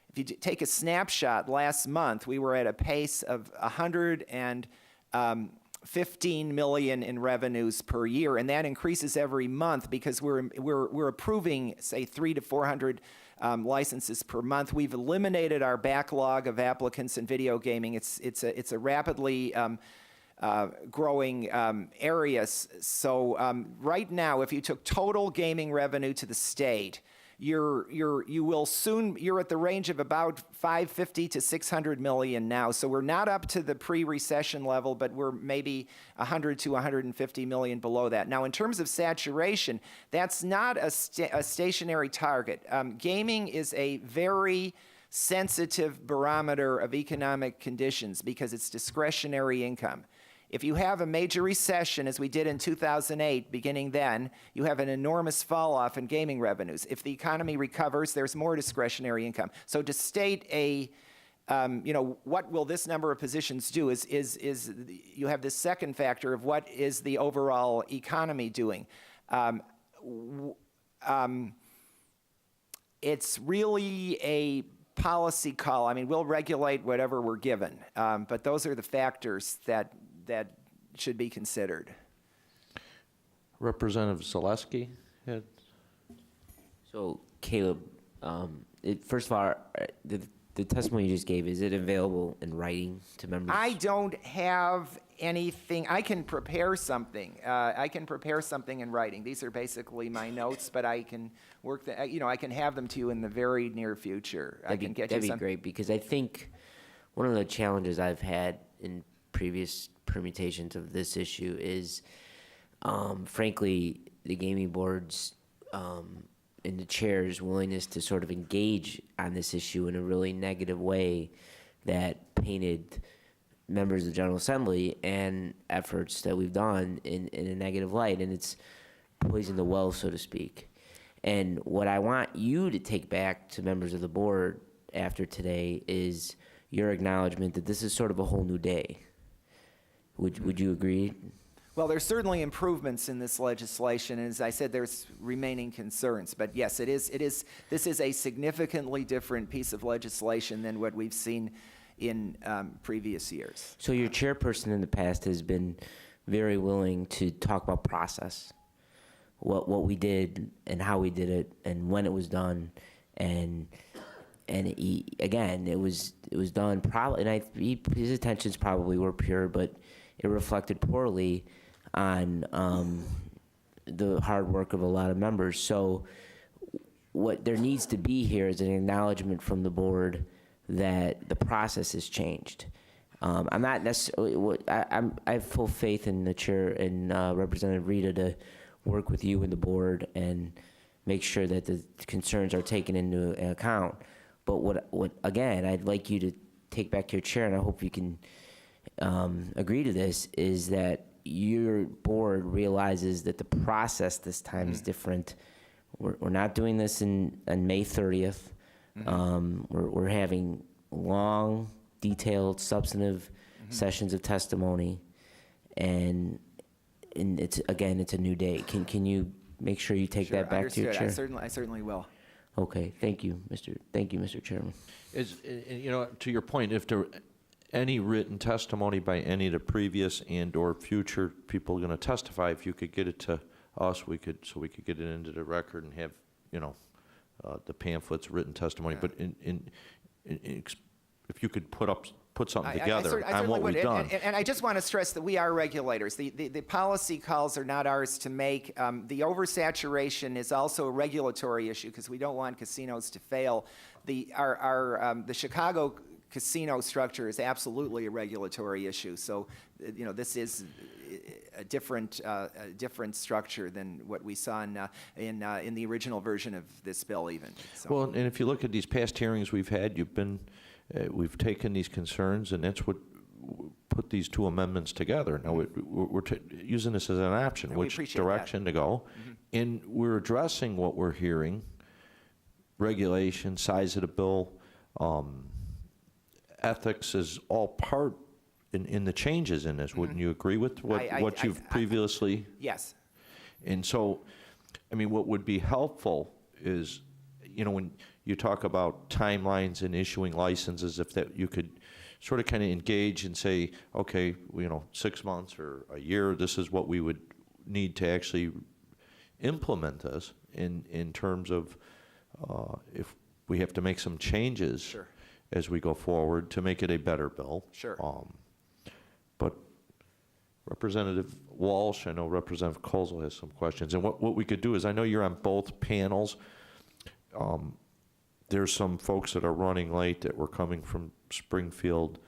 Speaker 18: if you take a snapshot, last month we were at a pace of 15 million in revenues per year, and that increases every month because we're approving, say, 300 to 400 licenses per month. We've eliminated our backlog of applicants in video gaming. It's a rapidly growing area. So right now, if you took total gaming revenue to the state, you're at the range of about 550 to 600 million now. So we're not up to the pre-recession level, but we're maybe 100 to 150 million below that. Now, in terms of saturation, that's not a stationary target. Gaming is a very sensitive barometer of economic conditions because it's discretionary income. If you have a major recession, as we did in 2008, beginning then, you have an enormous fall off in gaming revenues. If the economy recovers, there's more discretionary income. So to state what will this number of positions do is you have this second factor of what is the overall economy doing. It's really a policy call. I mean, we'll regulate whatever we're given, but those are the factors that should be considered.
Speaker 15: Representative Zaleski.
Speaker 19: So, Caleb, First of all, the testimony you just gave, is it available in writing to members?
Speaker 18: I don't have anything. I can prepare something. I can prepare something in writing. These are basically my notes, but I can work I can have them to you in the very near future.
Speaker 19: That'd be great, because I think one of the challenges I've had in previous permutations of this issue is, frankly, the gaming board's and the chair's willingness to sort of engage on this issue in a really negative way that painted members of the General Assembly and efforts that we've done in a negative light, and it's poisoned the well, so to speak. And what I want you to take back to members of the board after today is your acknowledgement that this is sort of a whole new day. Would you agree?
Speaker 18: Well, there's certainly improvements in this legislation, and as I said, there's remaining concerns. But yes, this is a significantly different piece of legislation than what we've seen in previous years.
Speaker 19: So your chairperson in the past has been very willing to talk about process, what we did and how we did it and when it was done, and again, it was done probably, and his intentions probably were pure, but it reflected poorly on the hard work of a lot of members. So what there needs to be here is an acknowledgement from the board that the process has changed. I'm not necessarily, I have full faith in the chair and Representative Rita to work with you and the board and make sure that the concerns are taken into account. But what again, I'd like you to take back to your chair, and I hope you can agree to this, is that your board realizes that the process this time is different. We're not doing this on May 30th. We're having long, detailed, substantive sessions of testimony, and it's a new day. Can you make sure you take that back to your chair?
Speaker 18: I certainly will.
Speaker 19: Okay, thank you, Mr. Chairman.
Speaker 15: To your point, if there any written testimony by any of the previous and/or future people going to testify, if you could get it to us, we could get it into the record and have the pamphlets, written testimony. But if you could put something together on what we've done.
Speaker 18: And I just want to stress that we are regulators. The policy calls are not ours to make. The oversaturation is also a regulatory issue because we don't want casinos to fail. The Chicago casino structure is absolutely a regulatory issue. So, this is a different structure than what we saw in the original version of this bill, even. So.
Speaker 15: Well, and if you look at these past hearings we've had, we've taken these concerns, and that's what put these two amendments together. Now we're using this as an option, which direction to go, and we're addressing what we're hearing: regulation, size of the bill. Ethics is all part in the changes in this. Wouldn't you agree with what you've previously?
Speaker 18: Yes.
Speaker 15: And so, what would be helpful is, when you talk about timelines and issuing licenses, if that you could sort of kind of engage and say, okay, 6 months or a year, this is what we would need to actually implement this in terms of if we have to make some changes.
Speaker 18: Sure.
Speaker 15: As we go forward to make it a better bill.
Speaker 18: Sure.
Speaker 15: But Representative Walsh, I know Representative Kozol has some questions. And what we could do is, I know you're on both panels. There's some folks that are running late that were coming from Springfield.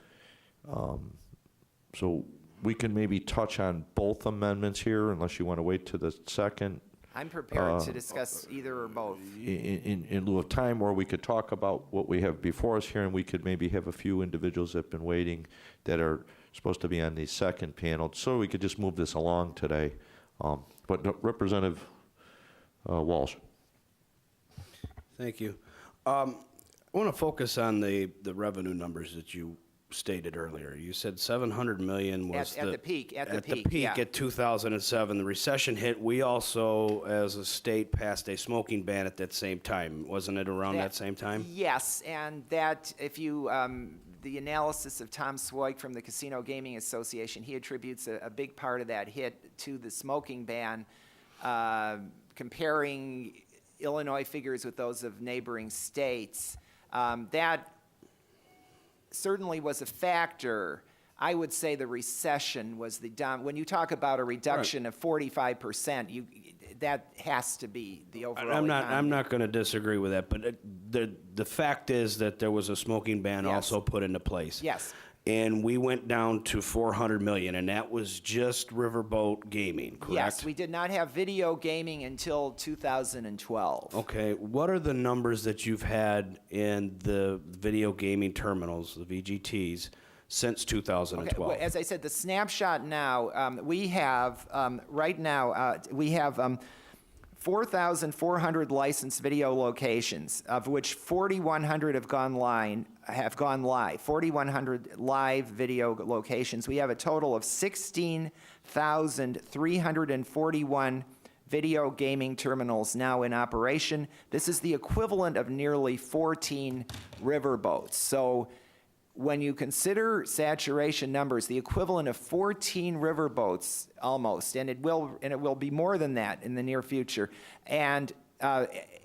Speaker 15: So we can maybe touch on both amendments here, unless you want to wait to the second.
Speaker 18: I'm prepared to discuss either or both.
Speaker 15: In lieu of time, or we could talk about what we have before us here, and we could maybe have a few individuals that have been waiting that are supposed to be on the second panel, so we could just move this along today. But Representative Walsh.
Speaker 6: Thank you. I want to focus on the revenue numbers that you stated earlier. You said 700 million was
Speaker 18: at the peak. At the
Speaker 6: peak
Speaker 18: yeah.
Speaker 6: at 2007. The recession hit. We also, as a state, passed a smoking ban at that same time. Wasn't it around that same time?
Speaker 18: Yes, and that if you the analysis of Tom Swoik from the Casino Gaming Association, he attributes a big part of that hit to the smoking ban, comparing Illinois figures with those of neighboring states. That certainly was a factor. I would say the recession was when you talk about a reduction of 45%, that has to be the overall economy.
Speaker 6: I'm not going to disagree with that, but the fact is that there was a smoking ban also put into place.
Speaker 18: Yes.
Speaker 6: And we went down to $400 million, and that was just riverboat gaming, correct?
Speaker 18: Yes, we did not have video gaming until 2012.
Speaker 6: Okay, what are the numbers that you've had in the video gaming terminals, the VGTs, since 2012?
Speaker 18: Okay, well, as I said, the snapshot now, we have, right now, we have 4,400 licensed video locations, of which 4,100 have gone live. 4,100 live video locations. We have a total of 16,341 video gaming terminals now in operation. This is the equivalent of nearly 14 riverboats. So when you consider saturation numbers, the equivalent of 14 riverboats almost, and it will be more than that in the near future. And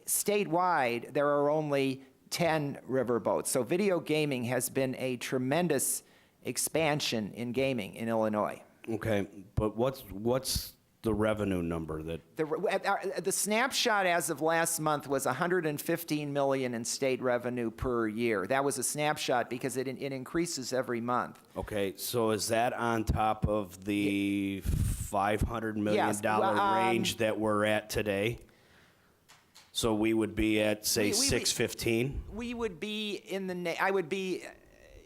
Speaker 18: statewide, there are only 10 riverboats. So video gaming has been a tremendous expansion in gaming in Illinois.
Speaker 6: Okay, but what's the revenue number that?
Speaker 18: The snapshot as of last month was $115 million in state revenue per year. That was a snapshot because it increases every month.
Speaker 6: Okay, so is that on top of the $500 million range that we're at today? So we would be at, say, 615?
Speaker 18: We would be I would be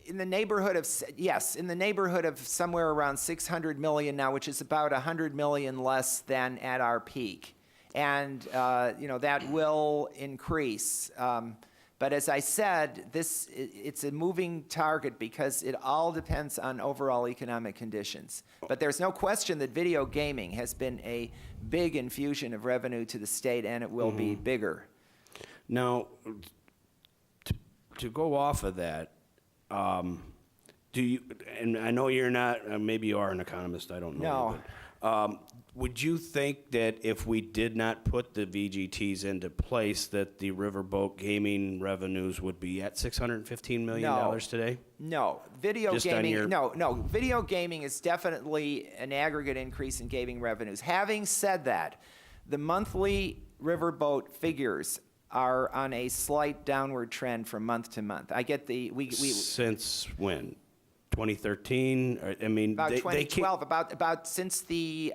Speaker 18: in the neighborhood of, yes, in the neighborhood of somewhere around 600 million now, which is about 100 million less than at our peak. And, that will increase. But as I said, it's a moving target because it all depends on overall economic conditions. But there's no question that video gaming has been a big infusion of revenue to the state, and it will be bigger.
Speaker 6: Now, to go off of that, do you, and I know you're not, maybe you are an economist, I don't know.
Speaker 18: No.
Speaker 6: Would you think that if we did not put the VGTs into place, that the riverboat gaming revenues would be at $615 million today?
Speaker 18: No. Video gaming is definitely an aggregate increase in gaming revenues. Having said that, the monthly riverboat figures are on a slight downward trend from month to month. I get
Speaker 6: Since when? 2013? I mean,
Speaker 18: about 2012. About since the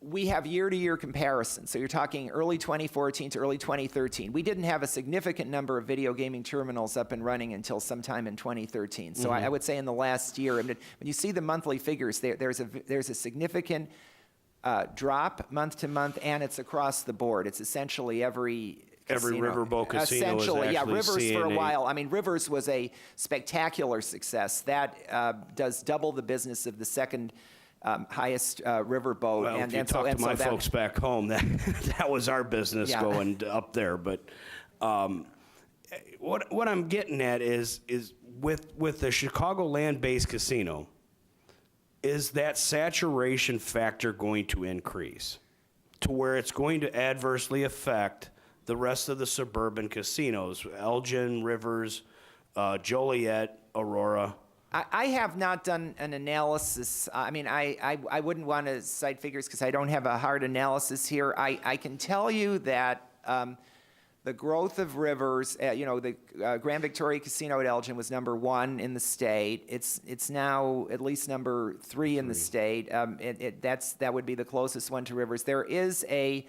Speaker 18: we have year-to-year comparisons. So you're talking early 2014 to early 2013. We didn't have a significant number of video gaming terminals up and running until sometime in 2013. So I would say in the last year, I mean, when you see the monthly figures, there's a significant drop month to month, and it's across the board. It's essentially every
Speaker 6: riverboat casino is actually
Speaker 18: Rivers for a while. I mean, Rivers was a spectacular success. That does double the business of the second highest riverboat.
Speaker 6: Well, if you talk to my folks back home, that was our business going up there. But what I'm getting at is with the Chicago land-based casino, is that saturation factor going to increase to where it's going to adversely affect the rest of the suburban casinos, Elgin, Rivers, Joliet, Aurora?
Speaker 18: I have not done an analysis. I mean, I wouldn't want to cite figures because I don't have a hard analysis here. I can tell you that the growth of Rivers, the Grand Victoria Casino at Elgin was #1 in the state. It's now at least #3 in the state. That would be the closest one to Rivers. There is a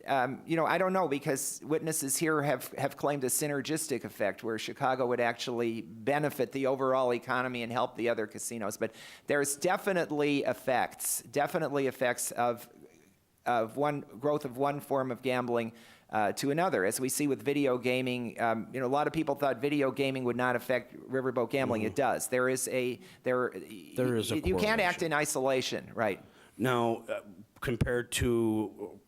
Speaker 18: I don't know, because witnesses here have claimed a synergistic effect where Chicago would actually benefit the overall economy and help the other casinos. But there's definitely effects of one growth of one form of gambling to another, as we see with video gaming. A lot of people thought video gaming would not affect riverboat gambling. It does. There is a you can't act in isolation, right?
Speaker 6: Now, compared to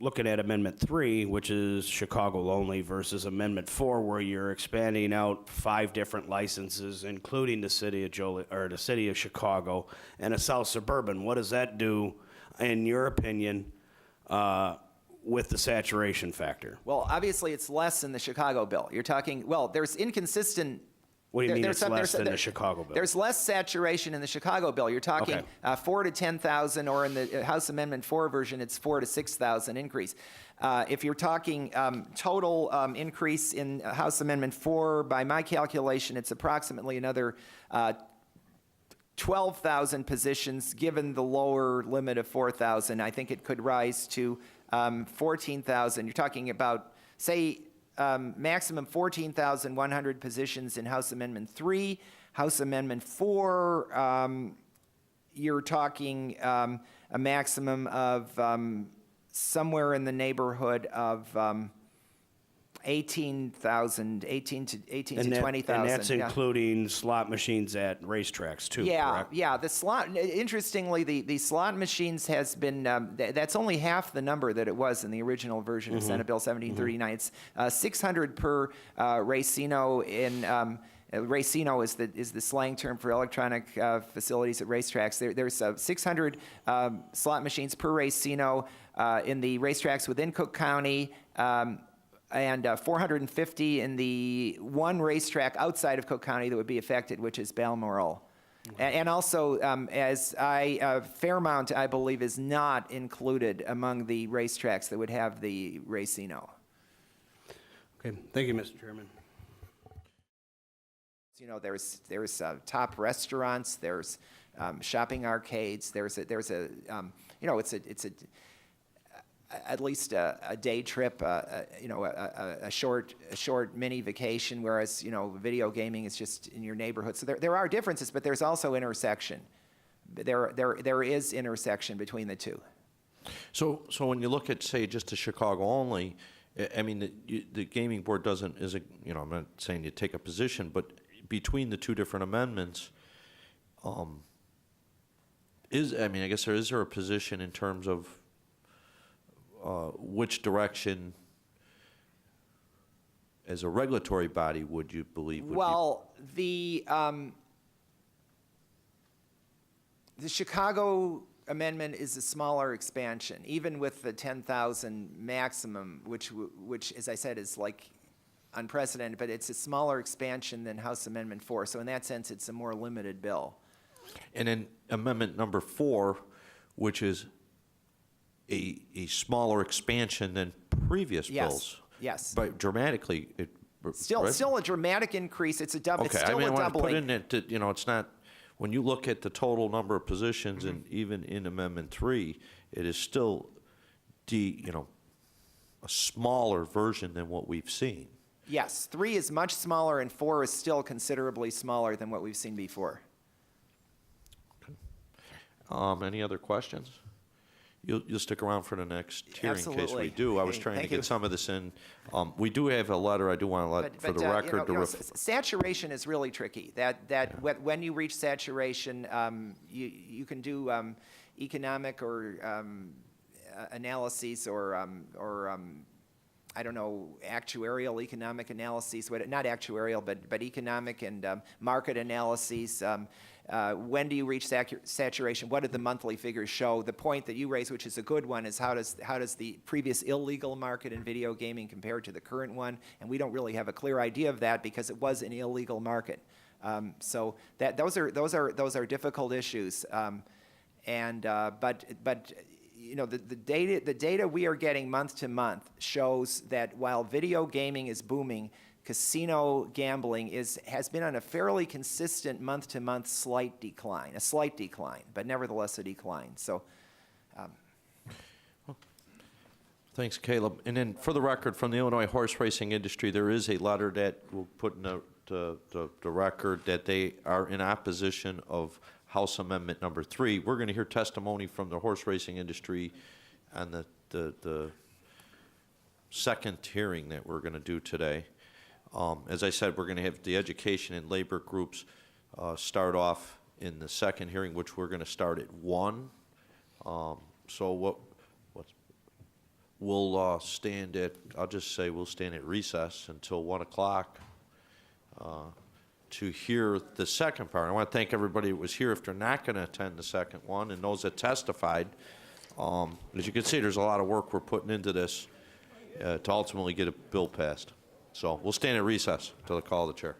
Speaker 6: looking at Amendment 3, which is Chicago only, versus Amendment 4, where you're expanding out 5 different licenses, including the city of the city of Chicago and a South Suburban, what does that do, in your opinion, with the saturation factor?
Speaker 18: Well, obviously, it's less than the Chicago bill. You're talking, well, there's inconsistent.
Speaker 6: What do you mean
Speaker 18: there's
Speaker 6: it's less than the Chicago bill?
Speaker 18: There's less saturation in the Chicago bill. You're talking
Speaker 6: Okay.
Speaker 18: 4 to 10,000, or in the House Amendment 4 version, it's 4 to 6,000 increase. If you're talking total increase in House Amendment 4, by my calculation, it's approximately another 12,000 positions, given the lower limit of 4,000. I think it could rise to 14,000. You're talking about, say, maximum 14,100 positions in House Amendment 3. House Amendment 4, you're talking a maximum of somewhere in the neighborhood of 18,000 to 20,000.
Speaker 6: And that's including slot machines at racetracks too, correct?
Speaker 18: Yeah. The slot. Interestingly, the slot machines has been. That's only half the number that it was in the original version of Senate Bill 1739. It's 600 per racino in. Racino is the slang term for electronic facilities at racetracks. There's 600 slot machines per racino in the racetracks within Cook County. And 450 in the one racetrack outside of Cook County that would be affected, which is Balmoral. And also, Fairmount, I believe, is not included among the racetracks that would have the racino.
Speaker 6: Okay, thank you, Mr. Chairman.
Speaker 18: You know, there's top restaurants, there's shopping arcades, there's a you know, it's at least a day trip, you know, a short mini vacation, whereas, you know, video gaming is just in your neighborhood. So there are differences, but there's also intersection. There is intersection between the two.
Speaker 1: So when you look at, say, just the Chicago only, I mean, the gaming board isn't, you know, I'm not saying you take a position, but between the two different amendments, I guess is there a position in terms of which direction, as a regulatory body, would you believe?
Speaker 18: The Chicago amendment is a smaller expansion, even with the 10,000 maximum, which, as I said, is like unprecedented, but it's a smaller expansion than House Amendment 4. So in that sense, it's a more limited bill.
Speaker 1: And then Amendment number 4, which is a smaller expansion than previous bills.
Speaker 18: Yes.
Speaker 1: But dramatically,
Speaker 18: Still a dramatic increase. It's a double.
Speaker 1: Okay,
Speaker 18: It's still
Speaker 1: I
Speaker 18: a
Speaker 1: want to
Speaker 18: doubling.
Speaker 1: put in it that, you know, it's not, when you look at the total number of positions, and even in Amendment 3, it is still a smaller version than what we've seen.
Speaker 18: Yes, 3 is much smaller, and 4 is still considerably smaller than what we've seen before.
Speaker 1: Any other questions? You'll stick around for the next hearing in case we
Speaker 18: Absolutely.
Speaker 1: do. I was trying to
Speaker 18: Thank
Speaker 1: get
Speaker 18: you.
Speaker 1: some of this in. We do have a letter I do want to let, for the record.
Speaker 18: Saturation is really tricky. When you reach saturation, you can do economic or analyses or I don't know, actuarial economic analyses, not actuarial, but economic and market analyses. When do you reach saturation? What did the monthly figures show? The point that you raised, which is a good one, is how does the previous illegal market in video gaming compare to the current one? And we don't really have a clear idea of that because it was an illegal market. So those are difficult issues. But you know, the data we are getting month to month shows that while video gaming is booming, casino gambling has been on a fairly consistent month-to-month slight decline, but nevertheless a decline. So,
Speaker 1: Thanks, Caleb. And then for the record, from the Illinois horse racing industry, there is a letter that we'll put in the record that they are in opposition of House Amendment number 3. We're going to hear testimony from the horse racing industry on the second hearing that we're going to do today. As I said, we're going to have the education and labor groups start off in the second hearing, which we're going to start at 1. So we'll stand at, I'll just say we'll stand at recess until 1 o'clock to hear the second part. I want to thank everybody that was here if they're not going to attend the second one, and those that testified. As you can see, there's a lot of work we're putting into this to ultimately get a bill passed. So we'll stand at recess until the call of the chair.